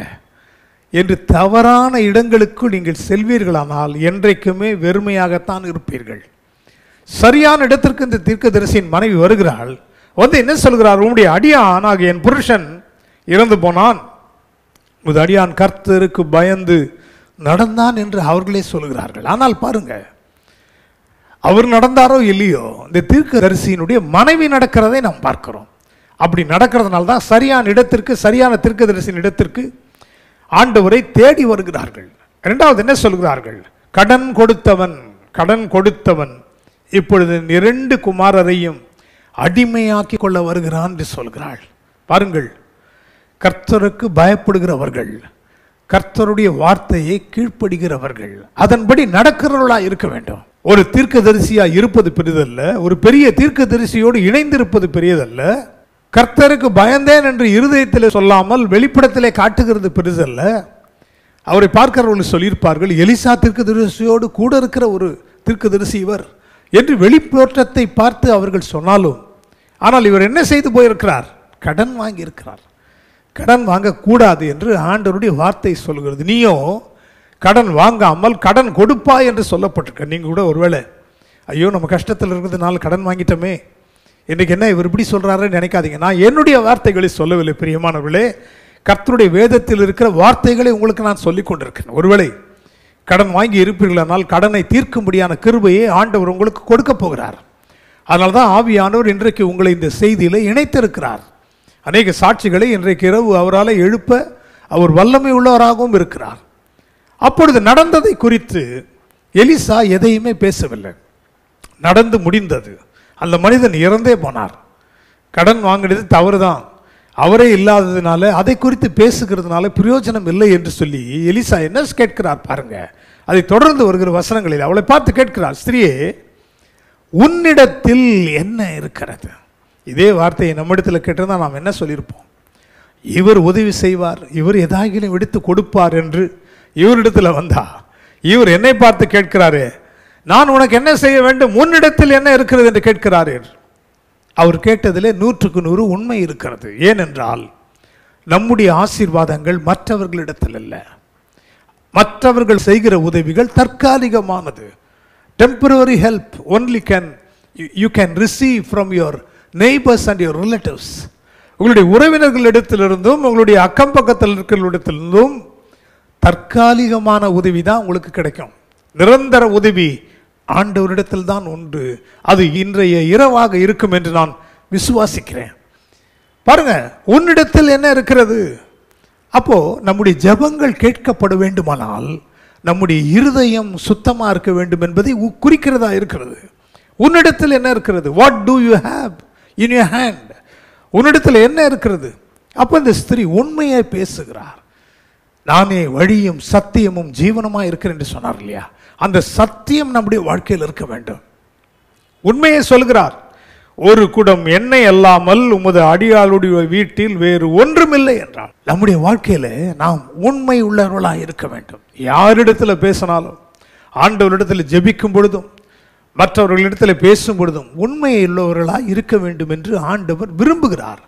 என்று தவறான இடங்களுக்கு நீங்கள் செல்வீர்களானால் என்றைக்குமே வெறுமையாகத்தான் இருப்பீர்கள். சரியான இடத்திற்கு இந்த தீர்க்கதரிசியின் மனைவி வருகிறாள். வந்து என்ன சொல்கிறார்? உம்முடைய அடியான் ஆகிய என் புருஷன் இறந்து போனான், உமது அடியான் கர்த்தருக்கு பயந்து நடந்தான் என்று அவர்களே சொல்கிறார்கள். ஆனால் பாருங்க, அவர் நடந்தாரோ இல்லையோ, இந்த தீர்க்கதரிசியினுடைய மனைவி நடக்கிறதை நாம் பார்க்கிறோம். அப்படி நடக்கிறதுனால தான் சரியான இடத்திற்கு, சரியான தீர்க்கதரிசியின் இடத்திற்கு ஆண்டவரை தேடி வருகிறார்கள். 2வது என்ன சொல்கிறார்கள்? கடன் கொடுத்தவன், கடன் கொடுத்தவன் இப்பொழுது 2 குமாரரையும் அடிமையாக்கி கொள்ள வருகிறான் என்று சொல்கிறாள். பாருங்கள், கர்த்தருக்கு பயப்படுகிறவர்கள், கர்த்தருடைய வார்த்தையை கீழ்ப்படுகிறவர்கள், அதன்படி நடக்கிறவர்களாக இருக்க வேண்டும். ஒரு தீர்க்கதரிசியா இருப்பது பெரிதல்ல, ஒரு பெரிய தீர்க்கதரிசியோடு இணைந்திருப்பது பெரியதல்ல. கர்த்தருக்கு பயந்தேன் என்று இருதயத்திலே சொல்லாமல் வெளிப்படத்திலே காட்டுகிறது பெரிதல்ல. அவரை பார்க்கிறவர்கள் சொல்லியிருப்பார்கள், எலிசா தீர்க்கதரிசியோடு கூட இருக்கிற ஒரு தீர்க்கதரிசி இவர் என்று வெளிப்போற்றத்தை பார்த்து அவர்கள் சொன்னாலும், ஆனால் இவர் என்ன செய்து போயிருக்கிறார்? கடன் வாங்கி இருக்கிறார். கடன் வாங்கக்கூடாது என்று ஆண்டவருடைய வார்த்தை சொல்கிறது. நீயோ கடன் வாங்காமல் கடன் கொடுப்பாய் என்று சொல்லப்பட்டிருக்க. நீங்கள் கூட ஒருவேளை ஐயோ நம்ம கஷ்டத்தில் இருக்கிறதுனால கடன் வாங்கிட்டோமே, இன்றைக்கு என்ன இவர் இப்படி சொல்கிறாருன்னு நினைக்காதீங்க. நான் என்னுடைய வார்த்தைகளை சொல்லவில்லை பிரியமானவர்களே, கர்த்தருடைய வேதத்தில் இருக்கிற வார்த்தைகளை உங்களுக்கு நான் சொல்லிக் கொண்டிருக்கிறேன். ஒருவேளை கடன் வாங்கி இருப்பீர்களானால் கடனை தீர்க்கும்படியான கிருபையை ஆண்டவர் உங்களுக்கு கொடுக்க போகிறார். அதனால தான் ஆவியானவர் இன்றைக்கு உங்களை இந்த செய்தியில் இணைத்திருக்கிறார். அநேக சாட்சிகளை இன்றைக்கு இரவு அவரால் எழுப்ப அவர் வல்லமை உள்ளவராகவும் இருக்கிறார். அப்பொழுது நடந்ததை குறித்து எலிசா எதையுமே பேசவில்லை. நடந்து முடிந்தது, அந்த மனிதன் இறந்தே போனார். கடன் வாங்கினது தவறுதான், அவரே இல்லாததுனால அதை குறித்து பேசுகிறதுனால பிரயோஜனம் இல்லை என்று சொல்லி எலிசா என்ன கேட்கிறார் பாருங்க. அதை தொடர்ந்து வருகிற வசனங்களில் அவளை பார்த்து கேட்கிறார், ஸ்திரியே உன்னிடத்தில் என்ன இருக்கிறது? இதே வார்த்தையை நம்மிடத்தில் கேட்டிருந்தால் நாம் என்ன சொல்லியிருப்போம்? இவர் உதவி செய்வார், இவர் எதாகிலும் எடுத்து கொடுப்பார் என்று இவரிடத்தில் வந்தா, இவர் என்னை பார்த்து கேட்கிறாரே, நான் உனக்கு என்ன செய்ய வேண்டும், உன்னிடத்தில் என்ன இருக்கிறது என்று கேட்கிறாரே. அவர் கேட்டதிலே 100% உண்மை இருக்கிறது. ஏனென்றால் நம்முடைய ஆசீர்வாதங்கள் மற்றவர்களிடத்தில் அல்ல. மற்றவர்கள் செய்கிற உதவிகள் தற்காலிகமானது. Temporary help only you can receive from your neighbors and your relatives. உங்களுடைய உறவினர்களிடத்திலிருந்தும் உங்களுடைய அக்கம் பக்கத்தில் இருக்கிறவர்களிடத்திலிருந்தும் தற்காலிகமான உதவி தான் உங்களுக்கு கிடைக்கும். நிரந்தர உதவி ஆண்டவரிடத்தில் தான் உண்டு. அது இன்றைய இரவாக இருக்கும் என்று நான் விசுவாசிக்கிறேன். பாருங்க, உன்னிடத்தில் என்ன இருக்கிறது? அப்போ நம்முடைய ஜெபங்கள் கேட்கப்பட வேண்டுமானால் நம்முடைய இருதயம் சுத்தமா இருக்க வேண்டும் என்பதை குறிக்கிறதா இருக்கிறது. உன்னிடத்தில் என்ன இருக்கிறது? What to you have in your hand? உன்னிடத்தில் என்ன இருக்கிறது? அப்போ இந்த ஸ்திரீ உண்மையை பேசுகிறார். நானே வழியும் சத்தியமும் ஜீவனமா இருக்கிறேன் என்று சொன்னார் இல்லையா? அந்த சத்தியம் நம்முடைய வாழ்க்கையில் இருக்க வேண்டும். உண்மையை சொல்கிறார். ஒரு குடம் எண்ணெய் அல்லாமல் உமது அடியாளுடைய வீட்டில் வேறு ஒன்றுமில்லை என்றால் நம்முடைய வாழ்க்கையில நாம் உண்மை உள்ளவர்களாக இருக்க வேண்டும். யாரிடத்தில் பேசினாலும், ஆண்டவரிடத்தில் ஜெபிக்கும் பொழுதும், மற்றவர்களிடத்தில் பேசும் பொழுதும் உண்மை உள்ளவர்களாக இருக்க வேண்டும் என்று ஆண்டவர் விரும்புகிறார்.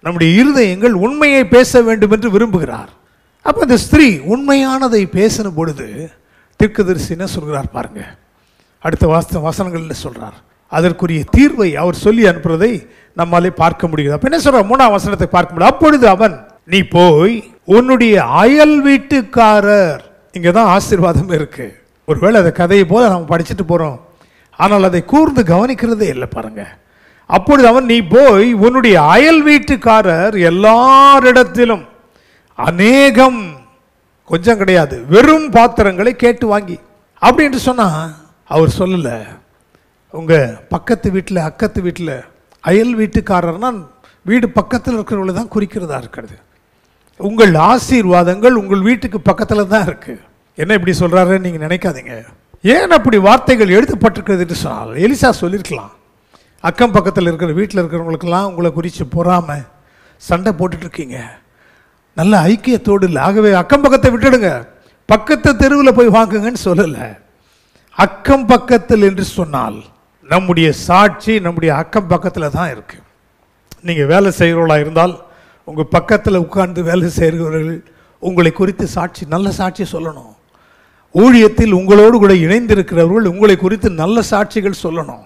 நம்முடைய இருதயங்கள் உண்மையை பேச வேண்டும் என்று விரும்புகிறார். அப்ப இந்த ஸ்திரீ உண்மையானதை பேசின பொழுது தீர்க்கதரிசி என்ன சொல்கிறார் பாருங்க. அடுத்த வசனங்களில் சொல்றார். அதற்குரிய தீர்வை அவர் சொல்லி அனுப்புறதை நம்மாலே பார்க்க முடியுது. அப்ப என்ன சொல்ற? 3ஆம் வசனத்தை பார்க்க முடியும். அப்பொழுது அவன், நீ போய் உன்னுடைய அயல் வீட்டுக்காரர், இங்கதான் ஆசீர்வாதம் இருக்கு. ஒருவேளை அந்த கதையை போல நம்ம படிச்சுட்டு போறோம், ஆனால் அதை கூர்ந்து கவனிக்கிறதே இல்லை பாருங்க. அப்பொழுது அவன், நீ போய் உன்னுடைய அயல் வீட்டுக்காரர் எல்லாரிடத்திலும் அநேகம், கொஞ்சம் கிடையாது, வெறும் பாத்திரங்களை கேட்டு வாங்கி, அப்படின்னு சொன்னா அவர் சொல்லல. உங்க பக்கத்து வீட்டில், அக்கத்து வீட்டில், அயல் வீட்டுக்காரர்னா வீடு பக்கத்தில் இருக்கிறவங்களை தான் குறிக்கிறதா இருக்கிறது. உங்கள் ஆசீர்வாதங்கள் உங்கள் வீட்டுக்கு பக்கத்தில் தான் இருக்கு. என்ன இப்படி சொல்றாருன்னு நீங்க நினைக்காதீங்க. ஏன் அப்படி வார்த்தைகள் எழுதப்பட்டிருக்கிறது என்று சொன்னால், எலிசா சொல்லியிருக்கலாம், அக்கம் பக்கத்தில் இருக்கிற வீட்டில் இருக்கிறவங்களுக்கெல்லாம் உங்களை குறித்து பொறாம சண்டை போட்டுட்டு இருக்கீங்க, நல்ல ஐக்கியத்தோடு இல்லை, ஆகவே அக்கம் பக்கத்தை விட்டுடுங்க, பக்கத்து தெருவில் போய் வாங்குங்கன்னு சொல்லலை. அக்கம் பக்கத்தில் என்று சொன்னால் நம்முடைய சாட்சி நம்முடைய அக்கம் பக்கத்தில் தான் இருக்கு. நீங்கள் வேலை செய்கிறவர்களா இருந்தால் உங்கள் பக்கத்தில் உட்கார்ந்து வேலை செய்கிறவர்கள் உங்களை குறித்து சாட்சி, நல்ல சாட்சி சொல்லணும். ஊழியத்தில் உங்களோடு கூட இணைந்திருக்கிறவர்கள் உங்களை குறித்து நல்ல சாட்சிகள் சொல்லணும்.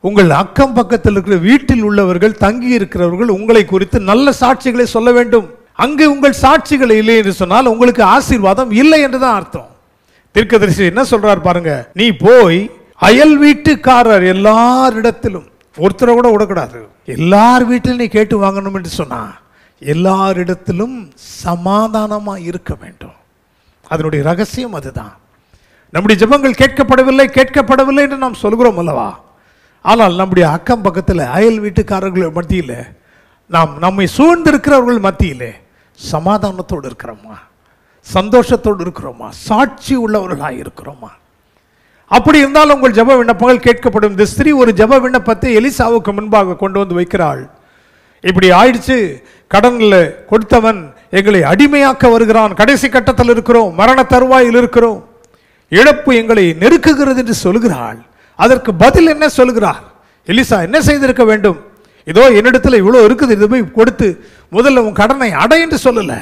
உங்கள் அக்கம் பக்கத்தில் இருக்கிற வீட்டில் உள்ளவர்கள், தங்கி இருக்கிறவர்கள் உங்களை குறித்து நல்ல சாட்சிகளை சொல்ல வேண்டும். அங்கே உங்கள் சாட்சிகள் இல்லை என்று சொன்னால் உங்களுக்கு ஆசீர்வாதம் இல்லை என்றுதான் அர்த்தம். தீர்க்கதரிசி என்ன சொல்றார் பாருங்க, நீ போய் அயல் வீட்டுக்காரர் எல்லாரிடத்திலும், ஒருத்தரை கூட விடக்கூடாது, எல்லார் வீட்டிலும் நீ கேட்டு வாங்கணும் என்று சொன்னா எல்லாரிடத்திலும் சமாதானமா இருக்க வேண்டும். அதனுடைய ரகசியம் அதுதான். நம்முடைய ஜெபங்கள் கேட்கப்படவில்லை என்று நாம் சொல்கிறோம் அல்லவா? ஆனால் நம்முடைய அக்கம் பக்கத்தில், அயல் வீட்டுக்காரர்கள் மத்தியில், நம்மை சூழ்ந்திருக்கிறவர்கள் மத்தியிலே சமாதானத்தோடு இருக்கிறோமா, சந்தோஷத்தோடு இருக்கிறோமா, சாட்சி உள்ளவர்களாக இருக்கிறோமா? அப்படி இருந்தால் உங்கள் ஜெப விண்ணப்பங்கள் கேட்கப்படும். இந்த ஸ்திரீ ஒரு ஜெப விண்ணப்பத்தை எலிசாவுக்கு முன்பாக கொண்டு வந்து வைக்கிறாள். இப்படி ஆயிடுச்சு, கடனில் கொடுத்தவன் எங்களை அடிமையாக்க வருகிறான், கடைசி கட்டத்தில் இருக்கிறோம், மரண தருவாயில் இருக்கிறோம், இழப்பு எங்களை நெருக்குகிறது என்று சொல்கிறாள். அதற்கு பதில் என்ன சொல்கிறார்? எலிசா என்ன செய்திருக்க வேண்டும்? இதோ என்னிடத்தில் இவ்வளோ இருக்குது, இது போய் கொடுத்து முதல்ல உன் கடனை அடை என்று சொல்லல.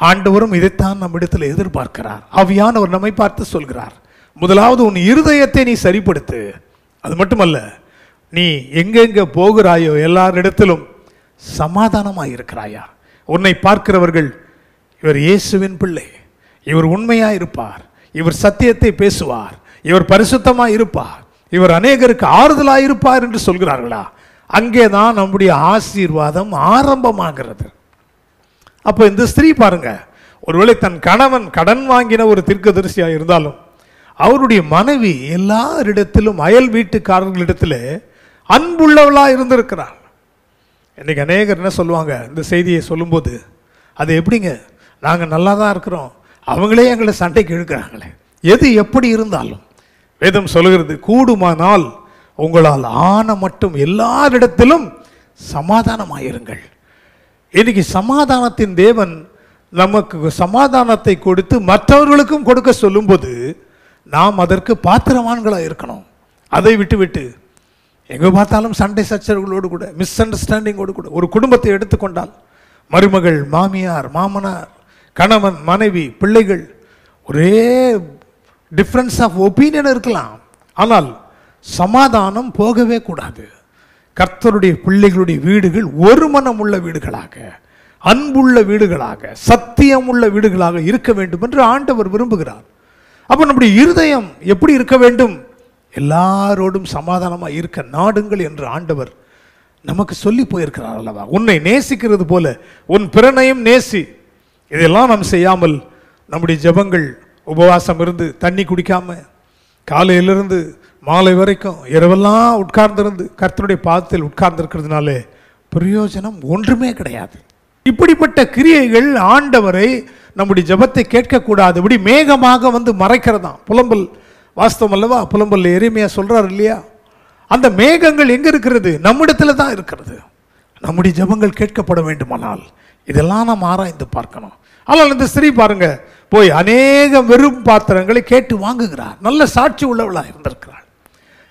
ஆண்டவரும் இதைத்தான் நம்மிடத்தில் எதிர்பார்க்கிறார். ஆவியானவர் நம்மை பார்த்து சொல்கிறார், முதலாவது உன் இருதயத்தை நீ சரிப்படுத்து. அது மட்டுமல்ல, நீ எங்கெங்க போகிறாயோ எல்லாரிடத்திலும் சமாதானமாய் இருக்கிறாயா? உன்னை பார்க்கிறவர்கள், இவர் இயேசுவின் பிள்ளை, இவர் உண்மையா இருப்பார், இவர் சத்தியத்தை பேசுவார், இவர் பரிசுத்தமாய் இருப்பார், இவர் அநேகருக்கு ஆறுதலாய் இருப்பார் என்று சொல்கிறார்களா? அங்கேதான் நம்முடைய ஆசீர்வாதம் ஆரம்பமாகிறது. அப்போ இந்த ஸ்திரீ பாருங்க, ஒருவேளை தன் கணவன் கடன் வாங்கின ஒரு தீர்க்கதரிசியாக இருந்தாலும் அவருடைய மனைவி எல்லாரிடத்திலும், அயல் வீட்டுக்காரர்களிடத்தில் அன்புள்ளவளா இருந்திருக்கிறார். இன்னைக்கு அநேகர் என்ன சொல்லுவாங்க, இந்த செய்தியை சொல்லும்போது, அது எப்படிங்க, நாங்கள் நல்லா தான் இருக்கிறோம், அவங்களே எங்களை சண்டைக்கு இழுக்கிறாங்களே. எது எப்படி இருந்தாலும் வேதம் சொல்லுகிறது, கூடுமானால் உங்களால் ஆன மட்டும் எல்லாரிடத்திலும் சமாதானமாயிருங்கள். இன்னைக்கு சமாதானத்தின் தேவன் நமக்கு சமாதானத்தை கொடுத்து மற்றவர்களுக்கும் கொடுக்க சொல்லும்போது நாம் அதற்கு பாத்திரவான்களாக இருக்கணும். அதை விட்டு எங்கே பார்த்தாலும் சண்டை சச்சரவுகளோடு கூட, மிஸ் அண்டர்ஸ்டாண்டிங்கோடு கூட ஒரு குடும்பத்தை எடுத்துக்கொண்டால் மருமகள், மாமியார், மாமனார், கணவன், மனைவி, பிள்ளைகள், ஒரே டிஃப்ரென்ஸ் ஆஃப் ஒப்பீனியன் இருக்கலாம். ஆனால் சமாதானம் போகவே கூடாது. கர்த்தருடைய பிள்ளைகளுடைய வீடுகள் ஒரு மனம் உள்ள வீடுகளாக, அன்புள்ள வீடுகளாக, சத்தியம் உள்ள வீடுகளாக இருக்க வேண்டும் என்று ஆண்டவர் விரும்புகிறார். அப்போ நம்முடைய இருதயம் எப்படி இருக்க வேண்டும்? எல்லாரோடும் சமாதானமாக இருக்க நாடுங்கள் என்று ஆண்டவர் நமக்கு சொல்லி போயிருக்கிறார் அல்லவா? உன்னை நேசிக்கிறது போல உன் பிறனையும் நேசி. இதெல்லாம் நாம் செய்யாமல் நம்முடைய ஜெபங்கள், உபவாசம் இருந்து தண்ணி குடிக்காம காலையிலிருந்து மாலை வரைக்கும் இரவெல்லாம் உட்கார்ந்திருந்து கர்த்தருடைய பாதத்தில் உட்கார்ந்திருக்கிறதுனால பிரயோஜனம் ஒன்றுமே கிடையாது. இப்படிப்பட்ட கிரியைகள் ஆண்டவரை நம்முடைய ஜெபத்தை கேட்கக்கூடாதபடி மேகமாக வந்து மறைக்கிறதாம். புலம்பல் வாஸ்தவம் அல்லவா? புலம்பல் எரேமியா சொல்றார் இல்லையா? அந்த மேகங்கள் எங்க இருக்கிறது? நம்மிடத்துல தான் இருக்கிறது. நம்முடைய ஜெபங்கள் கேட்கப்பட வேண்டுமானால் இதெல்லாம் நாம் ஆராய்ந்து பார்க்கணும். ஆனால் இந்த ஸ்திரீ பாருங்க, போய் அநேக வெறும் பாத்திரங்களை கேட்டு வாங்குகிறார். நல்ல சாட்சி உள்ளவளாக இருந்திருக்கிறாள்.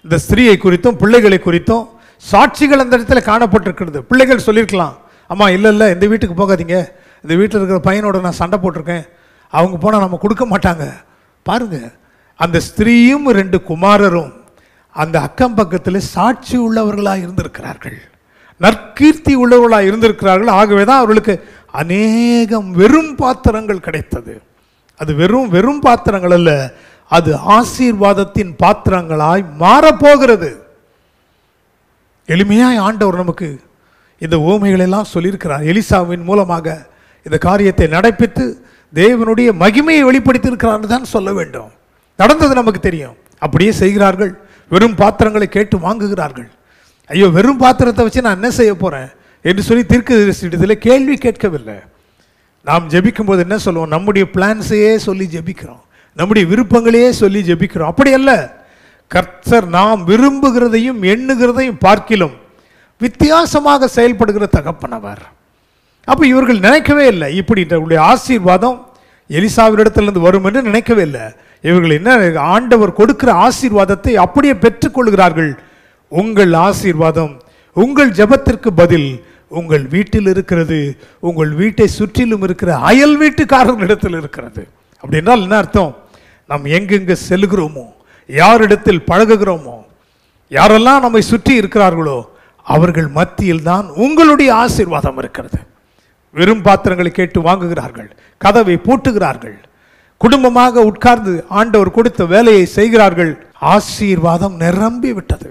இந்த ஸ்திரீயை குறித்தும் பிள்ளைகளை குறித்தும் சாட்சிகள் அந்த இடத்துல காணப்பட்டிருக்கிறது. பிள்ளைகள் சொல்லியிருக்கலாம், அம்மா இல்லை இந்த வீட்டுக்கு போகாதீங்க, இந்த வீட்டில் இருக்கிற பையனோட நான் சண்டை போட்டிருக்கேன், அவங்க போனால் நம்ம கொடுக்க மாட்டாங்க. பாருங்க, அந்த ஸ்திரீயும் 2 குமாரரும் அந்த அக்கம் பக்கத்தில் சாட்சி உள்ளவர்களாக இருந்திருக்கிறார்கள், நற்கீர்த்தி உள்ளவர்களாக இருந்திருக்கிறார்கள். ஆகவே தான் அவர்களுக்கு அநேகம் வெறும் பாத்திரங்கள் கிடைத்தது. அது வெறும் பாத்திரங்கள் அல்ல, அது ஆசீர்வாதத்தின் பாத்திரங்களாய் மாறப்போகிறது. எளிமையாய் ஆண்டவர் நமக்கு இந்த உவமைகளெல்லாம் சொல்லியிருக்கிறார். எலிசாவின் மூலமாக இந்த காரியத்தை நடப்பித்து தேவனுடைய மகிமையை வெளிப்படுத்தியிருக்கிறார் தான் சொல்ல வேண்டும். நடந்தது நமக்கு தெரியும். அப்படியே செய்கிறார்கள். வெறும் பாத்திரங்களை கேட்டு வாங்குகிறார்கள். ஐயோ, வெறும் பாத்திரத்தை வச்சு நான் என்ன செய்ய போறேன் என்று சொல்லி தீர்க்கதரிசியிடத்தில் கேள்வி கேட்கவில்லை. நாம் ஜெபிக்கும் போது என்ன சொல்லுவோம்? நம்முடைய பிளான்ஸையே சொல்லி ஜெபிக்கிறோம், நம்முடைய விருப்பங்களையே சொல்லி ஜெபிக்கிறோம். அப்படி அல்ல. கர்த்தர் நாம் விரும்புகிறதையும் எண்ணுகிறதையும் பார்க்கிலும் வித்தியாசமாக செயல்படுகிற தகப்பனவர். அப்போ இவர்கள் நினைக்கவே இல்லை இப்படி ஆசீர்வாதம் எலிசாவினிடத்திலிருந்து வரும் என்று நினைக்கவே இல்லை. இவர்கள் என்ன, ஆண்டவர் கொடுக்கிற ஆசீர்வாதத்தை அப்படியே பெற்றுக்கொள்கிறார்கள். உங்கள் ஆசீர்வாதம் உங்கள் ஜெபத்திற்கு பதில் உங்கள் வீட்டில் இருக்கிறது, உங்கள் வீட்டை சுற்றிலும் இருக்கிற அயல் வீட்டுக்காரர்களிடத்தில் இருக்கிறது. அப்படி என்றால் என்ன அர்த்தம்? நாம் எங்கெங்க செல்கிறோமோ, யாரிடத்தில் பழகுகிறோமோ, யாரெல்லாம் நம்மை சுற்றி இருக்கிறார்களோ அவர்கள் மத்தியில் தான் உங்களுடைய ஆசீர்வாதம் இருக்கிறது. வெறும் பாத்திரங்களை கேட்டு வாங்குகிறார்கள், கதவை பூட்டுகிறார்கள், குடும்பமாக உட்கார்ந்து ஆண்டவர் கொடுத்த வேலையை செய்கிறார்கள். ஆசீர்வாதம் நிரம்பி விட்டது.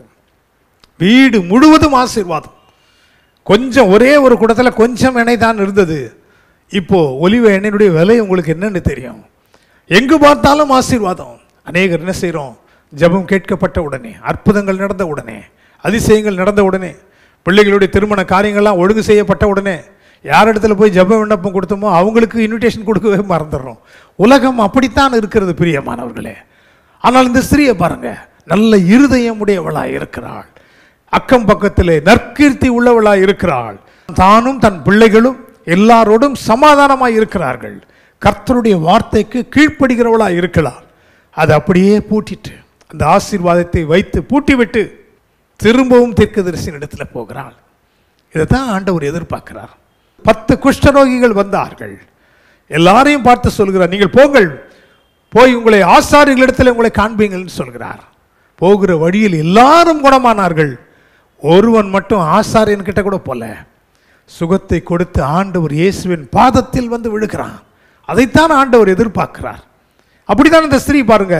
வீடு முழுவதும் ஆசீர்வாதம். கொஞ்சம் ஒரே ஒரு குடத்தில் கொஞ்சம் எண்ணெய் தான் இருந்தது. இப்போ ஒலிவ எண்ணெயினுடைய விலை உங்களுக்கு என்னன்னு தெரியும். எங்கு பார்த்தாலும் ஆசீர்வாதம். அநேகர் என்ன செய்கிறோம்? ஜெபம் கேட்கப்பட்ட உடனே, அற்புதங்கள் நடந்த உடனே, அதிசயங்கள் நடந்த உடனே, பிள்ளைகளுடைய திருமண காரியங்கள்லாம் ஒழுங்கு செய்யப்பட்ட உடனே யாரிடத்துல போய் ஜெப விண்ணப்பம் கொடுத்தோமோ அவங்களுக்கு இன்விடேஷன் கொடுக்கவே மறந்துடுறோம். உலகம் அப்படித்தான் இருக்கிறது பிரியமானவர்களே. ஆனால் இந்த ஸ்திரீயை பாருங்க, நல்ல இருதயம் உடையவளாய் இருக்கிறாள், அக்கம் பக்கத்திலே நற்கீர்த்தி உள்ளவளாய் இருக்கிறாள், தானும் தன் பிள்ளைகளும் எல்லாரோடும் சமாதானமாய் இருக்கிறார்கள், கர்த்தருடைய வார்த்தைக்கு கீழ்ப்படுகிறவளாய் இருக்கிறாள். அதை அப்படியே பூட்டிட்டு, அந்த ஆசீர்வாதத்தை வைத்து பூட்டிவிட்டு திரும்பவும் தீர்க்கதரிசியின் இடத்துல போகிறாள். இதைத்தான் ஆண்டவர் எதிர்பார்க்கிறார். 10 குஷ்டரோகிகள் வந்தார்கள். எல்லாரையும் பார்த்து சொல்கிறார், நீங்கள் போங்கள், போய் உங்களை ஆசாரியர்களிடத்தில் உங்களை காண்பீங்கள்னு சொல்கிறார். போகிற வழியில் எல்லாரும் குணமானார்கள். ஒருவன் மட்டும் ஆசாரியன் கிட்ட கூட போல. சுகத்தை கொடுத்து ஆண்டவர் இயேசுவின் பாதத்தில் வந்து விழுகிறான். அதைத்தான் ஆண்டவர் எதிர்பார்க்கிறார். அப்படித்தான் இந்த ஸ்திரீ பாருங்க,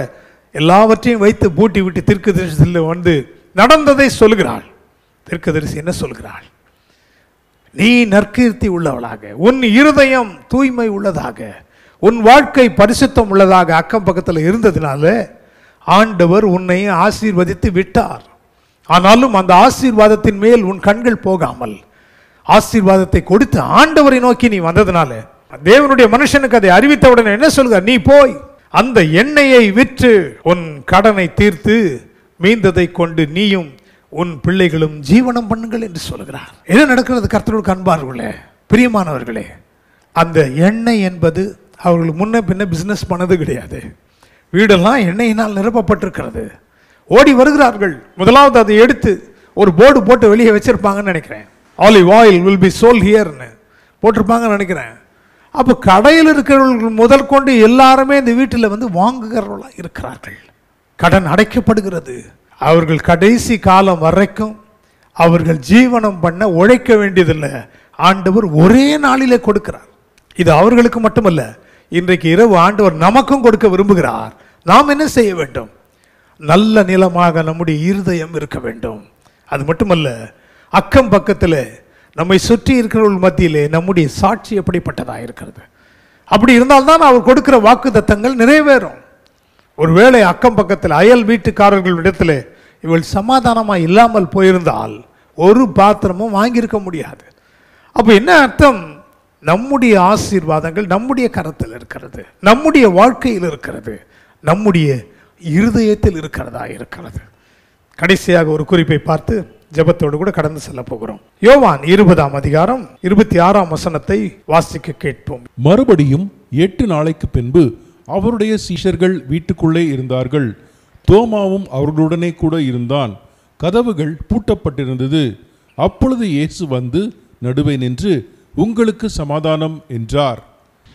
எல்லாவற்றையும் வைத்து பூட்டி விட்டு தீர்க்கதரிசியில் வந்து நடந்ததை சொல்கிறாள். தீர்க்கதரிசி என்ன சொல்கிறாள்? நீ நற்கீர்த்தி உள்ளவளாக, உன் இருதயம் தூய்மை உள்ளதாக, உன் வாழ்க்கை பரிசுத்தம் உள்ளதாக அக்கம் பக்கத்தில் இருந்ததுனால ஆண்டவர் உன்னை ஆசீர்வதித்து விட்டார். ஆனாலும் அந்த ஆசீர்வாதத்தின் மேல் உன் கண்கள் போகாமல் ஆசீர்வாதத்தை கொடுத்து ஆண்டவரை நோக்கி நீ வந்ததுனால தேவனுடைய மனுஷனுக்கு அதை அறிவித்தவுடனே என்ன சொல்கிறார்? நீ போய் அந்த எண்ணெயை விற்று உன் கடனை தீர்த்து மீந்ததை கொண்டு நீயும் உன் பிள்ளைகளும் ஜீவனம் பண்ணுங்கள் என்று சொல்கிறார். என்ன நடக்கிறது கர்த்தருக்கு அன்பார்களே, பிரியமானவர்களே? அந்த எண்ணெய் என்பது அவர்கள் முன்ன பின்ன பிசினஸ் பண்ணது கிடையாது. வீடெல்லாம் எண்ணெயினால் நிரப்பப்பட்டிருக்கிறது. ஓடி வருகிறார்கள். முதலாவது அதை எடுத்து ஒரு போர்டு போட்டு வெளியே வச்சிருப்பாங்கன்னு நினைக்கிறேன். Olive oil will be sold ஹியர்னு போட்டிருப்பாங்கன்னு நினைக்கிறேன். அப்போ கடையில் இருக்கிறவர்கள் முதல் கொண்டு எல்லாருமே இந்த வீட்டில் வந்து வாங்குகிறவர்களாக இருக்கிறார்கள். கடன் அடைக்கப்படுகிறது. அவர்கள் கடைசி காலம் வரைக்கும் அவர்கள் ஜீவனம் பண்ண உழைக்க வேண்டியதில்லை. ஆண்டவர் ஒரே நாளிலே கொடுக்கிறார். இது அவர்களுக்கு மட்டுமல்ல, இன்றைக்கு இரவு ஆண்டவர் நமக்கும் கொடுக்க விரும்புகிறார். நாம் என்ன செய்ய வேண்டும்? நல்ல நிலமாக நம்முடைய இருதயம் இருக்க வேண்டும். அது மட்டுமல்ல, அக்கம் பக்கத்தில் நம்மை சுற்றி இருக்கிறவர்கள் மத்தியிலே நம்முடைய சாட்சி எப்படிப்பட்டதாக இருக்கிறது. அப்படி இருந்தால்தான் அவர் கொடுக்கிற வாக்குத்தத்தங்கள் நிறைவேறும். ஒருவேளை அக்கம் பக்கத்தில் அயல் வீட்டுக்காரர்களிடத்தில் இவள் சமாதானமாக இல்லாமல் போயிருந்தால் ஒரு பாத்திரமும் வாங்கியிருக்க முடியாது. அப்போ என்ன அர்த்தம்? நம்முடைய ஆசீர்வாதங்கள் நம்முடைய கரத்தில் இருக்கிறது, நம்முடைய வாழ்க்கையில் இருக்கிறது, நம்முடைய இருதயத்தில் இருக்கிறதா இருக்கிறது. கடைசியாக ஒரு குறிப்பை பார்த்து ஜெபத்தோடு கூட கடந்து செல்ல போகிறோம். யோவான் 20ஆம் அதிகாரம் 26ஆம் வசனத்தை வாசிக்க கேட்போம். மறுபடியும் 8 நாளைக்கு பின்பு அவருடைய சீஷர்கள் வீட்டுக்குள்ளே இருந்தார்கள். தோமாவும் அவர்களுடனே கூட இருந்தான். கதவுகள் பூட்டப்பட்டிருந்தது. அப்பொழுது இயேசு வந்து நடுவே நின்று, உங்களுக்கு சமாதானம் என்றார்.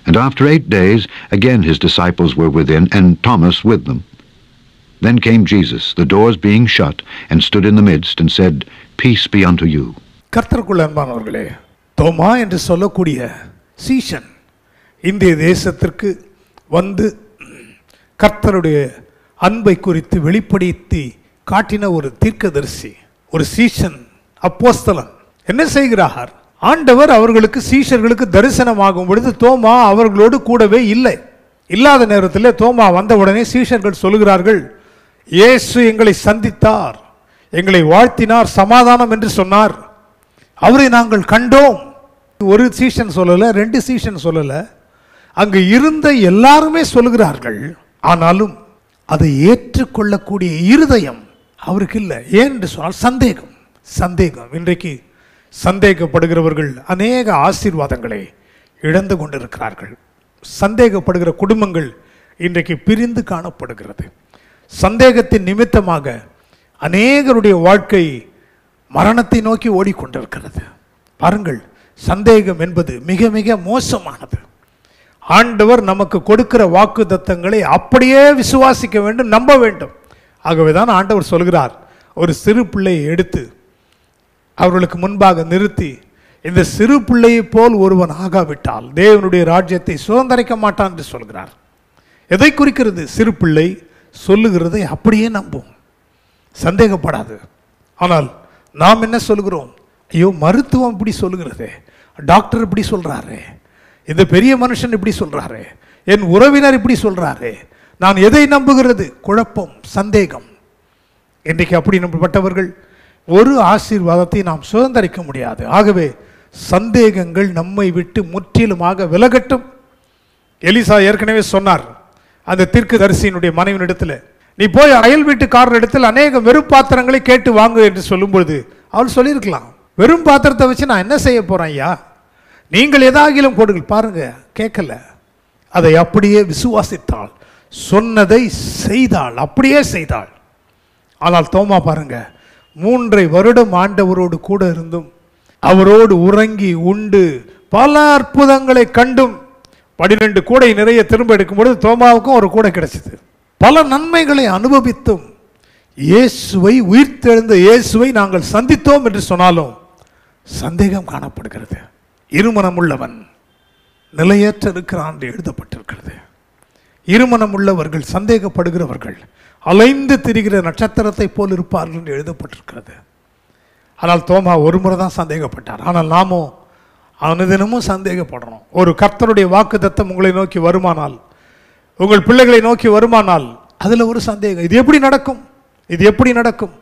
And after 8 days, again his disciples were within, and Thomas with them. Then came Jesus, the doors being shut, and stood in the midst, and said, Peace be unto you. கர்த்தருக்குள் அன்பானவர்களே, தோமா என்று சொல்லக்கூடிய சீஷன் இந்திய தேசத்திற்கு வந்து கர்த்தருடைய அன்பை குறித்து வெளிப்படுத்தி காட்டின ஒரு தீர்க்கதரிசி, ஒரு சீஷன், அப்போஸ்தலன். என்ன செய்கிறார்? ஆண்டவர் அவர்களுக்கு சீஷர்களுக்கு தரிசனமாகும் பொழுது தோமா அவர்களோடு கூடவே இல்லை. இல்லாத நேரத்தில் தோமா வந்தவுடனே சீஷர்கள் சொல்கிறார்கள், இயேசு எங்களை சந்தித்தார், எங்களை வாழ்த்தினார், சமாதானம் என்று சொன்னார், அவரை நாங்கள் கண்டோம். ஒரு சீஷன் சொல்லல, 2 சீஷன் சொல்லல, அங்கு இருந்த எல்லாருமே சொல்லுகிறார்கள். ஆனாலும் அதை ஏற்றுக்கொள்ளக்கூடிய இருதயம் அவருக்கு இல்லை. ஏன் என்று சொன்னால் சந்தேகம். சந்தேகம். இன்றைக்கு சந்தேகப்படுகிறவர்கள் அநேக ஆசீர்வாதங்களை இழந்து கொண்டிருக்கிறார்கள். சந்தேகப்படுகிற குடும்பங்கள் இன்றைக்கு பிரிந்து காணப்படுகிறது. சந்தேகத்தின் நிமித்தமாக அநேகருடைய வாழ்க்கை மரணத்தை நோக்கி ஓடிக்கொண்டிருக்கிறது. பாருங்கள், சந்தேகம் என்பது மிக மிக மோசமானது. ஆண்டவர் நமக்கு கொடுக்கிற வாக்குத்தத்தங்களை அப்படியே விசுவாசிக்க வேண்டும், நம்ப வேண்டும். ஆகவேதான் ஆண்டவர் சொல்கிறார், ஒரு சிறு பிள்ளையை எடுத்து அவர்களுக்கு முன்பாக நிறுத்தி, இந்த சிறு பிள்ளையை போல் ஒருவன் ஆகாவிட்டால் தேவனுடைய ராஜ்யத்தை சுதந்திரிக்க மாட்டான் என்று சொல்கிறார். எதை குறிக்கிறது? சிறு பிள்ளை சொல்லுகிறதை அப்படியே நம்பும், சந்தேகப்படாது. ஆனால் நாம் என்ன சொல்கிறோம்? ஐயோ, மருத்துவம் இப்படி சொல்லுகிறதே, டாக்டர் இப்படி சொல்றாரு, இந்த பெரிய மனுஷன் இப்படி சொல்றாரு, என் உறவினர் இப்படி சொல்றாரு, நான் எதை நம்புகிறது? குழப்பம், சந்தேகம். இன்றைக்கு அப்படி நம்பப்பட்டவர்கள் ஒரு ஆசீர்வாதத்தை நாம் சுதந்திரிக்க முடியாது. ஆகவே சந்தேகங்கள் நம்மை விட்டு முற்றிலுமாக விலகட்டும். எலிசா ஏற்கனவே சொன்னார் அந்த தீர்க்கதரிசியினுடைய மனைவியிடத்தில், நீ போய் அயல் வீட்டுக்காரர் இடத்தில் அநேக வெறும் பாத்திரங்களை கேட்டு வாங்கு என்று சொல்லும்பொழுது அவள் சொல்லியிருக்கலாம், வெறும் பாத்திரத்தை வச்சு நான் என்ன செய்ய போறேன் ஐயா, நீங்கள் எதாகிலும் கொடுங்கள். பாருங்க, கேட்கல, அதை அப்படியே விசுவாசித்தாள், சொன்னதை செய்தாள், அப்படியே செய்தாள். ஆனால் தோமா பாருங்க, 3 வருடம் ஆண்டவரோடு கூட இருந்தும் அவரோடு உறங்கி உண்டு பல அற்புதங்களை கண்டும் 12 கூடை நிறைய திரும்ப எடுக்கும் பொழுது தோமாவுக்கும் ஒரு கூடை கிடைச்சது. பல நன்மைகளை அனுபவித்தும் இயேசுவை, உயிர்த்தெழுந்த இயேசுவை நாங்கள் சந்தித்தோம் என்று சொன்னாலும் சந்தேகம் காணப்படுகிறது. இருமனம் உள்ளவன் நிலையற்ற இருக்கிறான் என்று எழுதப்பட்டிருக்கிறது. இருமனம் உள்ளவர்கள், சந்தேகப்படுகிறவர்கள் அலைந்து திரிகிற நட்சத்திரத்தை போல் இருப்பார்கள் என்று எழுதப்பட்டிருக்கிறது. ஆனால் தோமா ஒரு முறை தான் சந்தேகப்பட்டார். ஆனால் நாமோ அனுதினமும் சந்தேகப்படுறோம். ஒரு கர்த்தருடைய வாக்குத்தத்தம் உங்களை நோக்கி வருமானால், உங்கள் பிள்ளைகளை நோக்கி வருமானால், அதில் ஒரு சந்தேகம், இது எப்படி நடக்கும், இது எப்படி நடக்கும்?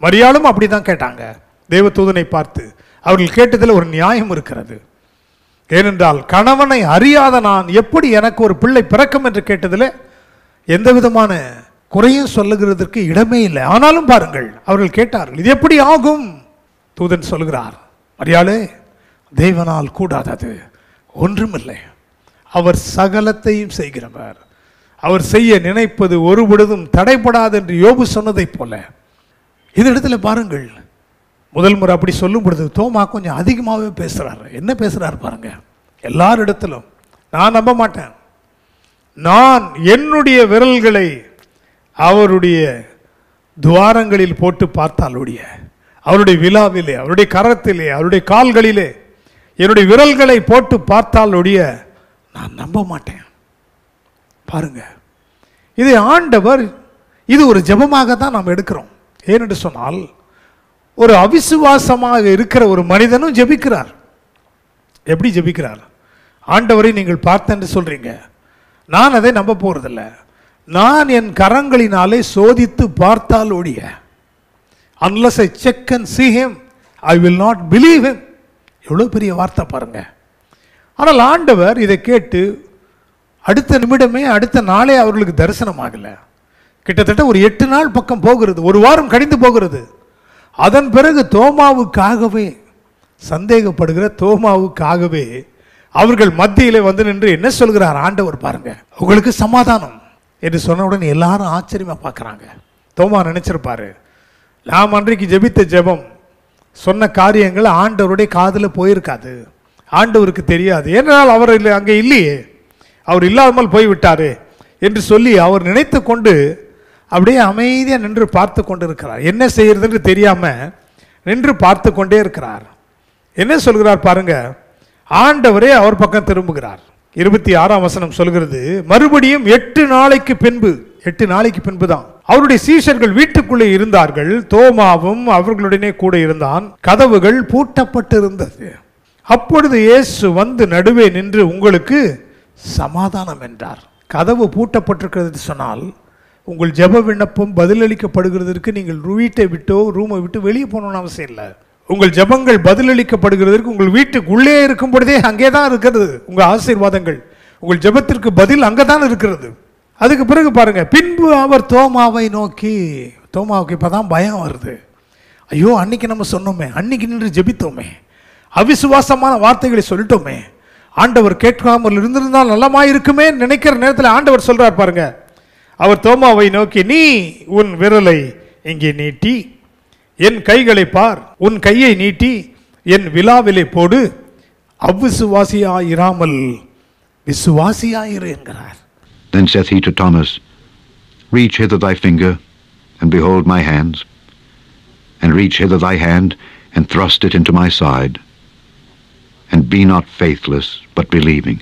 மரியாளும் அப்படி தான் கேட்டாங்க தேவதூதனை பார்த்து. அவர்கள் கேட்டதில் ஒரு நியாயம் இருக்கிறது. ஏனென்றால் கணவனை அறியாத நான் எப்படி எனக்கு ஒரு பிள்ளை பிறக்கும் என்று கேட்டதில் எந்த விதமான குறையும் சொல்லுகிறதற்கு இடமே இல்லை. ஆனாலும் பாருங்கள், அவர்கள் கேட்டார்கள், இது எப்படி ஆகும்? தூதன் சொல்கிறார், மரியாளே, தேவனால் கூடாதது ஒன்றுமில்லை. அவர் சகலத்தையும் செய்கிறவர். அவர் செய்ய நினைப்பது ஒருபொழுதும் தடைபடாது என்று யோபு சொன்னதை போல இந்த இடத்துல பாருங்கள், முதல் முறை அப்படி சொல்லும் பொழுது தோமா கொஞ்சம் அதிகமாகவே பேசுறாரு. என்ன பேசுறாரு பாருங்க, எல்லாரிடத்திலும் நான் நம்ப மாட்டேன், நான் என்னுடைய விரல்களை அவருடைய துவாரங்களில் போட்டு பார்த்தால் ஒழிய, அவருடைய விழாவிலே, அவருடைய கரத்திலே, அவருடைய கால்களிலே என்னுடைய விரல்களை போட்டு பார்த்தால் ஒழிய நான் நம்ப மாட்டேன். பாருங்க, இது ஆண்டவர், இது ஒரு ஜெபமாக தான் நாம் எடுக்கிறோம். ஏனென்று சொன்னால் ஒரு அவிசுவாசமாக இருக்கிற ஒரு மனிதனும் ஜெபிக்கிறார். எப்படி ஜெபிக்கிறார்? ஆண்டவரை நீங்கள் பார்த்தேன்னு சொல்றீங்க, நான் அதை நம்ப போறதில்லை, நான் என் கரங்களினாலே சோதித்து பார்த்தால் ஒழிய, unless I check and see him, I will not believe him. எவ்வளவு பெரிய வார்த்தை பாருங்க. ஆனால் ஆண்டவர் இதை கேட்டு அடுத்த நிமிடமே, அடுத்த நாளே அவர்களுக்கு தரிசனம் ஆகல. கிட்டத்தட்ட ஒரு 8 நாள் பக்கம் போகிறது, ஒரு வாரம் கழிந்து போகிறது. அதன் பிறகு தோமாவுக்காகவே, சந்தேகப்படுகிற தோமாவுக்காகவே அவர்கள் மத்தியிலே வந்து நின்று என்ன சொல்கிறார் ஆண்டவர் பாருங்க, உங்களுக்கு சமாதானம் என்று சொன்ன உடனே எல்லாரும் ஆச்சரியமா பார்க்குறாங்க. தோமா நினைச்சிருப்பாரு, நாம் அன்றைக்கு ஜெபித்த ஜெபம், சொன்ன காரியங்கள் ஆண்டவருடைய காதில் போயிருக்காது, ஆண்டவருக்கு தெரியாது, ஏனென்றால் அவர் அங்கே இல்லையே, அவர் இல்லாமல் போய்விட்டாரு என்று சொல்லி அவர் நினைத்து கொண்டு அப்படியே அமைதியாக நின்று பார்த்து கொண்டு இருக்கிறார். என்ன செய்யறதுன்னு தெரியாம நின்று பார்த்து கொண்டே இருக்கிறார். என்ன சொல்கிறார் பாருங்க, ஆண்டவரே அவர் பக்கம் திரும்புகிறார். 26ஆம் வசனம் சொல்கிறது, மறுபடியும் 8 நாளைக்கு பின்பு, 8 நாளைக்கு பின்பு தான் அவருடைய சீஷர்கள் வீட்டுக்குள்ளே இருந்தார்கள், தோமாவும் அவர்களுடனே கூட இருந்தான், கதவுகள் பூட்டப்பட்டிருந்தது. அப்பொழுது இயேசு வந்து நடுவே நின்று உங்களுக்கு சமாதானம் என்றார். கதவு பூட்டப்பட்டிருக்கிறது சொன்னால் உங்கள் ஜெப விண்ணப்பம் பதிலளிக்கப்படுகிறதற்கு நீங்கள் வீட்டை விட்டோ ரூமை விட்டு வெளியே போகணும்னு அவசியம் இல்லை. உங்கள் ஜெபங்கள் பதிலளிக்கப்படுகிறதற்கு உங்கள் வீட்டுக்கு உள்ளே இருக்கும் பொழுதே அங்கே தான் இருக்கிறது உங்கள் ஆசீர்வாதங்கள், உங்கள் ஜெபத்திற்கு பதில் அங்கே தான் இருக்கிறது. அதுக்கு பிறகு பாருங்க, பின்பு அவர் தோமாவை நோக்கி, தோமாவுக்கு இப்பதான் பயம் வருது, ஐயோ அன்னைக்கு நம்ம சொன்னோமே, அன்னைக்கு நின்று ஜெபித்தோமே, அவிசுவாசமான வார்த்தைகளை சொல்லிட்டோமே, ஆண்டவர் கேட்காமல் இருந்திருந்தால் நல்லமாயிருக்குமே நினைக்கிற நேரத்தில் ஆண்டவர் சொல்றார் பாருங்க, அவர் தோமாவை நோக்கி, நீ உன் விரலை இங்கே நீட்டி என் கைகளை பார், உன் கையை நீட்டி என் விழாவிலே போடு, அவ்விசுவாசியாயிராமல் விசுவாசியாயிரு என்கிறார். Then saith he to Thomas, reach hither thy finger, and behold my hands, and reach hither thy hand, and thrust it into my side, and be not faithless, but believing.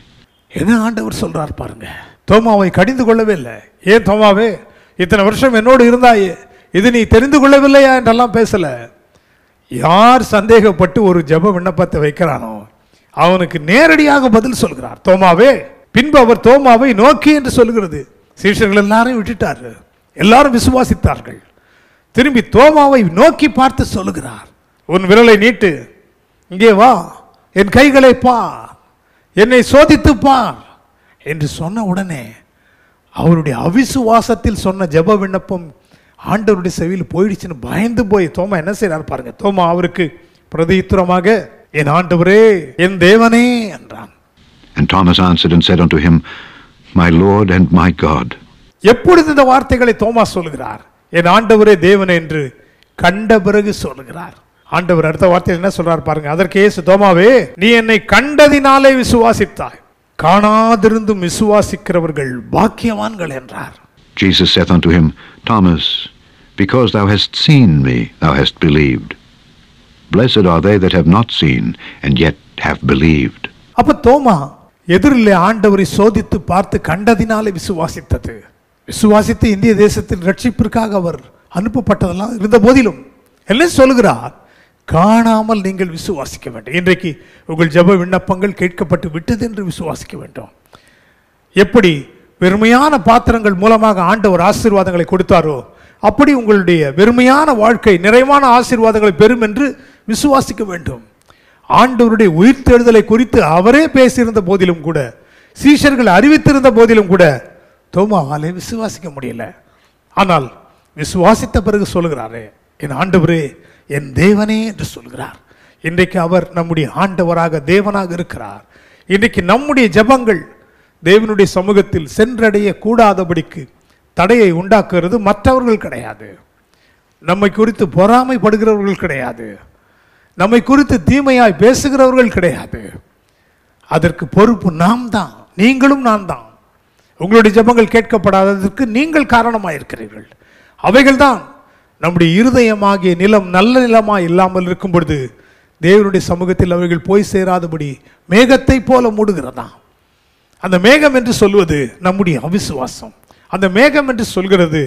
என்ன ஆண்டவர் சொல்றார் பாருங்க, தோமாவை கடிந்து கொள்ளவே இல்லை. ஏன் தோமாவே, இத்தனை வருஷம் என்னோடு இருந்தாயே, இது நீ தெரிந்து கொள்ளவில்லையா என்றெல்லாம் பேசல. யார் சந்தேகப்பட்டு ஒரு ஜெப விண்ணப்பத்தை வைக்கிறானோ அவனுக்கு நேரடியாக பதில் சொல்கிறார். தோமாவே, பின்பு அவர் தோமாவை நோக்கி என்று சொல்கிறது. சீஷர்கள் எல்லாரையும் விட்டுட்டாரு, எல்லாரும் விசுவாசித்தார்கள். திரும்பி தோமாவை நோக்கி பார்த்து சொல்லுகிறார், உன் விரலை நீட்டு, இங்கே வா, என் கைகளை பார், என்னை சோதித்து பார் என்று சொன்ன உடனே அவருடைய அவிசுவாசத்தில் சொன்ன ஜெப விண்ணப்பம் ஆண்டவருடைய செவியில் போயிடுச்சுன்னு பயந்து போய் தோமா என்ன செய்யறார் பாருங்க. தோமா அவருக்கு பிரதியுத்தரமாக, என் ஆண்டவரே, என் தேவனே என்றான். And Thomas answered and said unto him, my Lord and my God. எப்பொழுது இந்த வார்த்தைகளை தோமா சொல்லுகிறார், என் ஆண்டவரே தேவனே என்று கண்ட பிறகு சொல்லுகிறார். ஆண்டவர் அடுத்த வார்த்தை என்ன சொல்றார் பாருங்க, அதற்கு இயேசு, தோமாவே, நீ என்னை கண்டதினாலே விசுவாசித்தாய், காணாதிருந்தும் விசுவாசிக்கிறவர்கள் பாக்கியவான்கள் என்றார். Jesus saith unto him, Thomas, because thou hast seen me, thou hast believed. Blessed are they that have not seen, and yet have believed. அப்ப தோமா எதிரிலே ஆண்டவரை சோதித்து பார்த்து கண்டதினாலே விசுவாசித்தது. விசுவாசித்து இந்திய தேசத்தின் ரட்சிப்பிற்காக அவர் அனுப்பப்பட்டதெல்லாம் இருந்த போதிலும் என்ன சொல்கிறார், காணாமல் நீங்கள் விசுவாசிக்க வேண்டும். இன்றைக்கு உங்கள் ஜெப விண்ணப்பங்கள் கேட்கப்பட்டு விட்டது என்று விசுவாசிக்க வேண்டும். எப்படி வெறுமையான பாத்திரங்கள் மூலமாக ஆண்டவர் ஆசீர்வாதங்களை கொடுத்தாரோ அப்படி உங்களுடைய வெறுமையான வாழ்க்கை நிறைவான ஆசீர்வாதங்களை பெறும் என்று விசுவாசிக்க வேண்டும். ஆண்டவருடைய உயிர்த்தெழுதலை குறித்து அவரே பேசியிருந்த போதிலும் கூட, சீஷர்கள் அறிவித்திருந்த போதிலும் கூட தோமாவாலே விசுவாசிக்க முடியல. ஆனால் விசுவாசித்த பிறகு சொல்லுகிறாரே, என் ஆண்டவரே என் தேவனே என்று சொல்கிறார். இன்றைக்கு அவர் நம்முடைய ஆண்டவராக தேவனாக இருக்கிறார். இன்றைக்கு நம்முடைய ஜெபங்கள் தேவனுடைய சமூகத்தில் சென்றடைய கூடாதபடிக்கு தடையை உண்டாக்குறது மற்றவர்கள் கிடையாது. நம்மை குறித்து பொறாமைப்படுகிறவர்கள் கிடையாது. நம்மை குறித்து தீமையாய் பேசுகிறவர்கள் கிடையாது. அதற்கு பொறுப்பு நாம் தான், நீங்களும் நான் தான். உங்களுடைய ஜெபங்கள் கேட்கப்படாததற்கு நீங்கள் காரணமாயிருக்கிறீர்கள். அவைகள் தான் நம்முடைய இருதயமாகிய நிலம் நல்ல நிலமாய் இல்லாமல் இருக்கும் பொழுது தேவனுடைய சமூகத்தில் அவர்கள் போய் சேராதபடி மேகத்தை போல மூடுகிறதா. அந்த மேகம் என்று சொல்வது நம்முடைய அவிசுவாசம். அந்த மேகம் என்று சொல்கிறது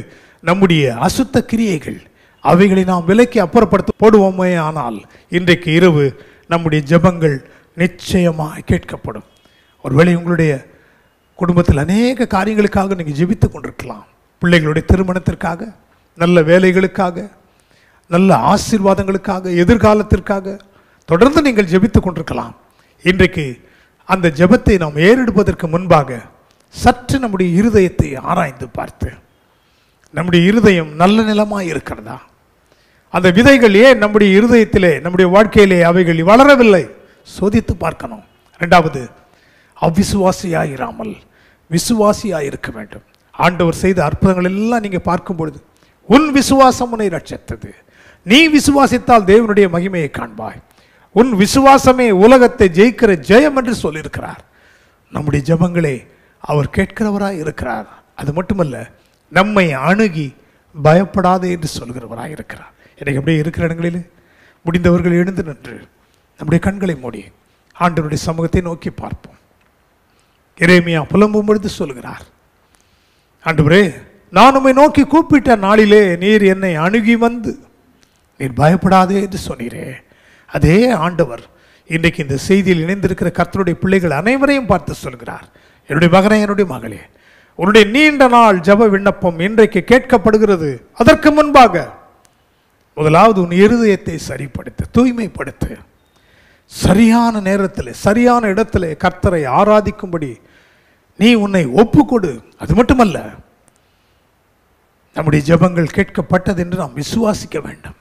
நம்முடைய அசுத்த கிரியைகள். அவைகளை நாம் விலைக்கு அப்புறப்படுத்த போடுவோமே. ஆனால் இன்றைக்கு இரவு நம்முடைய ஜெபங்கள் நிச்சயமாக கேட்கப்படும். ஒருவேளை உங்களுடைய குடும்பத்தில் அநேக காரியங்களுக்காக நீங்கள் ஜெபித்து கொண்டிருக்கலாம். பிள்ளைகளுடைய திருமணத்திற்காக, நல்ல வேலைகளுக்காக, நல்ல ஆசீர்வாதங்களுக்காக, எதிர்காலத்திற்காக தொடர்ந்து நீங்கள் ஜெபித்து கொண்டிருக்கலாம். இன்றைக்கு அந்த ஜெபத்தை நாம் ஏறெடுப்பதற்கு முன்பாக சற்று நம்முடைய இருதயத்தை ஆராய்ந்து பார்த்து, நம்முடைய இருதயம் நல்ல நிலமாய் இருக்கிறதா? அந்த விதைகள் ஏன் நம்முடைய இருதயத்திலே, நம்முடைய வாழ்க்கையிலே அவைகள் வளரவில்லை? சோதித்து பார்க்கணும். இரண்டாவது, அவிசுவாசியாயிராமல் விசுவாசியாய் இருக்க வேண்டும். ஆண்டவர் செய்த அற்புதங்கள் எல்லாம் நீங்க பார்க்கும் பொழுது உன் விசுவாசம் உன்னை ரட்சித்தது. நீ விசுவாசித்தால் தேவனுடைய மகிமையை காண்பாய். உன் விசுவாசமே உலகத்தை ஜெயிக்கிற ஜெயம் என்று சொல்லியிருக்கிறார். நம்முடைய ஜெபங்களை அவர் கேட்கிறவராய் இருக்கிறார். அது மட்டுமல்ல, நம்மை அணுகி பயப்படாதே என்று சொல்கிறவராய் இருக்கிறார். எனக்கு அப்படியே இருக்கிற இடங்களில் முடிந்தவர்கள் எழுந்து நின்று நம்முடைய கண்களை மூடி ஆண்டவருடைய சமூகத்தை நோக்கி பார்ப்போம். எரேமியா புலம்பும் பொழுது சொல்கிறார், ஆண்டவரே, நான் உம்மை நோக்கி கூப்பிட்ட நாளிலே நீர் என்னை அணுகி வந்து நீர் பயப்படாதே என்று சொன்னீரே. அதே ஆண்டவர் இன்றைக்கு இந்த செய்தியில் இணைந்திருக்கிற கர்த்தருடைய பிள்ளைகள் அனைவரையும் பார்த்து சொல்கிறார், என்னுடைய மகனே, என்னுடைய மகளே, உன்னுடைய நீண்ட நாள் ஜெப விண்ணப்பம் இன்றைக்கு கேட்கப்படுகிறது. அதற்கு முன்பாக முதலாவது உன் இருதயத்தை சரிப்படுத்து, தூய்மைப்படுத்து. சரியான நேரத்தில், சரியான இடத்துல கர்த்தரை ஆராதிக்கும்படி நீ உன்னை ஒப்புக்கொடு. அது மட்டுமல்ல, நம்முடைய ஜெபங்கள் கேட்கப்பட்டது என்று நாம் விசுவாசிக்க வேண்டும்.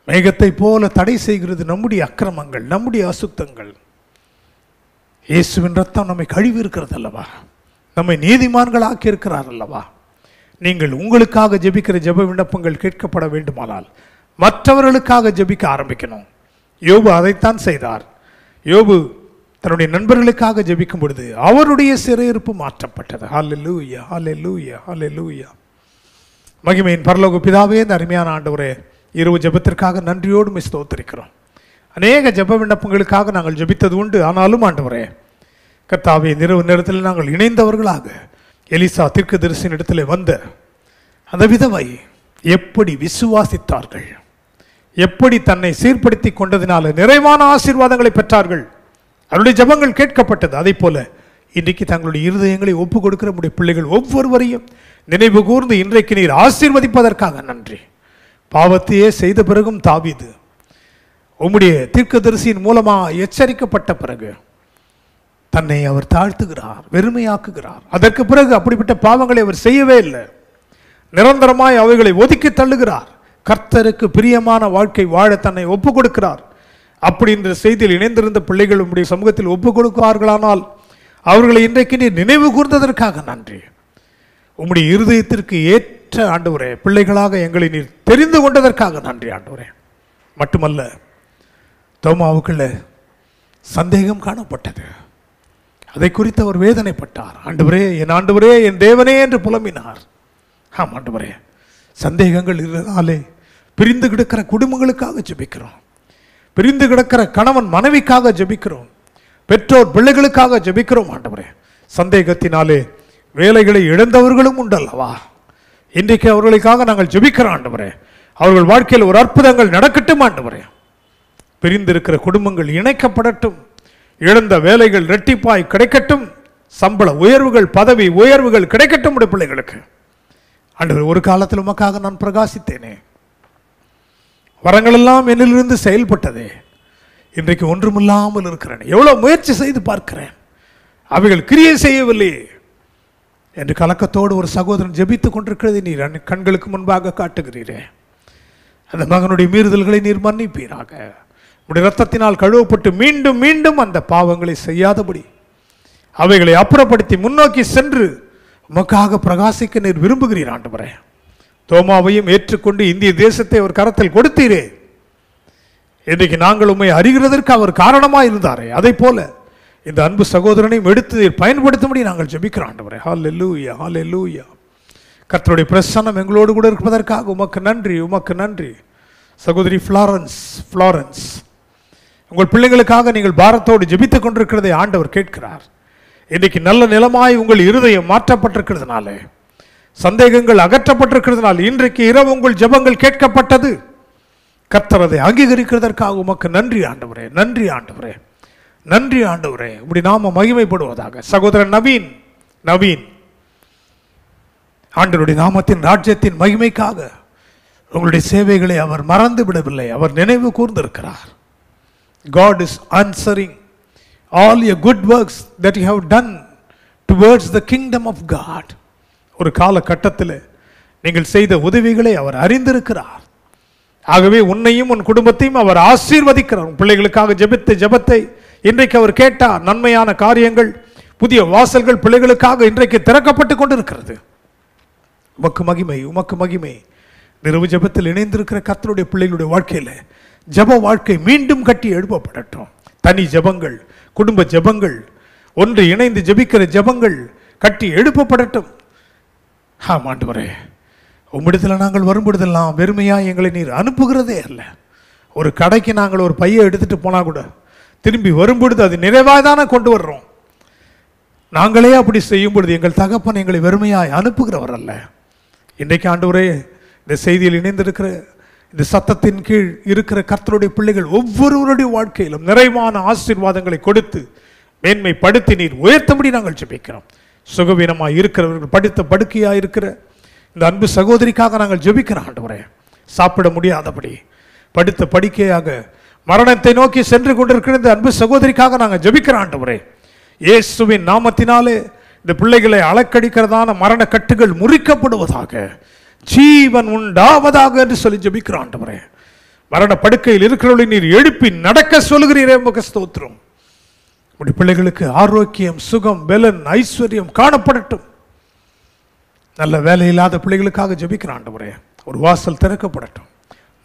மேகத்தை போல தடை செய்கிறது நம்முடைய அக்கிரமங்கள், நம்முடைய அசுத்தங்கள். இயேசுவின் ரத்தம் நம்மை கழுவி இருக்கிறது அல்லவா? நம்மை நீதிமான்கள் ஆக்கி இருக்கிறார் அல்லவா? நீங்கள் உங்களுக்காக ஜெபிக்கிற ஜெப விண்ணப்பங்கள் கேட்கப்பட வேண்டுமானால் மற்றவர்களுக்காக ஜெபிக்க ஆரம்பிக்கணும். யோபு அதைத்தான் செய்தார். யோபு தன்னுடைய நண்பர்களுக்காக ஜெபிக்கும் பொழுது அவருடைய சிறையிருப்பு மாற்றப்பட்டது. ஹல்லேலூயா, ஹல்லேலூயா, ஹல்லேலூயா. மகிமையின் பரலோக பிதாவே, இந்த அருமையான ஆண்டவரே, இரவு ஜெபத்திற்காக நன்றியோடு ஸ்தோத்திரிக்கிறோம். அநேக ஜெப விண்ணப்பங்களுக்காக நாங்கள் ஜெபித்தது உண்டு. ஆனாலும் ஆண்டவரே கர்த்தாவே, இரவு நேரத்தில் நாங்கள் இணைந்தவர்களாக எலிசா தீர்க்கதரிசியின் இடத்துல வந்த அந்த விதவை எப்படி விசுவாசித்தார்கள், எப்படி தன்னை சீர்படுத்தி கொண்டதினால நிறைவான ஆசீர்வாதங்களை பெற்றார்கள். அவருடைய ஜெபங்கள் கேட்கப்பட்டது. அதை போல இன்றைக்கு தங்களுடைய இருதயங்களை ஒப்பு கொடுக்கிற நம்முடைய பிள்ளைகள் ஒவ்வொருவரையும் நினைவு கூர்ந்து இன்றைக்கு நீர் ஆசீர்வதிப்பதற்காக நன்றி. பாவத்தையே செய்த பிறகும் தாவீது உம்முடைய தீர்க்கதரிசியின் மூலமாக எச்சரிக்கப்பட்ட பிறகு தன்னை அவர் தாழ்த்துகிறார், வெறுமையாக்குகிறார். அதற்கு பிறகு அப்படிப்பட்ட பாவங்களை அவர் செய்யவே இல்லை. நிரந்தரமாய் அவைகளை ஒதுக்கி தள்ளுகிறார். கர்த்தருக்கு பிரியமான வாழ்க்கை வாழ தன்னை ஒப்பு கொடுக்கிறார். அப்படி இந்த செய்தியில் இணைந்திருந்த பிள்ளைகள் உம்முடைய சமூகத்தில் ஒப்பு கொடுப்பார்களானால் அவர்களை இன்றைக்கு நீர் நினைவு கூர்ந்ததற்காக நன்றி. உம்முடைய இருதயத்திற்கு ஏற்ற ஆண்டவரே பிள்ளைகளாக எங்களை நீர் தெரிந்து கொண்டதற்காக நன்றி ஆண்டவரே. மட்டுமல்ல, தோமாவுக்குள்ள சந்தேகம் காணப்பட்டது. அதை குறித்து அவர் வேதனைப்பட்டார். ஆண்டவரே, என் ஆண்டவரே, என் தேவனே என்று புலம்பினார். ஆம் ஆண்டவரே, சந்தேகங்கள் இருந்தாலே பிரிந்து கிடக்கிற குடும்பங்களுக்காக ஜெபிக்கிறோம். பிரிந்து கிடக்கிற கணவன் மனைவிக்காக ஜெபிக்கிறோம். பெற்றோர் பிள்ளைகளுக்காக ஜெபிக்கிறோம். ஆண்டவரே, சந்தேகத்தினாலே வேலைகளை இழந்தவர்களும் உண்டல்லவா? இன்றைக்கு அவர்களுக்காக நாங்கள் ஜெபிக்கிறோம் ஆண்டவரே. அவர்கள் வாழ்க்கையில் ஒரு அற்புதங்கள் நடக்கட்டும் ஆண்டவரே. பிரிந்திருக்கிற குடும்பங்கள் இணைக்கப்படட்டும். இழந்த வேலைகள் இரட்டிப்பாய் கிடைக்கட்டும். சம்பள உயர்வுகள், பதவி உயர்வுகள் கிடைக்கட்டும் உடைய பிள்ளைகளுக்கு. ஆண்டவர், ஒரு காலத்தில் உமக்காக நான் பிரகாசித்தேனே, வரங்கள் எல்லாம் என்னிலிருந்து செயல்பட்டதே. இன்றைக்கு ஒன்றுமில்லாமல் இருக்கிறேன், எவ்வளவு முயற்சி செய்து பார்க்கிறேன், அவைகள் கிரியை செய்யவில்லை என்று கலக்கத்தோடு ஒரு சகோதரன் ஜெபித்துக் கொண்டிருக்கிறது நீர் கண்களுக்கு முன்பாக காட்டுகிறீரே. அந்த மகனுடைய மீறுதல்களை நீர் மன்னிப்பீராக. உடைய இரத்தத்தினால் கழுவப்பட்டு மீண்டும் மீண்டும் அந்த பாவங்களை செய்யாதபடி அவைகளை அப்புறப்படுத்தி முன்னோக்கி சென்று உமக்காக பிரகாசிக்க நீர் விரும்புகிறீர் ஆண்டவரே. தோமாவையும் ஏற்றுக்கொண்டு இந்திய தேசத்தை அவர் கரத்தில் கொடுத்தீரே. இன்றைக்கு நாங்கள் உண்மை அறிகிறதற்கு அவர் காரணமாக இருந்தாரே, அதை போல இந்த அன்பு சகோதரனையும் எடுத்து பயன்படுத்தும்படி நாங்கள் ஜெபிக்கிறோம் ஆண்டவரே. ஹல்லேலூயா, ஹல்லேலூயா. கர்த்தருடைய பிரசன்னம் எங்களோடு கூட இருப்பதற்காக உமக்கு நன்றி, உமக்கு நன்றி. சகோதரி ஃப்ளாரன்ஸ், உங்கள் பிள்ளைகளுக்காக நீங்கள் பாரத்தோடு ஜெபித்துக் கொண்டிருக்கிறதை ஆண்டவர் கேட்கிறார். இன்றைக்கு நல்ல நிலமாய் உங்கள் இருதயம் மாற்றப்பட்டிருக்கிறதுனால, சந்தேகங்கள் அகற்றப்பட்டிருக்கிறதுனால இன்றைக்கு இரவு உங்கள் ஜெபங்கள் கேட்கப்பட்டது. கர்த்தர் அதை அங்கீகரிக்கிறதற்காக உமக்கு நன்றி ஆண்டவரே, நன்றி ஆண்டவரே, நன்றி ஆண்டவரே. இப்படி நாம மகிமைப்படுவதாக. சகோதரன் நவீன் ஆண்டவருடைய நாமத்தின் ராஜ்யத்தின் மகிமைக்காக உங்களுடைய சேவைகளை அவர் மறந்து விடவில்லை, அவர் நினைவு கூர்ந்திருக்கிறார். God is answering all your good works that you have done towards the kingdom of God. ஒரு காலகட்டத்தில் நீங்கள் செய்த உதவிகளை அவர் அறிந்திருக்கிறார். ஆகவே உன்னையும் உன் குடும்பத்தையும் அவர் ஆசீர்வதிக்கிறார். பிள்ளைகளுக்காக ஜெபித்த ஜெபத்தை இன்றைக்கு அவர் கேட்டார். நன்மையான காரியங்கள், புதிய வாசல்கள் பிள்ளைகளுக்காக இன்றைக்கு திறக்கப்பட்டு கொண்டிருக்கிறது. உமக்கு மகிமை, உமக்கு மகிமை. இரவு ஜெபத்தில் இணைந்திருக்கிற கர்த்தருடைய பிள்ளைகளுடைய வாழ்க்கையில் ஜெப வாழ்க்கை மீண்டும் கட்டி எழுப்பப்படட்டும். தனி ஜெபங்கள், குடும்ப ஜெபங்கள், ஒன்று இணைந்து ஜெபிக்கிற ஜெபங்கள் கட்டி எழுப்பப்படட்டும். ஆண்டவரே, உம்மிடத்தில் நாங்கள் வரும்பொழுதெல்லாம் வெறுமையாக எங்களை நீர் அனுப்புகிறதே அல்ல. ஒரு கடைக்கு நாங்கள் ஒரு பையை எடுத்துகிட்டு போனால் கூட திரும்பி வரும்பொழுது அது நிறைவாதானே கொண்டு வர்றோம். நாங்களே அப்படி செய்யும் பொழுது எங்கள் தகப்பன் எங்களை வெறுமையாய் அனுப்புகிறவர் அல்ல. இன்றைக்கு ஆண்டவரே, இந்த செய்தியில் இணைந்திருக்கிற இந்த சத்தத்தின் கீழ் இருக்கிற கர்த்தருடைய பிள்ளைகள் ஒவ்வொருவருடைய வாழ்க்கையிலும் நிறைவான ஆசீர்வாதங்களை கொடுத்து மேன்மைப்படுத்தி நீர் உயர்த்தபடி நாங்கள் ஜெபிக்கிறோம். சுகவீனமாக இருக்கிறவர்கள், படுத்த படுக்கையாக இருக்கிற இந்த அன்பு சகோதரிக்காக நாங்கள் ஜெபிக்கிறோம் ஆண்டவரே. சாப்பிட முடியாதபடி படுத்த படுக்கையாக மரணத்தை நோக்கி சென்று கொண்டிருக்கிற இந்த அன்பு சகோதரிக்காக நாங்கள் ஜெபிக்கிறோம் ஆண்டவரே. இயேசுவின் நாமத்தினாலே இந்த பிள்ளைகளை அலக்கடிக்கிறதான மரண கட்டுகள் முறிக்கப்படுவதாக, ஜீவன் உண்டாவதாக என்று சொல்லி ஜெபிக்கிறோம் ஆண்டவரே. மரண படுக்கையில் இருக்கிறவர்களை நீர் எழுப்பி நடக்க சொல்லுகிறீரே, உமக்கு ஸ்தோத்திரம். உடைய பிள்ளைகளுக்கு ஆரோக்கியம், சுகம், பலன், ஐஸ்வர்யம் காணப்படட்டும். நல்ல வேலை இல்லாத பிள்ளைகளுக்காக ஜெபிக்கிறோம் ஆண்டவரே. ஒரு வாசல் திறக்கப்படட்டும்.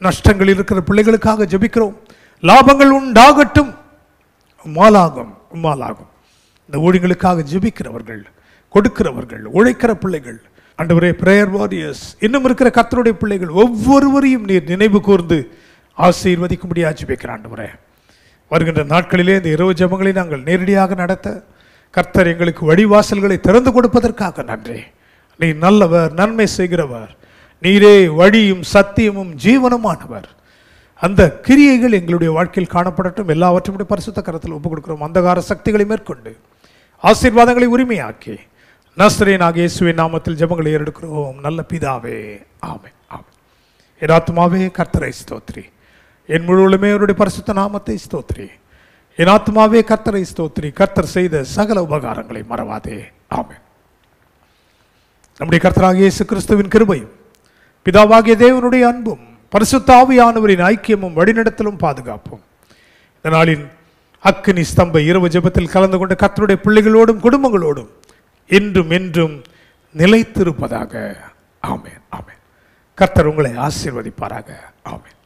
நஷ்டங்கள் இருக்கிற பிள்ளைகளுக்காக ஜெபிக்கிறோம். லாபங்கள் உண்டாகட்டும். உம்மாலாகும், உம்மாலாகும். இந்த ஊழியர்களுக்காக ஜெபிக்கிறவர்கள், கொடுக்கிறவர்கள், உழைக்கிற பிள்ளைகள் ஆண்டவரே, பிரேயர் வாரியர்ஸ், இன்னும் இருக்கிற கர்த்தருடைய பிள்ளைகள் ஒவ்வொருவரையும் நீர் நினைவு கூர்ந்து ஆசீர்வதிக்கும்படியாக ஜெபிக்கிறோம் ஆண்டவரே. வருகின்ற நாட்களிலே இந்த இரவு ஜெபங்களை நாங்கள் நேரடியாக நடத்த கர்த்தர் எங்களுக்கு வழிவாசல்களை திறந்து கொடுப்பதற்காக நன்றி. நீர் நல்லவர், நன்மை செய்கிறவர், நீரே வழியும் சத்தியமும் ஜீவனுமானவர். அந்த கிரியைகள் எங்களுடைய வாழ்க்கையில் காணப்படட்டும். எல்லாவற்றையும் பரிசுத்த கரத்தில் ஒப்புக் கொடுக்கிறோம். அந்தகார சக்திகளை மேற்கொண்டு ஆசீர்வாதங்களை உரிமையாக்கி நஸ்ரேனாகிய இயேசுவின் நாமத்தில் ஜெபங்களை ஏறெடுக்கிறோம் நல்ல பிதாவே, ஆமென், ஆமென். என் ஆத்துமாவே கர்த்தரை ஸ்தோத்திரி, என் முழுவதுமே அவருடைய பரிசுத்த நாமத்தை ஸ்தோத்திரி. என் ஆத்துமாவே கர்த்தரை ஸ்தோத்திரி, கர்த்தர் செய்த சகல உபகாரங்களை மறவாதே, ஆமென். நம்முடைய கர்த்தராகிய இயேசு கிறிஸ்துவின் கிருபையும் பிதாவாகிய தேவனுடைய அன்பும் பரிசுத்த ஆவியானவரின் ஐக்கியமும் வழிநடத்தலும் பாதுகாப்பும் இந்த நாளின் அக்கினி ஸ்தம்ப இரவு ஜெபத்தில் கலந்து கொண்ட கர்த்தருடைய பிள்ளைகளோடும் குடும்பங்களோடும் இன்றும் என்றும் நிலைத்திருப்பதாக, ஆமென், ஆமென். கர்த்தர் உங்களை ஆசீர்வதிப்பாராக, ஆமென்.